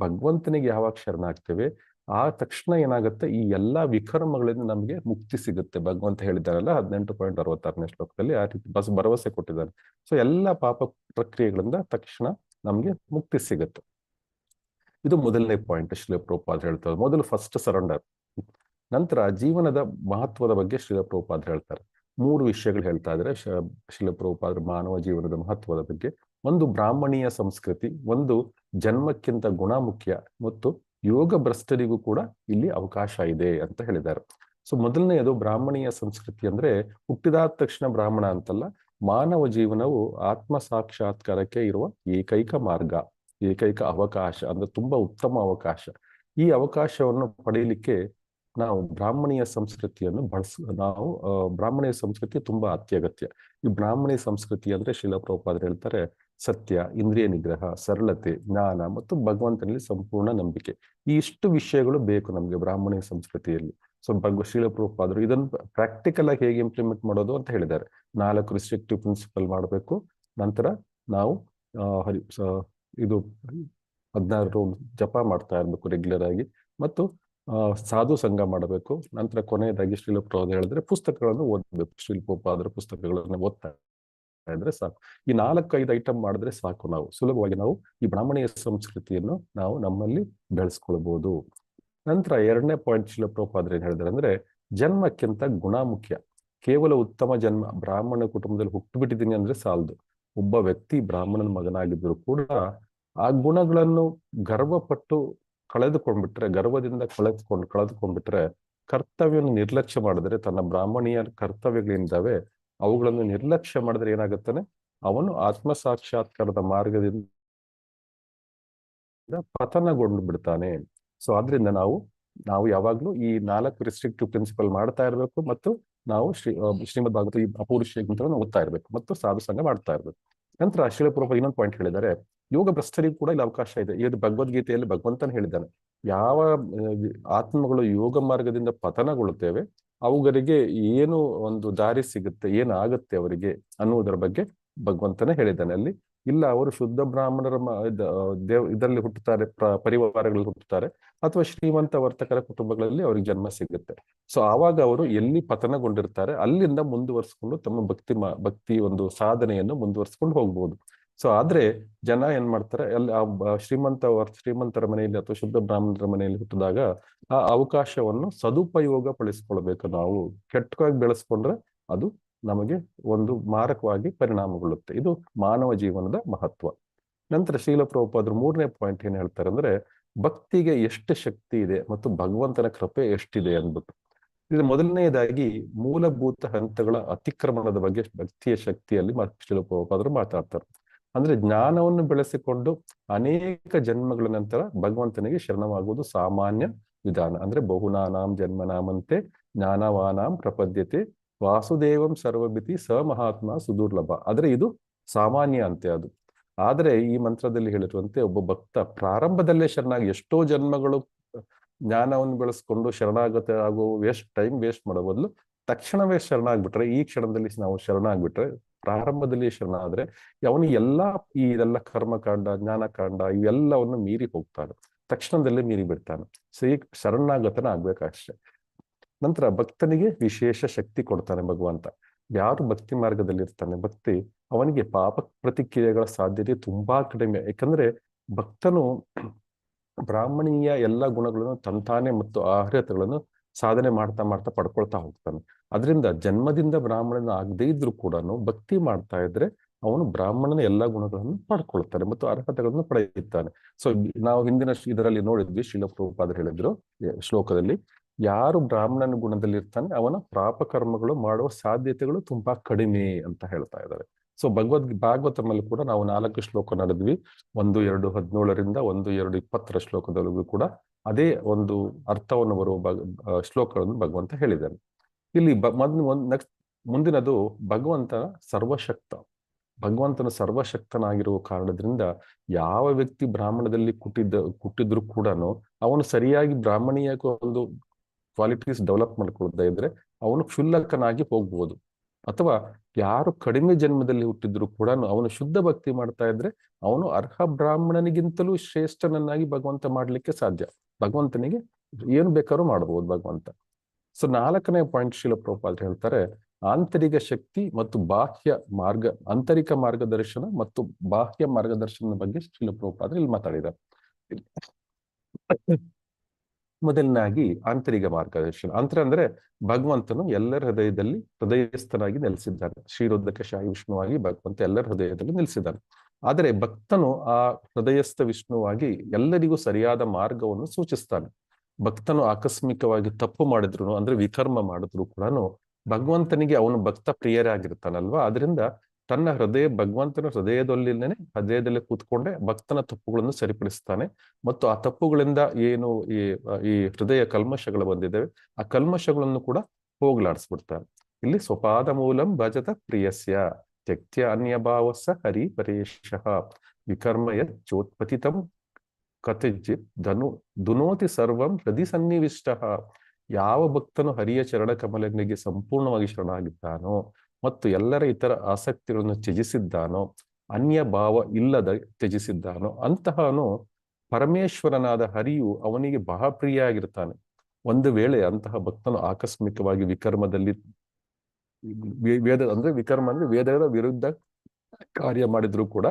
ಭಗವಂತನಿಗೆ ಯಾವಾಗ ಶರಣಾಗ್ತೇವೆ ಆ ತಕ್ಷಣ ಏನಾಗುತ್ತೆ, ಈ ಎಲ್ಲಾ ವಿಕರ್ಮಗಳಿಂದ ನಮಗೆ ಮುಕ್ತಿ ಸಿಗುತ್ತೆ. ಭಗವಂತ ಹೇಳಿದ್ದಾರಲ್ಲ 18.66ನೇ ಶ್ಲೋಕದಲ್ಲಿ ಆ ರೀತಿ ಭರವಸೆ ಕೊಟ್ಟಿದ್ದಾರೆ. ಸೊ ಎಲ್ಲಾ ಪಾಪ ಪ್ರಕ್ರಿಯೆಗಳಿಂದ ತಕ್ಷಣ ನಮ್ಗೆ ಮುಕ್ತಿ ಸಿಗುತ್ತೆ. ಇದು ಮೊದಲನೇ ಪಾಯಿಂಟ್ ಶ್ರೀಲ ಪ್ರಭುಪಾದರು ಹೇಳ್ತಾರೆ. ಮೊದಲು ಫಸ್ಟ್ ಸರೆಂಡರ್. ನಂತರ ಜೀವನದ ಮಹತ್ವದ ಬಗ್ಗೆ ಶ್ರೀಲ ಪ್ರಭುಪಾದರು ಹೇಳ್ತಾರೆ. 3 ವಿಷಯಗಳು ಹೇಳ್ತಾ ಇದ್ರೆ ಶ್ರೀಲ ಪ್ರಭುಪಾದರು ಮಾನವ ಜೀವನದ ಮಹತ್ವದ ಬಗ್ಗೆ. ಒಂದು ಬ್ರಾಹ್ಮಣೀಯ ಸಂಸ್ಕೃತಿ, ಒಂದು ಜನ್ಮಕ್ಕಿಂತ ಗುಣ ಮುಖ್ಯ, ಮತ್ತು ಯೋಗ ಭ್ರಷ್ಟರಿಗೂ ಕೂಡ ಇಲ್ಲಿ ಅವಕಾಶ ಇದೆ ಅಂತ ಹೇಳಿದ್ದಾರೆ. ಸೊ ಮೊದಲನೆಯದು ಬ್ರಾಹ್ಮಣೀಯ ಸಂಸ್ಕೃತಿ ಅಂದ್ರೆ ಹುಟ್ಟಿದಾದ ತಕ್ಷಣ ಬ್ರಾಹ್ಮಣ ಅಂತಲ್ಲ, ಮಾನವ ಜೀವನವು ಆತ್ಮ ಸಾಕ್ಷಾತ್ಕಾರಕ್ಕೆ ಇರುವ ಏಕೈಕ ಮಾರ್ಗ, ಏಕೈಕ ಅವಕಾಶ, ಅಂದ್ರೆ ತುಂಬಾ ಉತ್ತಮ ಅವಕಾಶ. ಈ ಅವಕಾಶವನ್ನು ಪಡೆಯಲಿಕ್ಕೆ ನಾವು ಬ್ರಾಹ್ಮಣೀಯ ಸಂಸ್ಕೃತಿಯನ್ನು ಬ್ರಾಹ್ಮಣೀಯ ಸಂಸ್ಕೃತಿ ತುಂಬಾ ಅತ್ಯಗತ್ಯ. ಈ ಬ್ರಾಹ್ಮಣೀಯ ಸಂಸ್ಕೃತಿ ಅಂದ್ರೆ ಶ್ರೀಲ ಪ್ರಭುಪಾದರು ಹೇಳ್ತಾರೆ, ಸತ್ಯ, ಇಂದ್ರಿಯ ನಿಗ್ರಹ, ಸರಳತೆ, ಜ್ಞಾನ ಮತ್ತು ಭಗವಂತನಲ್ಲಿ ಸಂಪೂರ್ಣ ನಂಬಿಕೆ. ಈ ಇಷ್ಟು ವಿಷಯಗಳು ಬೇಕು ನಮ್ಗೆ ಬ್ರಾಹ್ಮಣೀಯ ಸಂಸ್ಕೃತಿಯಲ್ಲಿ. ಸೊ ಶ್ರೀಲ ಪ್ರಭುಪಾದರು ಇದನ್ನು ಪ್ರಾಕ್ಟಿಕಲ್ ಆಗಿ ಹೇಗೆ ಇಂಪ್ಲಿಮೆಂಟ್ ಮಾಡೋದು ಅಂತ ಹೇಳಿದ್ದಾರೆ. 4 ರಿಸ್ಟ್ರಿಕ್ಟಿವ್ ಪ್ರಿನ್ಸಿಪಲ್ ಮಾಡಬೇಕು. ನಂತರ ನಾವು ಇದು 16 ಜಪ ಮಾಡ್ತಾ ಇರ್ಬೇಕು ರೆಗ್ಯುಲರ್ ಆಗಿ, ಮತ್ತು ಸಾಧು ಸಂಘ ಮಾಡಬೇಕು. ನಂತರ ಕೊನೆಯದಾಗಿ ಶ್ರೀಲ ಪ್ರಭುಪಾದರು ಹೇಳಿದ್ರೆ ಪುಸ್ತಕಗಳನ್ನು ಓದಬೇಕು. ಶ್ರೀಲ ಪ್ರಭುಪಾದರ ಪುಸ್ತಕಗಳನ್ನು ಓದ್ತಾ ಇದ್ರೆ ಸಾಕು. ಈ 4-5 ಐಟಮ್ ಮಾಡಿದ್ರೆ ಸಾಕು. ನಾವು ಸುಲಭವಾಗಿ ನಾವು ಈ ಬ್ರಾಹ್ಮಣೀಯ ಸಂಸ್ಕೃತಿಯನ್ನು ನಾವು ನಮ್ಮಲ್ಲಿ ಬೆಳೆಸ್ಕೊಳ್ಬಹುದು. ನಂತರ 2ನೇ ಪಾಯಿಂಟ್ ಶ್ರೀಲ ಪ್ರಭುಪಾದರು ಏನ್ ಹೇಳಿದ್ದಾರೆ ಅಂದ್ರೆ, ಜನ್ಮಕ್ಕಿಂತ ಗುಣ ಮುಖ್ಯ. ಕೇವಲ ಉತ್ತಮ ಜನ್ಮ, ಬ್ರಾಹ್ಮಣ ಕುಟುಂಬದಲ್ಲಿ ಹುಟ್ಟುಬಿಟ್ಟಿದ್ದೀನಿ ಅಂದ್ರೆ ಸಾಲದು. ಒಬ್ಬ ವ್ಯಕ್ತಿ ಬ್ರಾಹ್ಮಣನ ಮಗನಾಗಿದ್ರು ಕೂಡ ಆ ಗುಣಗಳನ್ನು ಗರ್ವಪಟ್ಟು ಗರ್ವದಿಂದ ಕಳೆದುಕೊಂಡ್ಬಿಟ್ರೆ, ಕರ್ತವ್ಯವನ್ನು ನಿರ್ಲಕ್ಷ್ಯ ಮಾಡಿದ್ರೆ, ತನ್ನ ಬ್ರಾಹ್ಮಣೀಯ ಕರ್ತವ್ಯಗಳಿಂದವೇ ಅವುಗಳನ್ನು ನಿರ್ಲಕ್ಷ್ಯ ಮಾಡಿದ್ರೆ ಏನಾಗುತ್ತಾನೆ, ಅವನು ಆತ್ಮ ಸಾಕ್ಷಾತ್ಕಾರದ ಮಾರ್ಗದಿಂದ ಪತನಗೊಂಡು ಬಿಡ್ತಾನೆ. ಸೊ ಆದ್ರಿಂದ ನಾವು ಯಾವಾಗ್ಲೂ ಈ 4 ರಿಸ್ಟ್ರಿಕ್ಟಿವ್ ಪ್ರಿನ್ಸಿಪಲ್ ಮಾಡ್ತಾ ಇರ್ಬೇಕು, ಮತ್ತು ನಾವು ಶ್ರೀಮದ್ ಭಾಗವತ ಈ ಅಪೌರುಷೇಯ ಗ್ರಂಥವನ್ನು ಓದ್ತಾ ಇರ್ಬೇಕು, ಮತ್ತು ಸಾಧು ಸಂಘ ಮಾಡ್ತಾ ಇರ್ಬೇಕು. ನಂತರ ಶ್ರೀಲ ಪ್ರಭುಪಾದರು ಇನ್ನೊಂದು ಪಾಯಿಂಟ್ ಹೇಳಿದ್ದಾರೆ, ಯೋಗ ಭ್ರಷ್ಟರಿಗೂ ಕೂಡ ಇಲ್ಲಿ ಅವಕಾಶ ಇದೆ. ಇದು ಭಗವದ್ಗೀತೆಯಲ್ಲಿ ಭಗವಂತನ ಹೇಳಿದ್ದಾನೆ, ಯಾವ ಆತ್ಮಗಳು ಯೋಗ ಮಾರ್ಗದಿಂದ ಪತನಗೊಳ್ಳುತ್ತೇವೆ ಅವುಗಳಿಗೆ ಏನು ಒಂದು ದಾರಿ ಸಿಗುತ್ತೆ, ಏನಾಗುತ್ತೆ ಅವರಿಗೆ ಅನ್ನುವುದರ ಬಗ್ಗೆ ಭಗವಂತನೇ ಹೇಳಿದ್ದಾನೆ. ಅಲ್ಲಿ ಇಲ್ಲ ಅವರು ಶುದ್ಧ ಬ್ರಾಹ್ಮಣರ ಇದರಲ್ಲಿ ಹುಟ್ಟುತ್ತಾರೆ, ಪರಿವಾರಗಳಲ್ಲಿ ಹುಟ್ಟುತ್ತಾರೆ, ಅಥವಾ ಶ್ರೀಮಂತ ವರ್ತಕರ ಕುಟುಂಬಗಳಲ್ಲಿ ಅವ್ರಿಗೆ ಜನ್ಮ ಸಿಗುತ್ತೆ. ಸೊ ಆವಾಗ ಅವರು ಎಲ್ಲಿ ಪತನಗೊಂಡಿರ್ತಾರೆ ಅಲ್ಲಿಂದ ಮುಂದುವರ್ಸ್ಕೊಂಡು ತಮ್ಮ ಭಕ್ತಿ ಒಂದು ಸಾಧನೆಯನ್ನು ಮುಂದುವರ್ಸ್ಕೊಂಡು ಹೋಗ್ಬೋದು. ಸೊ ಆದ್ರೆ ಜನ ಏನ್ ಮಾಡ್ತಾರೆ, ಅಲ್ಲಿ ಶ್ರೀಮಂತರ ಮನೆಯಲ್ಲಿ ಅಥವಾ ಶುದ್ಧ ಬ್ರಾಹ್ಮಣರ ಮನೆಯಲ್ಲಿ ಹುಟ್ಟಿದಾಗ ಆ ಅವಕಾಶವನ್ನು ಸದುಪಯೋಗ ಪಡಿಸ್ಕೊಳ್ಬೇಕು. ನಾವು ಕೆಟ್ಟವಾಗಿ ಬೆಳೆಸ್ಕೊಂಡ್ರೆ ಅದು ನಮಗೆ ಒಂದು ಮಾರಕವಾಗಿ ಪರಿಣಾಮಗೊಳ್ಳುತ್ತೆ. ಇದು ಮಾನವ ಜೀವನದ ಮಹತ್ವ. ನಂತರ ಶ್ರೀಲ ಪ್ರಭುಪಾದರು 3ನೇ ಪಾಯಿಂಟ್ ಏನ್ ಹೇಳ್ತಾರೆ ಅಂದ್ರೆ, ಭಕ್ತಿಗೆ ಎಷ್ಟು ಶಕ್ತಿ ಇದೆ ಮತ್ತು ಭಗವಂತನ ಕೃಪೆ ಎಷ್ಟಿದೆ ಅಂದ್ಬಿಟ್ಟು. ಇದು ಮೊದಲನೆಯದಾಗಿ ಮೂಲಭೂತ ಹಂತಗಳ ಅತಿಕ್ರಮಣದ ಬಗ್ಗೆ ಭಕ್ತಿಯ ಶಕ್ತಿಯಲ್ಲಿ ಶ್ರೀಲ ಪ್ರಭುಪಾದರು ಮಾತಾಡ್ತಾರೆ. ಅಂದ್ರೆ ಜ್ಞಾನವನ್ನು ಬೆಳೆಸಿಕೊಂಡು ಅನೇಕ ಜನ್ಮಗಳ ನಂತರ ಭಗವಂತನಿಗೆ ಶರಣವಾಗುವುದು ಸಾಮಾನ್ಯ ವಿಧಾನ. ಅಂದ್ರೆ ಬಹುನಾನಾಂ ಜನ್ಮನಾಮಂತೆ ಜ್ಞಾನವಾನಾಂ ಪ್ರಪದ್ಯತೆ ವಾಸುದೇವಂ ಸರ್ವಮಿತಿ ಸ ಮಹಾತ್ಮ ಸುದುರ್ಲಭ. ಆದ್ರೆ ಇದು ಸಾಮಾನ್ಯ ಅಂತೆ ಅದು. ಆದರೆ ಈ ಮಂತ್ರದಲ್ಲಿ ಹೇಳಿರುವಂತೆ ಒಬ್ಬ ಭಕ್ತ ಪ್ರಾರಂಭದಲ್ಲೇ ಶರಣಾಗಿ ಎಷ್ಟೋ ಜನ್ಮಗಳು ಜ್ಞಾನವನ್ನು ಬೆಳೆಸ್ಕೊಂಡು ಶರಣಾಗತ ಆಗೋ ಟೈಮ್ ವೇಸ್ಟ್ ಮಾಡೋ ಬದಲು ತಕ್ಷಣವೇ ಶರಣಾಗ್ಬಿಟ್ರೆ, ಈ ಕ್ಷಣದಲ್ಲಿ ನಾವು ಶರಣಾಗ್ಬಿಟ್ರೆ, ಪ್ರಾರಂಭದಲ್ಲಿ ಶರಣ ಆದ್ರೆ ಅವನಿಗೆ ಇದೆಲ್ಲ ಕರ್ಮಕಾಂಡ ಜ್ಞಾನಕಾಂಡ ಇವೆಲ್ಲವನ್ನು ಮೀರಿ ಹೋಗ್ತಾನೆ, ತಕ್ಷಣದಲ್ಲೇ ಮೀರಿ ಬಿಡ್ತಾನೆ. ಸೊ ಈ ಶರಣಾಗತನ ಆಗ್ಬೇಕಷ್ಟೆ. ನಂತರ ಭಕ್ತನಿಗೆ ವಿಶೇಷ ಶಕ್ತಿ ಕೊಡ್ತಾನೆ ಭಗವಂತ. ಯಾರು ಭಕ್ತಿ ಮಾರ್ಗದಲ್ಲಿ ಇರ್ತಾನೆ ಭಕ್ತಿ, ಅವನಿಗೆ ಪಾಪ ಪ್ರತಿಕ್ರಿಯೆಗಳ ಸಾಧ್ಯತೆ ತುಂಬಾ ಕಡಿಮೆ. ಯಾಕಂದ್ರೆ ಭಕ್ತನು ಬ್ರಾಹ್ಮಣೀಯ ಎಲ್ಲ ಗುಣಗಳನ್ನು ತಂತಾನೆ ಮತ್ತು ಅರ್ಹತೆಗಳನ್ನು ಸಾಧನೆ ಮಾಡ್ತಾ ಮಾಡ್ತಾ ಪಡ್ಕೊಳ್ತಾ ಹೋಗ್ತಾನೆ. ಅದರಿಂದ ಜನ್ಮದಿಂದ ಬ್ರಾಹ್ಮಣನ ಆಗದೇ ಇದ್ರು ಕೂಡ ಭಕ್ತಿ ಮಾಡ್ತಾ ಇದ್ರೆ ಅವನು ಬ್ರಾಹ್ಮಣನ ಎಲ್ಲಾ ಗುಣಗಳನ್ನು ಪಡ್ಕೊಳ್ತಾನೆ ಮತ್ತು ಅರ್ಹತೆಗಳನ್ನು ಪಡೆಯುತ್ತಾನೆ. ಸೊ ನಾವು ಹಿಂದಿನ ಇದರಲ್ಲಿ ನೋಡಿದ್ವಿ, ಶ್ರೀಲ ಪ್ರಭುಪಾದರು ಹೇಳಿದ್ರು ಶ್ಲೋಕದಲ್ಲಿ, ಯಾರು ಬ್ರಾಹ್ಮಣನ ಗುಣದಲ್ಲಿ ಇರ್ತಾನೆ ಅವನ ಪಾಪ ಕರ್ಮಗಳು ಮಾಡುವ ಸಾಧ್ಯತೆಗಳು ತುಂಬಾ ಕಡಿಮೆ ಅಂತ ಹೇಳ್ತಾ ಇದ್ದಾರೆ. ಸೊ ಭಾಗವತಮಲ್ಲಿ ಕೂಡ ನಾವು 4 ಶ್ಲೋಕ ನಡೆದ್ವಿ. 1, 2, 17ರಿಂದ 1, 2, 20 ಶ್ಲೋಕದಲ್ಲಿಗೂ ಕೂಡ ಅದೇ ಒಂದು ಅರ್ಥವನ್ನು ಬರುವ ಶ್ಲೋಕಗಳನ್ನು ಭಗವಂತ ಹೇಳಿದ್ದಾನೆ. ಇಲ್ಲಿ ಮುಂದಿನದು ಭಗವಂತ ಸರ್ವಶಕ್ತ. ಭಗವಂತನ ಸರ್ವಶಕ್ತನಾಗಿರುವ ಕಾರಣದಿಂದ ಯಾವ ವ್ಯಕ್ತಿ ಬ್ರಾಹ್ಮಣದಲ್ಲಿ ಹುಟ್ಟಿದ್ರು ಕೂಡ ಅವನು ಸರಿಯಾಗಿ ಬ್ರಾಹ್ಮಣೀಯ ಒಂದು ಕ್ವಾಲಿಟೀಸ್ ಡೆವಲಪ್ ಮಾಡ್ಕೊಳ್ತಾ ಇದ್ರೆ ಅವನು ಕ್ಷುಲ್ಲಕನಾಗಿ ಹೋಗ್ಬೋದು. ಅಥವಾ ಯಾರು ಕಡಿಮೆ ಜನ್ಮದಲ್ಲಿ ಹುಟ್ಟಿದ್ರು ಕೂಡ ಅವನು ಶುದ್ಧ ಭಕ್ತಿ ಮಾಡ್ತಾ ಇದ್ರೆ ಅವನು ಅರ್ಹ ಬ್ರಾಹ್ಮಣನಿಗಿಂತಲೂ ಶ್ರೇಷ್ಠನನ್ನಾಗಿ ಭಗವಂತ ಮಾಡ್ಲಿಕ್ಕೆ ಸಾಧ್ಯ. ಭಗವಂತನಿಗೆ ಏನು ಬೇಕಾದ್ರೂ ಮಾಡಬಹುದು ಭಗವಂತ. ಸೊ 4ನೇ ಪಾಯಿಂಟ್ ಶ್ರೀಲ ಪ್ರಭುಪಾದರು ಹೇಳ್ತಾರೆ, ಆಂತರಿಕ ಶಕ್ತಿ ಮತ್ತು ಆಂತರಿಕ ಮಾರ್ಗದರ್ಶನ ಮತ್ತು ಬಾಹ್ಯ ಮಾರ್ಗದರ್ಶನದ ಬಗ್ಗೆ ಶ್ರೀಲ ಪ್ರಭುಪಾದರು ಇಲ್ಲಿ ಮಾತಾಡಿದ್ದಾರೆ. ಮೊದಲನಾಗಿ ಆಂತರಿಕ ಮಾರ್ಗದರ್ಶನ ಅಂದ್ರೆ ಭಗವಂತನು ಎಲ್ಲರ ಹೃದಯಸ್ಥನಾಗಿ ನೆಲೆಸಿದ್ದಾನೆ. ಶ್ರೀರುದ್ರಕ ಶಾಹಿ ವಿಷ್ಣುವಾಗಿ ಭಗವಂತ ಎಲ್ಲರ ಹೃದಯದಲ್ಲಿ ನೆಲೆಸಿದ್ದಾನೆ. ಆದರೆ ಭಕ್ತನು ಆ ಹೃದಯಸ್ಥ ವಿಷ್ಣುವಾಗಿ ಎಲ್ಲರಿಗೂ ಸರಿಯಾದ ಮಾರ್ಗವನ್ನು ಸೂಚಿಸ್ತಾನೆ. ಭಕ್ತನು ಆಕಸ್ಮಿಕವಾಗಿ ತಪ್ಪು ಮಾಡಿದ್ರು ಅಂದ್ರೆ ವಿಕರ್ಮ ಮಾಡಿದ್ರು ಕೂಡ ಭಗವಂತನಿಗೆ ಅವನು ಭಕ್ತ ಪ್ರಿಯರಾಗಿರ್ತಾನಲ್ವಾ, ಅದರಿಂದ ತನ್ನ ಭಗವಂತನ ಹೃದಯದಲ್ಲಿ ಕೂತ್ಕೊಂಡೆ ಭಕ್ತನ ತಪ್ಪುಗಳನ್ನು ಸರಿಪಡಿಸ್ತಾನೆ. ಮತ್ತು ಆ ತಪ್ಪುಗಳಿಂದ ಏನು ಈ ಹೃದಯ ಕಲ್ಮಶಗಳು ಬಂದಿದ್ದಾವೆ ಆ ಕಲ್ಮಶಗಳನ್ನು ಕೂಡ ಹೋಗ್ಲಾಡಿಸ್ಬಿಡ್ತಾನೆ. ಇಲ್ಲಿ ಸ್ವಪಾದ ಮೂಲಂ ಭಜತ ಪ್ರಿಯಸ್ಯ ತ್ಯಕ್ತ್ಯ ಅನ್ಯಭಾವಸ್ಸ ಹರಿ ಪರೇಶಃ ವಿಕರ್ಮಯ ಚೋತ್ಪತಿತಂ ಕಥಿಜಿತ್ ದುನೋತಿ ಸರ್ವಂ ಹೃದಯ ಸನ್ನಿವಿಷ್ಟ. ಯಾವ ಭಕ್ತನು ಹರಿಯ ಚರಣ ಕಮಲನಿಗೆ ಸಂಪೂರ್ಣವಾಗಿ ಶರಣಾಗಿದ್ದಾನೋ ಮತ್ತು ಎಲ್ಲರ ಇತರ ಆಸಕ್ತಿಗಳನ್ನು ತ್ಯಜಿಸಿದ್ದಾನೋ, ಅನ್ಯ ಭಾವ ಇಲ್ಲದ ತ್ಯಜಿಸಿದ್ದಾನೋ ಅಂತಹನು ಪರಮೇಶ್ವರನಾದ ಹರಿಯು ಅವನಿಗೆ ಬಹಳ ಪ್ರಿಯ ಆಗಿರ್ತಾನೆ. ಒಂದು ವೇಳೆ ಅಂತಹ ಭಕ್ತನು ಆಕಸ್ಮಿಕವಾಗಿ ವಿಕರ್ಮದಲ್ಲಿ ವಿಕರ್ಮ ಅಂದ್ರೆ ವೇದದ ವಿರುದ್ಧ ಕಾರ್ಯ ಮಾಡಿದ್ರು ಕೂಡ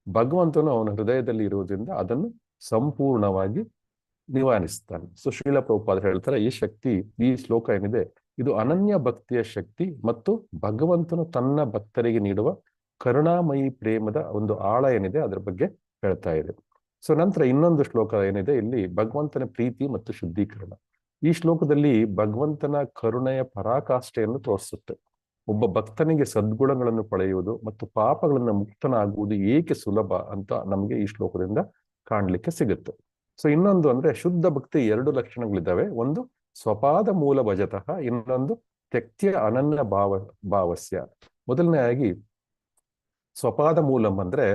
ಭಗವಂತನು ಅವನ ಹೃದಯದಲ್ಲಿ ಇರುವುದರಿಂದ ಅದನ್ನು ಸಂಪೂರ್ಣವಾಗಿ ನಿವಾರಿಸ್ತಾನೆ. ಸೊ ಶ್ರೀಲ ಪ್ರಭುಪಾದರು ಹೇಳ್ತಾರೆ, ಈ ಶ್ಲೋಕ ಏನಿದೆ ಇದು ಅನನ್ಯ ಭಕ್ತಿಯ ಶಕ್ತಿ ಮತ್ತು ಭಗವಂತನು ತನ್ನ ಭಕ್ತರಿಗೆ ನೀಡುವ ಕರುಣಾಮಯಿ ಪ್ರೇಮದ ಒಂದು ಆಳ ಏನಿದೆ ಅದರ ಬಗ್ಗೆ ಹೇಳ್ತಾ ಇದೆ. ಸೊ ನಂತರ ಇನ್ನೊಂದು ಶ್ಲೋಕ ಏನಿದೆ ಇಲ್ಲಿ ಭಗವಂತನ ಪ್ರೀತಿ ಮತ್ತು ಶುದ್ಧೀಕರಣ. ಈ ಶ್ಲೋಕದಲ್ಲಿ ಭಗವಂತನ ಕರುಣೆಯ ಪರಾಕಾಷ್ಠೆಯನ್ನು ತೋರಿಸುತ್ತೆ. ಒಬ್ಬ ಭಕ್ತನಿಗೆ ಸದ್ಗುಣಗಳನ್ನು ಪಡೆಯುವುದು ಮತ್ತು ಪಾಪಗಳನ್ನು ಮುಕ್ತನಾಗುವುದು ಏಕೆ ಸುಲಭ ಅಂತ ನಮಗೆ ಈ ಶ್ಲೋಕದಿಂದ ಕಾಣ್ಲಿಕ್ಕೆ ಸಿಗುತ್ತೆ. ಸೊ ಇನ್ನೊಂದು ಅಂದ್ರೆ ಶುದ್ಧ ಭಕ್ತಿ 2 ಲಕ್ಷಣಗಳಿದ್ದಾವೆ. ಒಂದು ಸ್ವಪಾದ ಮೂಲ ಭಜತಃ, ಇನ್ನೊಂದು ತ್ಯಕ್ತ್ಯ ಅನನ್ಯ ಭಾವಸ್ಯ. ಮೊದಲನೆಯಾಗಿ ಸ್ವಪಾದ ಮೂಲಂ ಅಂದ್ರೆ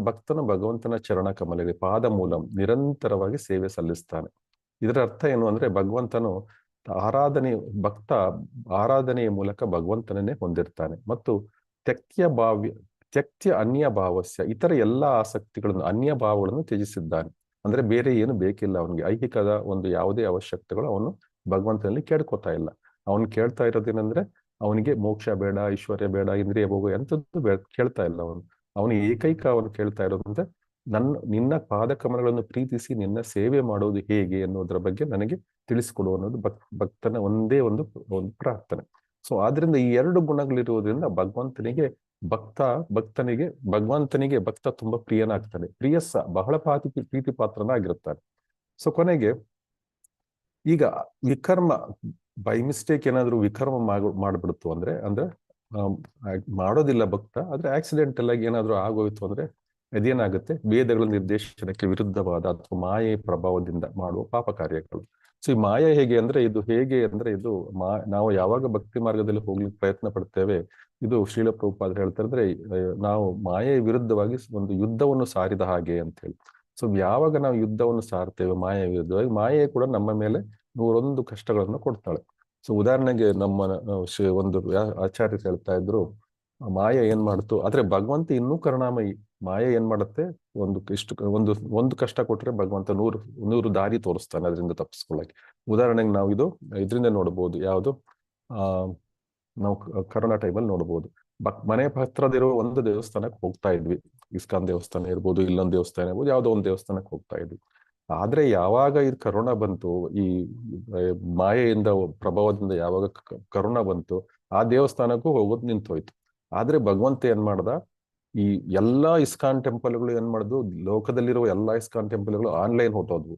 ಭಕ್ತನು ಭಗವಂತನ ಚರಣ ಕಮಲಗೆ ಪಾದ ಮೂಲಂ ನಿರಂತರವಾಗಿ ಸೇವೆ ಸಲ್ಲಿಸ್ತಾನೆ. ಇದರ ಅರ್ಥ ಏನು ಅಂದ್ರೆ ಭಗವಂತನು ಭಕ್ತ ಆರಾಧನೆಯ ಮೂಲಕ ಭಗವಂತನನ್ನೇ ಹೊಂದಿರ್ತಾನೆ. ಮತ್ತು ತ್ಯಕ್ತ್ಯ ಅನ್ಯ ಭಾವಸ್ಯ, ಇತರ ಎಲ್ಲಾ ಆಸಕ್ತಿಗಳನ್ನು ಅನ್ಯ ಭಾವಗಳನ್ನು ತ್ಯಜಿಸಿದ್ದಾನೆ. ಅಂದ್ರೆ ಬೇರೆ ಏನು ಬೇಕಿಲ್ಲ ಅವನಿಗೆ, ಐಹಿಕದ ಒಂದು ಯಾವುದೇ ಅವಶ್ಯಕತೆಗಳು ಅವನು ಭಗವಂತನಲ್ಲಿ ಕೇಳ್ಕೊತಾ ಇಲ್ಲ. ಅವನು ಕೇಳ್ತಾ ಇರೋದೇನಂದ್ರೆ ಅವನಿಗೆ ಮೋಕ್ಷ ಬೇಡ, ಐಶ್ವರ್ಯ ಬೇಡ, ಇಂದ್ರಿಯ ಭೋಗ ಎಂಥದ್ದು ಕೇಳ್ತಾ ಇಲ್ಲ. ಅವನು ಏಕೈಕ ಅವನು ಕೇಳ್ತಾ ಇರೋದಂದ್ರೆ ನಿನ್ನ ಪಾದಕಮಲಗಳನ್ನು ಪ್ರೀತಿಸಿ ನಿನ್ನ ಸೇವೆ ಮಾಡೋದು ಹೇಗೆ ಅನ್ನೋದ್ರ ಬಗ್ಗೆ ನನಗೆ ತಿಳಿಸ್ಕೊಡು ಅನ್ನೋದು ಭಕ್ತನ ಒಂದೇ ಒಂದು ಪ್ರಾರ್ಥನೆ. ಸೊ ಆದ್ರಿಂದ ಈ 2 ಗುಣಗಳಿರುವುದರಿಂದ ಭಗವಂತನಿಗೆ ಭಕ್ತ ತುಂಬಾ ಪ್ರಿಯನಾಗ್ತಾನೆ. ಬಹಳ ಪ್ರೀತಿ ಪಾತ್ರನಾಗಿರ್ತಾನೆ. ಸೊ ಕೊನೆಗೆ ಈಗ ವಿಕರ್ಮ ಬೈ ಮಿಸ್ಟೇಕ್ ಏನಾದ್ರು ವಿಕರ್ಮ ಮಾಡ್ಬಿಡ್ತು ಅಂದ್ರೆ ಮಾಡೋದಿಲ್ಲ ಭಕ್ತ, ಆದ್ರೆ ಆಕ್ಸಿಡೆಂಟಲ್ ಆಗಿ ಏನಾದ್ರು ಆಗೋಯ್ತು ಅಂದ್ರೆ ಅದೇನಾಗುತ್ತೆ, ವೇದಗಳ ನಿರ್ದೇಶನಕ್ಕೆ ವಿರುದ್ಧವಾದ ಅಥವಾ ಮಾಯೆ ಪ್ರಭಾವದಿಂದ ಮಾಡುವ ಪಾಪ ಕಾರ್ಯಗಳು. ಸೊ ಈ ಮಾಯೆ ಹೇಗೆ ಅಂದ್ರೆ ಇದು ನಾವು ಯಾವಾಗ ಭಕ್ತಿ ಮಾರ್ಗದಲ್ಲಿ ಹೋಗ್ಲಿಕ್ಕೆ ಪ್ರಯತ್ನ ಪಡ್ತೇವೆ, ಇದು ಶ್ರೀಲ ಪ್ರಭುಪಾದರು ಹೇಳ್ತಾ ಇದ್ರೆ ನಾವು ಮಾಯೆಯ ವಿರುದ್ಧವಾಗಿ ಒಂದು ಯುದ್ಧವನ್ನು ಸಾರಿದ ಹಾಗೆ ಅಂತ ಹೇಳಿ. ಸೊ ಯಾವಾಗ ನಾವು ಯುದ್ಧವನ್ನು ಸಾರ್ತೇವೆ ಮಾಯೆಯ ವಿರುದ್ಧವಾಗಿ, ಮಾಯೆ ಕೂಡ ನಮ್ಮ ಮೇಲೆ 101 ಕಷ್ಟಗಳನ್ನು ಕೊಡ್ತಾಳೆ. ಸೊ ಉದಾಹರಣೆಗೆ ನಮ್ಮ ಒಂದು ಆಚಾರ್ಯರು ಹೇಳ್ತಾ ಇದ್ರು, ಮಾಯೆ ಏನ್ ಮಾಡ್ತು, ಆದ್ರೆ ಭಗವಂತ ಇನ್ನೂ ಕರುಣಾಮಯಿ. ಮಾಯೆ ಏನ್ ಮಾಡುತ್ತೆ, ಒಂದು ಕಷ್ಟ ಕೊಟ್ರೆ ಭಗವಂತ 100 ದಾರಿ ತೋರಿಸ್ತಾನೆ ಅದರಿಂದ ತಪ್ಪಿಸ್ಕೊಳ್ಳಕ್ಕೆ. ಉದಾಹರಣೆಗೆ ನಾವು ಇದರಿಂದ ನೋಡ್ಬೋದು, ಯಾವುದು ನಾವು ಕರೋನಾ ಟೈಮಲ್ಲಿ ನೋಡ್ಬೋದು, ಮನೆ ಹತ್ರದಿರೋ ಒಂದು ದೇವಸ್ಥಾನಕ್ಕೆ ಹೋಗ್ತಾ ಇದ್ವಿ, ಇಸ್ಕಾನ್ ದೇವಸ್ಥಾನ ಇರ್ಬೋದು, ಇಲ್ಲೊಂದು ದೇವಸ್ಥಾನ ಇರ್ಬೋದು, ಯಾವುದೋ ಒಂದು ದೇವಸ್ಥಾನಕ್ಕೆ ಹೋಗ್ತಾ ಇದ್ವಿ. ಆದ್ರೆ ಯಾವಾಗ ಇದು ಕರೋನಾ ಬಂತು, ಈ ಮಾಯೆಯಿಂದ ಪ್ರಭಾವದಿಂದ ಯಾವಾಗ ಕರೋನಾ ಬಂತು, ಆ ದೇವಸ್ಥಾನಕ್ಕೂ ಹೋಗೋದು ನಿಂತೋಯ್ತು. ಆದ್ರೆ ಭಗವಂತ ಏನ್ ಮಾಡ್ದ, ಈ ಎಲ್ಲಾ ಇಸ್ಕಾನ್ ಟೆಂಪಲ್ಗಳು ಏನ್ ಮಾಡುದು, ಲೋಕದಲ್ಲಿರುವ ಎಲ್ಲಾ ಇಸ್ಕಾನ್ ಟೆಂಪಲ್ಗಳು ಆನ್ಲೈನ್ ಹೊಟ್ಟೋದ್ವು.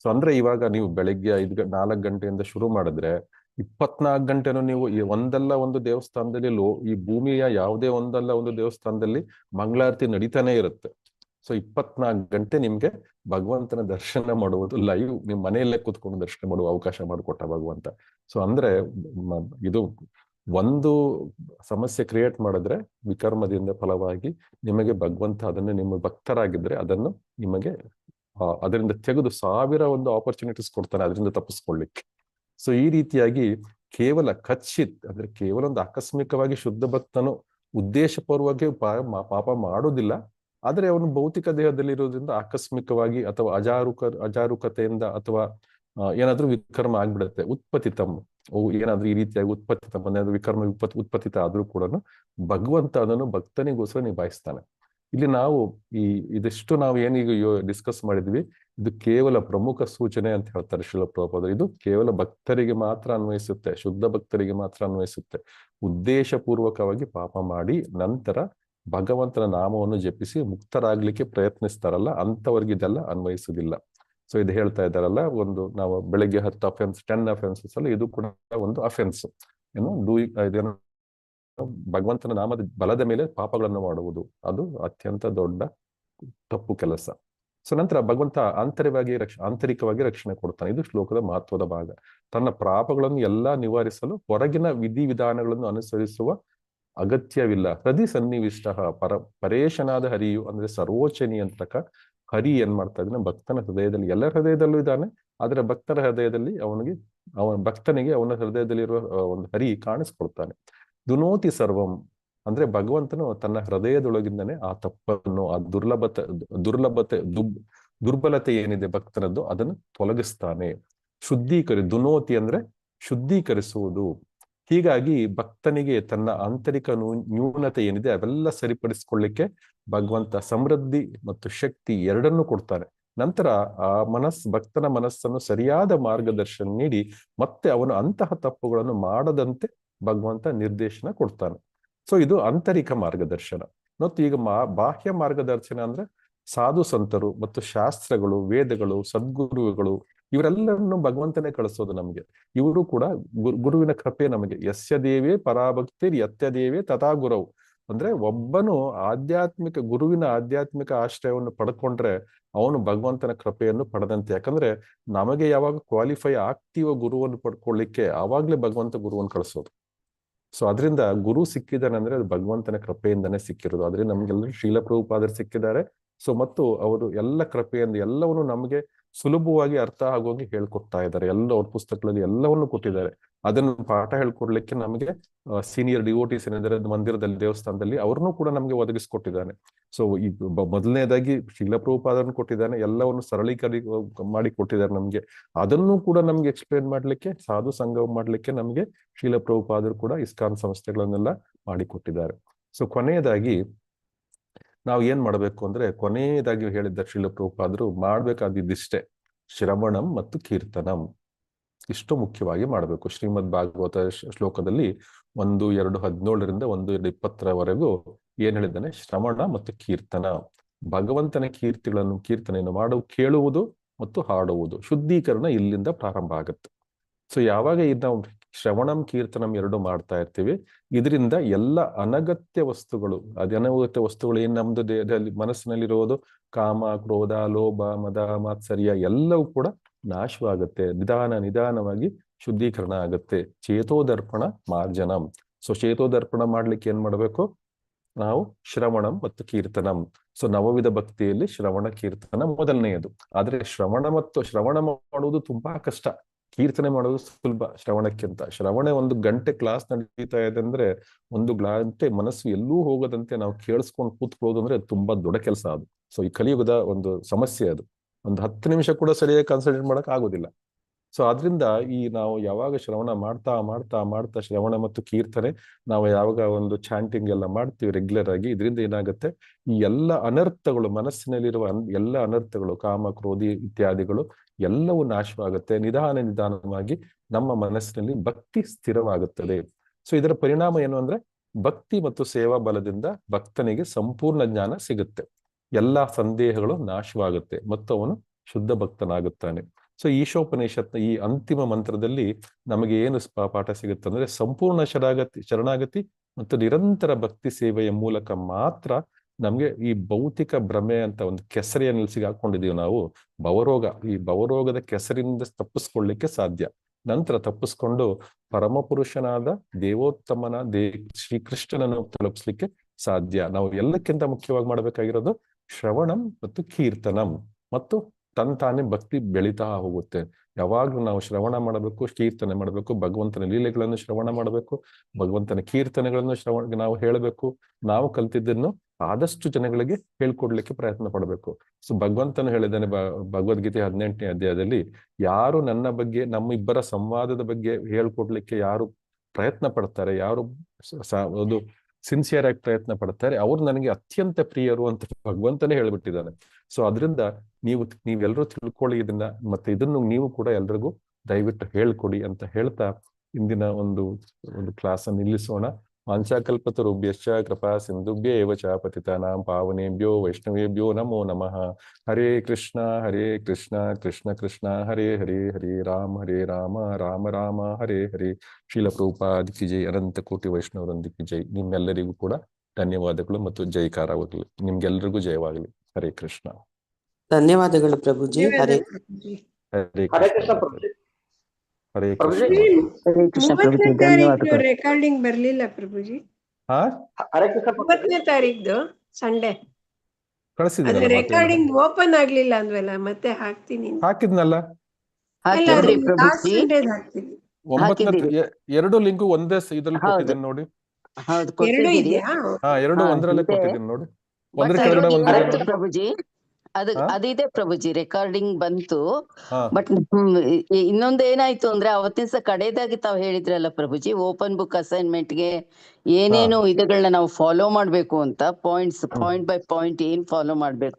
ಸೊ ಅಂದ್ರೆ ಇವಾಗ ನೀವು ಬೆಳಿಗ್ಗೆ 4 ಗಂಟೆಯಿಂದ ಶುರು ಮಾಡಿದ್ರೆ 24 ಗಂಟೆನೂ ನೀವು ಒಂದಲ್ಲ ಒಂದು ದೇವಸ್ಥಾನದಲ್ಲಿ ಈ ಭೂಮಿಯ ಯಾವುದೇ ಒಂದಲ್ಲ ಒಂದು ದೇವಸ್ಥಾನದಲ್ಲಿ ಮಂಗಳಾರತಿ ನಡೀತಾನೆ ಇರುತ್ತೆ. ಸೊ 24 ಗಂಟೆ ನಿಮ್ಗೆ ಭಗವಂತನ ದರ್ಶನ ಮಾಡುವುದು ಲೈವ್, ನಿಮ್ ಮನೆಯಲ್ಲೇ ಕೂತ್ಕೊಂಡು ದರ್ಶನ ಮಾಡುವ ಅವಕಾಶ ಮಾಡಿಕೊಟ್ಟ ಭಗವಂತ. ಸೊ ಅಂದ್ರೆ ಇದು ಒಂದು ಸಮಸ್ಯೆ ಕ್ರಿಯೇಟ್ ಮಾಡಿದ್ರೆ ವಿಕರ್ಮದಿಂದ ಫಲವಾಗಿ ನಿಮಗೆ ಭಗವಂತ ಅದನ್ನು ನಿಮ್ಮ ಭಕ್ತರಾಗಿದ್ರೆ ಅದನ್ನು ನಿಮಗೆ ಅದರಿಂದ ತೆಗೆದು 1000 ಒಂದು ಆಪರ್ಚುನಿಟೀಸ್ ಕೊಡ್ತಾನೆ ಅದರಿಂದ ತಪ್ಪಿಸ್ಕೊಳ್ಳಿಕ್ಕೆ. ಸೊ ಈ ರೀತಿಯಾಗಿ ಕೇವಲ ಅಂದ್ರೆ ಕೇವಲ ಒಂದು ಆಕಸ್ಮಿಕವಾಗಿ ಶುದ್ಧ ಭಕ್ತನು ಉದ್ದೇಶಪೂರ್ವವಾಗಿ ಪಾಪ ಮಾಡೋದಿಲ್ಲ, ಆದ್ರೆ ಅವನು ಭೌತಿಕ ದೇಹದಲ್ಲಿ ಇರೋದ್ರಿಂದ ಆಕಸ್ಮಿಕವಾಗಿ ಅಥವಾ ಅಜಾರುಕತೆಯಿಂದ ಅಥವಾ ಏನಾದ್ರೂ ವಿಕರ್ಮ ಆಗ್ಬಿಡುತ್ತೆ. ಉತ್ಪತ್ತಿತಮ್ ಏನಾದ್ರೂ ಈ ರೀತಿಯಾಗಿ ಉತ್ಪತ್ತಿತಮ್ ಏನಾದ್ರು ವಿಕರ್ಮ ಉತ್ಪತ್ತಿತ ಆದ್ರೂ ಕೂಡ ಭಗವಂತ ಅದನ್ನು ಭಕ್ತನಿಗೋಸ್ಕರ ನಿಭಾಯಿಸ್ತಾನೆ. ಇಲ್ಲಿ ನಾವು ಇದಿಷ್ಟು ನಾವು ಏನೀಗ ಡಿಸ್ಕಸ್ ಮಾಡಿದ್ವಿ, ಇದು ಕೇವಲ ಪ್ರಮುಖ ಸೂಚನೆ ಅಂತ ಹೇಳ್ತಾರೆ ಶ್ರೀಲ ಪ್ರಭುಪಾದರು. ಇದು ಕೇವಲ ಭಕ್ತರಿಗೆ ಮಾತ್ರ ಅನ್ವಯಿಸುತ್ತೆ, ಶುದ್ಧ ಭಕ್ತರಿಗೆ ಮಾತ್ರ ಅನ್ವಯಿಸುತ್ತೆ. ಉದ್ದೇಶಪೂರ್ವಕವಾಗಿ ಪಾಪ ಮಾಡಿ ನಂತರ ಭಗವಂತನ ನಾಮವನ್ನು ಜಪಿಸಿ ಮುಕ್ತರಾಗ್ಲಿಕ್ಕೆ ಪ್ರಯತ್ನಿಸ್ತಾರಲ್ಲ, ಅಂತವರಿಗೆ ಇದೆಲ್ಲ ಅನ್ವಯಿಸುವುದಿಲ್ಲ. ಸೊ ಇದು ಹೇಳ್ತಾ ಇದ್ದಾರಲ್ಲ, ನಾವು ಬೆಳಗ್ಗೆ 10 ಅಫೆನ್ಸಸ್ ಅಲ್ಲ, ಇದು ಕೂಡ ಒಂದು ಅಫೆನ್ಸ್. ಇದೇನು ಭಗವಂತನ ನಾಮದ ಬಲದ ಮೇಲೆ ಪಾಪಗಳನ್ನು ಮಾಡುವುದು, ಅದು ಅತ್ಯಂತ ದೊಡ್ಡ ತಪ್ಪು ಕೆಲಸ. ಸೊ ನಂತರ ಭಗವಂತ ಆಂತರಿಕವಾಗಿ ರಕ್ಷಣೆ ಕೊಡ್ತಾನೆ. ಇದು ಶ್ಲೋಕದ ಮಹತ್ವದ ಭಾಗ. ತನ್ನ ಪಾಪಗಳನ್ನು ಎಲ್ಲಾ ನಿವಾರಿಸಲು ಹೊರಗಿನ ವಿಧಿವಿಧಾನಗಳನ್ನು ಅನುಸರಿಸುವ ಅಗತ್ಯವಿಲ್ಲ. ಹೃದಯ ಸನ್ನಿವಿಷ್ಟ ಪರೇಶನಾದ ಹರಿಯು ಅಂದ್ರೆ ಸರ್ವೋಚ್ಚ ನಿಯಂತ್ರಕ ಹರಿ ಏನ್ ಮಾಡ್ತಾ ಇದ್ದಾನೆ, ಭಕ್ತನ ಹೃದಯದಲ್ಲಿ, ಎಲ್ಲರ ಹೃದಯದಲ್ಲೂ ಇದ್ದಾನೆ, ಆದ್ರೆ ಭಕ್ತರ ಹೃದಯದಲ್ಲಿ ಭಕ್ತನಿಗೆ ಅವನ ಹೃದಯದಲ್ಲಿರುವ ಒಂದು ಹರಿ ಕಾಣಿಸ್ಕೊಡ್ತಾನೆ. ದುನೋತಿ ಸರ್ವಂ ಅಂದ್ರೆ ಭಗವಂತನು ತನ್ನ ಹೃದಯದೊಳಗಿಂದನೇ ಆ ತಪ್ಪನ್ನು, ಆ ದುರ್ಬಲತೆ ಏನಿದೆ ಭಕ್ತನದ್ದು ಅದನ್ನು ತೊಲಗಿಸ್ತಾನೆ. ದುನೋತಿ ಅಂದ್ರೆ ಶುದ್ಧೀಕರಿಸುವುದು. ಹೀಗಾಗಿ ಭಕ್ತನಿಗೆ ತನ್ನ ಆಂತರಿಕ ನ್ಯೂನತೆ ಏನಿದೆ ಅವೆಲ್ಲ ಸರಿಪಡಿಸ್ಕೊಳ್ಳಿಕ್ಕೆ ಭಗವಂತ ಸಮೃದ್ಧಿ ಮತ್ತು ಶಕ್ತಿ ಎರಡನ್ನೂ ಕೊಡ್ತಾನೆ. ನಂತರ ಆ ಭಕ್ತನ ಮನಸ್ಸನ್ನು ಸರಿಯಾದ ಮಾರ್ಗದರ್ಶನ ನೀಡಿ ಮತ್ತೆ ಅವನು ಅಂತಹ ತಪ್ಪುಗಳನ್ನು ಮಾಡದಂತೆ ಭಗವಂತ ನಿರ್ದೇಶನ ಕೊಡ್ತಾನೆ. ಸೊ ಇದು ಆಂತರಿಕ ಮಾರ್ಗದರ್ಶನ. ಮತ್ತು ಈಗ ಬಾಹ್ಯ ಮಾರ್ಗದರ್ಶನ ಅಂದ್ರೆ ಸಾಧು ಸಂತರು ಮತ್ತು ಶಾಸ್ತ್ರಗಳು, ವೇದಗಳು, ಸದ್ಗುರುಗಳು ಇವರೆಲ್ಲರನ್ನು ಭಗವಂತನೇ ಕಳಿಸೋದು ನಮ್ಗೆ. ಇವರು ಕೂಡ ಗುರುವಿನ ಕೃಪೆ ನಮಗೆ. ಯಸ್ಯ ದೇವೇ ಪರಾಭಕ್ತಿರ್ ಯತ್ಯ ದೇವೇ ತಥಾ ಗುರವು ಅಂದ್ರೆ ಒಬ್ಬನು ಗುರುವಿನ ಆಧ್ಯಾತ್ಮಿಕ ಆಶ್ರಯವನ್ನು ಪಡ್ಕೊಂಡ್ರೆ ಅವನು ಭಗವಂತನ ಕೃಪೆಯನ್ನು ಪಡೆದಂತೆ. ಯಾಕಂದ್ರೆ ನಮಗೆ ಯಾವಾಗ ಕ್ವಾಲಿಫೈ ಆಗ್ತೀವೋ ಗುರುವನ್ನು ಪಡ್ಕೊಳ್ಳಿಕ್ಕೆ, ಆವಾಗ್ಲೇ ಭಗವಂತ ಗುರುವನ್ನು ಕಳಿಸೋದು. ಸೊ ಅದರಿಂದ ಗುರು ಸಿಕ್ಕಿದಾನಂದ್ರೆ ಅದು ಭಗವಂತನ ಕೃಪೆಯಿಂದನೇ ಸಿಕ್ಕಿರೋದು. ಆದ್ರೆ ನಮ್ಗೆಲ್ಲರೂ ಶ್ರೀಲ ಪ್ರಭುಪಾದರು ಸಿಕ್ಕಿದ್ದಾರೆ. ಸೊ ಮತ್ತು ಅವರು ಎಲ್ಲ ಕೃಪೆಯಿಂದ ಎಲ್ಲವನ್ನು ನಮಗೆ ಸುಲಭವಾಗಿ ಅರ್ಥ ಆಗೋಗಿ ಹೇಳ್ಕೊಡ್ತಾ ಇದ್ದಾರೆ. ಅವ್ರ ಪುಸ್ತಕಗಳಲ್ಲಿ ಎಲ್ಲವನ್ನು ಕೊಟ್ಟಿದ್ದಾರೆ. ಅದನ್ನು ಪಾಠ ಹೇಳ್ಕೊಡ್ಲಿಕ್ಕೆ ನಮಗೆ ಸೀನಿಯರ್ ಡಿವೋಟೀಸ್ ಏನಿದ್ದಾರೆ ಮಂದಿರದಲ್ಲಿ, ದೇವಸ್ಥಾನದಲ್ಲಿ ಅವ್ರನ್ನೂ ಕೂಡ ನಮ್ಗೆ ಒದಗಿಸ್ಕೊಟ್ಟಿದ್ದಾನೆ. ಸೊ ಈ ಮೊದಲನೇದಾಗಿ ಶ್ರೀಲ ಪ್ರಭುಪಾದರನ್ನು ಕೊಟ್ಟಿದ್ದಾನೆ, ಎಲ್ಲವನ್ನು ಮಾಡಿ ಕೊಟ್ಟಿದ್ದಾರೆ ನಮ್ಗೆ. ಅದನ್ನು ಕೂಡ ನಮ್ಗೆ ಎಕ್ಸ್ಪ್ಲೇನ್ ಮಾಡ್ಲಿಕ್ಕೆ, ಸಾಧು ಸಂಗಮ ಮಾಡ್ಲಿಕ್ಕೆ ನಮ್ಗೆ ಶ್ರೀಲ ಪ್ರಭುಪಾದರು ಕೂಡ ಇಸ್ಕಾನ್ ಸಂಸ್ಥೆಗಳನ್ನೆಲ್ಲ ಮಾಡಿಕೊಟ್ಟಿದ್ದಾರೆ. ಸೊ ಕೊನೆಯದಾಗಿ ನಾವು ಏನ್ ಮಾಡ್ಬೇಕು ಅಂದ್ರೆ, ಕೊನೆಯದಾಗಿ ಹೇಳಿದ್ದ ಶ್ರೀಲ ಪ್ರಭುಪಾದರು ಮಾಡ್ಬೇಕಾದಿದ್ದಿಷ್ಟೇ, ಶ್ರವಣಂ ಮತ್ತು ಕೀರ್ತನಂ. ಇಷ್ಟು ಮುಖ್ಯವಾಗಿ ಮಾಡಬೇಕು. ಶ್ರೀಮದ್ ಭಾಗವತ ಶ್ಲೋಕದಲ್ಲಿ 1:2:17 1:20 ಏನ್ ಹೇಳಿದ್ದಾನೆ, ಶ್ರವಣ ಮತ್ತು ಕೀರ್ತನ, ಭಗವಂತನ ಕೀರ್ತಿಯನ್ನು ಕೇಳುವುದು ಮತ್ತು ಹಾಡುವುದು. ಶುದ್ಧೀಕರಣ ಇಲ್ಲಿಂದ ಪ್ರಾರಂಭ ಆಗುತ್ತೆ. ಸೊ ಯಾವಾಗ ಇದು ನಾವು ಶ್ರವಣಂ ಕೀರ್ತನಂ ಎರಡು ಮಾಡ್ತಾ ಇರ್ತೀವಿ, ಇದರಿಂದ ಎಲ್ಲ ಅನಗತ್ಯ ವಸ್ತುಗಳು, ಅನಗತ್ಯ ವಸ್ತುಗಳು ಏನ್ ನಮ್ದು ದೇಹದಲ್ಲಿ ಮನಸ್ಸಿನಲ್ಲಿರೋದು, ಕಾಮ, ಕ್ರೋಧ, ಲೋಭ, ಮದ, ಮಾತ್ಸರ್ಯ ಎಲ್ಲವೂ ಕೂಡ ನಾಶವಾಗುತ್ತೆ. ನಿಧಾನವಾಗಿ ಶುದ್ಧೀಕರಣ ಆಗುತ್ತೆ. ಚೇತೋದರ್ಪಣ ಮಾರ್ಜನಂ. ಸೊ ಚೇತೋದರ್ಪಣ ಮಾಡ್ಲಿಕ್ಕೆ ಏನ್ ಮಾಡ್ಬೇಕು ನಾವು? ಶ್ರವಣಂ ಮತ್ತು ಕೀರ್ತನಂ. ಸೊ ನವವಿಧ ಭಕ್ತಿಯಲ್ಲಿ ಶ್ರವಣ ಕೀರ್ತನ ಮೊದಲನೆಯದು. ಆದ್ರೆ ಶ್ರವಣ ಮಾಡುವುದು ತುಂಬಾ ಕಷ್ಟ, ಕೀರ್ತನೆ ಮಾಡೋದು ಸುಲಭ ಶ್ರವಣಕ್ಕಿಂತ. ಶ್ರವಣ 1 ಗಂಟೆ ಕ್ಲಾಸ್ ನಡೀತಾ ಇದೆ ಅಂದ್ರೆ 1 ಗಂಟೆ ಮನಸ್ಸು ಎಲ್ಲೂ ಹೋಗದಂತೆ ನಾವು ಕೇಳಿಸ್ಕೊಂಡು ಕೂತ್ಕೊಳ್ಳೋದು ಅಂದ್ರೆ ತುಂಬಾ ದೊಡ್ಡ ಕೆಲಸ ಅದು. ಸೊ ಈ ಕಲಿಯುಗದ ಒಂದು ಸಮಸ್ಯೆ ಅದು. 10 ನಿಮಿಷ ಕೂಡ ಸರಿಯಾಗಿ ಕಾನ್ಸಂಟ್ರೇಟ್ ಮಾಡಕ್ ಆಗೋದಿಲ್ಲ. ಸೊ ಆದ್ರಿಂದ ನಾವು ಯಾವಾಗ ಶ್ರವಣ ಮಾಡ್ತಾ ಶ್ರವಣ ಮತ್ತು ಕೀರ್ತನೆ ನಾವು ಯಾವಾಗ ಒಂದು ಚಾಂಟಿಂಗ್ ಎಲ್ಲ ಮಾಡ್ತೀವಿ ರೆಗ್ಯುಲರ್ ಆಗಿ, ಇದರಿಂದ ಏನಾಗುತ್ತೆ, ಈ ಎಲ್ಲ ಅನರ್ಥಗಳು, ಮನಸ್ಸಿನಲ್ಲಿರುವ ಎಲ್ಲ ಅನರ್ಥಗಳು, ಕಾಮ, ಕ್ರೋಧಿ ಇತ್ಯಾದಿಗಳು ಎಲ್ಲವೂ ನಾಶವಾಗುತ್ತೆ. ನಿಧಾನವಾಗಿ ನಮ್ಮ ಮನಸ್ಸಿನಲ್ಲಿ ಭಕ್ತಿ ಸ್ಥಿರವಾಗುತ್ತದೆ. ಸೊ ಇದರ ಪರಿಣಾಮ ಏನು ಅಂದ್ರೆ, ಭಕ್ತಿ ಮತ್ತು ಸೇವಾ ಬಲದಿಂದ ಭಕ್ತನಿಗೆ ಸಂಪೂರ್ಣ ಜ್ಞಾನ ಸಿಗುತ್ತೆ. ಎಲ್ಲಾ ಸಂದೇಹಗಳು ನಾಶವಾಗುತ್ತೆ ಮತ್ತು ಅವನು ಶುದ್ಧ ಭಕ್ತನಾಗುತ್ತಾನೆ. ಸೊ ಈಶೋಪನಿಷತ್ನ ಈ ಅಂತಿಮ ಮಂತ್ರದಲ್ಲಿ ನಮಗೆ ಏನು ಪಾಠ ಸಿಗುತ್ತೆ ಅಂದ್ರೆ, ಸಂಪೂರ್ಣ ಶರಣಾಗತಿ ಮತ್ತು ನಿರಂತರ ಭಕ್ತಿ ಸೇವೆಯ ಮೂಲಕ ಮಾತ್ರ ನಮ್ಗೆ ಈ ಭೌತಿಕ ಭ್ರಮೆ ಅಂತ ಒಂದು ಕೆಸರಿಯಲ್ಲಿ ಸಿಗಾಕೊಂಡಿದೀವಿ ನಾವು, ಭವರೋಗ. ಈ ಭವರೋಗದ ಕೆಸರಿನಿಂದ ತಪ್ಪಿಸ್ಕೊಳ್ಳಿಕ್ಕೆ ಸಾಧ್ಯ. ನಂತರ ತಪ್ಪಿಸ್ಕೊಂಡು ಪರಮಪುರುಷನಾದ ದೇವೋತ್ತಮನ ಶ್ರೀಕೃಷ್ಣನನ್ನು ತಲುಪಿಸ್ಲಿಕ್ಕೆ ಸಾಧ್ಯ. ನಾವು ಎಲ್ಲಕ್ಕಿಂತ ಮುಖ್ಯವಾಗಿ ಮಾಡಬೇಕಾಗಿರೋದು ಶ್ರವಣಂ ಮತ್ತು ಕೀರ್ತನಂ, ಮತ್ತು ತಾನೇ ಭಕ್ತಿ ಬೆಳೀತಾ ಹೋಗುತ್ತೆ. ಯಾವಾಗ್ಲೂ ನಾವು ಶ್ರವಣ ಮಾಡಬೇಕು, ಕೀರ್ತನೆ ಮಾಡಬೇಕು, ಭಗವಂತನ ಲೀಲೆಗಳನ್ನು ಶ್ರವಣ ಮಾಡಬೇಕು, ಭಗವಂತನ ಕೀರ್ತನೆಗಳನ್ನು ನಾವು ಹೇಳಬೇಕು. ನಾವು ಕಲ್ತಿದ್ದನ್ನು ಆದಷ್ಟು ಜನಗಳಿಗೆ ಹೇಳ್ಕೊಡ್ಲಿಕ್ಕೆ ಪ್ರಯತ್ನ ಪಡಬೇಕು. ಸೊ ಭಗವಂತನು ಹೇಳಿದ್ದಾನೆ ಭಗವದ್ಗೀತೆ 18ನೇ ಅಧ್ಯಾಯದಲ್ಲಿ, ಯಾರು ನನ್ನ ಬಗ್ಗೆ, ನಮ್ಮಿಬ್ಬರ ಸಂವಾದದ ಬಗ್ಗೆ ಹೇಳ್ಕೊಡ್ಲಿಕ್ಕೆ ಯಾರು ಪ್ರಯತ್ನ ಪಡ್ತಾರೆ, ಯಾರು ಅದು ಸಿನ್ಸಿಯರ್ ಆಗಿ ಪ್ರಯತ್ನ ಪಡ್ತಾರೆ, ಅವ್ರು ನನಗೆ ಅತ್ಯಂತ ಪ್ರಿಯರು ಅಂತ ಭಗವಂತನೇ ಹೇಳ್ಬಿಟ್ಟಿದ್ದಾನೆ. ಸೊ ಅದರಿಂದ ನೀವೆಲ್ಲರೂ ತಿಳ್ಕೊಳ್ಳಿ ಇದನ್ನ, ಮತ್ತೆ ಇದನ್ನು ನೀವು ಕೂಡ ಎಲ್ರಿಗೂ ದಯವಿಟ್ಟು ಹೇಳ್ಕೊಡಿ ಅಂತ ಹೇಳ್ತಾ ಇಂದಿನ ಒಂದು ಕ್ಲಾಸ್ ಅನ್ನು ನಿಲ್ಲಿಸೋಣ. ವಾಂಛಾಕಲ್ಪತರುಭ್ಯಶ್ಚ ಕೃಪಾ ಸಿಂಧುಭ್ಯ ಏವ ಚ ಪತಿತಾನಾಂ ಪಾವನೇಭ್ಯೋ ವೈಷ್ಣವೇಭ್ಯೋ ನಮೋ ನಮಃ. ಹರೇ ಕೃಷ್ಣ ಕೃಷ್ಣ ಕೃಷ್ಣ ಹರೇ ಹರೇ, ಹರೇ ರಾಮ ರಾಮ ರಾಮ ಹರೇ ಹರೇ. ಶ್ರೀಲ ಪ್ರಭುಪಾದ್ ಕಿ ಜೈ, ಅನಂತ ಕೋಟಿ ವೈಷ್ಣವರೊಂದಿಗೆ ಜೈ. ನಿಮ್ಮೆಲ್ಲರಿಗೂ ಕೂಡ ಧನ್ಯವಾದಗಳು ಮತ್ತು ಜೈಕಾರವಾಗಲಿ. ನಿಮ್ಗೆಲ್ರಿಗೂ ಜಯವಾಗಲಿ. ಹರೇ ಕೃಷ್ಣ. ಧನ್ಯವಾದಗಳು ಪ್ರಭುಜಿ. ಹರೇ ಹರೇ ಹರೇ ಕೃಷ್ಣ. ಕೃಷ್ಣ ಪ್ರಭುಜಿ. ಹರೇ ಪ್ರಭುಜಿ, ಕೃಷ್ಣ. ಹರೇ ಕೃಷ್ಣ 30ನೇ ಪ್ರಭುಜಿ, ತಾರೀಕು ಧನ್ಯವಾದಗಳು. ರೆಕಾರ್ಡಿಂಗ್ ಬರ್ಲಿಲ್ಲ ಪ್ರಭುಜಿ. ಹಾ, ಹರೇ ಕೃಷ್ಣ ಪ್ರಭುಜಿ. 30ನೇ ತಾರೀಕ್ದು ಸಂಡೇ ಅದ್ರ ಕಳಿಸಿದ್ರಲ್ಲ ಮತ್ತೆ ರೆಕಾರ್ಡಿಂಗ್ ಓಪನ್ ಆಗ್ಲಿಲ್ಲ ಅಂದ್ವಲ್ಲ, ಮತ್ತೆ ಹಾಕ್ತೀನಿ. ಹಾಕಿದ್ನಲ್ಲ. ಅಲ್ಲ, ಹಾಕಿದ್ರಿ ಅದು ಪ್ರಭುಜಿ, ಲಾಸ್ಟ್ ಸಂಡೇದ್ ಹಾಕ್ತೀನಿ. 9ನೇ ಎರಡು ಲಿಂಕು ಒಂದೇ ಇದ್ರಲ್ಲಿ ಹೌದು. ಕೊಟ್ಟಿದ್ದೀನಿ ನೋಡಿ. ಹೌದು ಎರಡು ಕೊಟ್ಟಿದ್ದೀರಿ. ಇದೆಯಾ? ಹಾ, ಎರಡು ಹಾ, ಒಂದರಲ್ಲೇ ಇದೆ. ಕೊಟ್ಟಿದ್ದೀನಿ ನೋಡಿ. ಬಟ್ ಒಂದ್ರ ಅದು ಕೆಳಗಡೆ ಒಂದಿದೆ ಇವತ್ತು ನೋಡಿ. ಪ್ರಭುಜಿ, ಹಾ? ಅದಿದೆ ಪ್ರಭುಜಿ, ರೆಕಾರ್ಡಿಂಗ್ ಬಂತು. ಹಾ, ಬಟ್ ಇನ್ನೊಂದು ಏನಾಯ್ತು ಅಂದ್ರೆ, ಅವತ್ತಿನ ದಿವಸ ಕಡೆದಾಗಿ ತಾವು ಹೇಳಿದ್ರಲ್ಲ ಪ್ರಭುಜಿ, ಓಪನ್ ಬುಕ್ ಅಸೈನ್ಮೆಂಟ್ ಗೆ ಏನೇನು ಇದಗಳನ್ನ ನಾವು ಫಾಲೋ ಮಾಡ್ಬೇಕು ಅಂತ, ಪಾಯಿಂಟ್ ಬೈ ಪಾಯಿಂಟ್ ಏನ್ ಫಾಲೋ ಮಾಡ್ಬೇಕು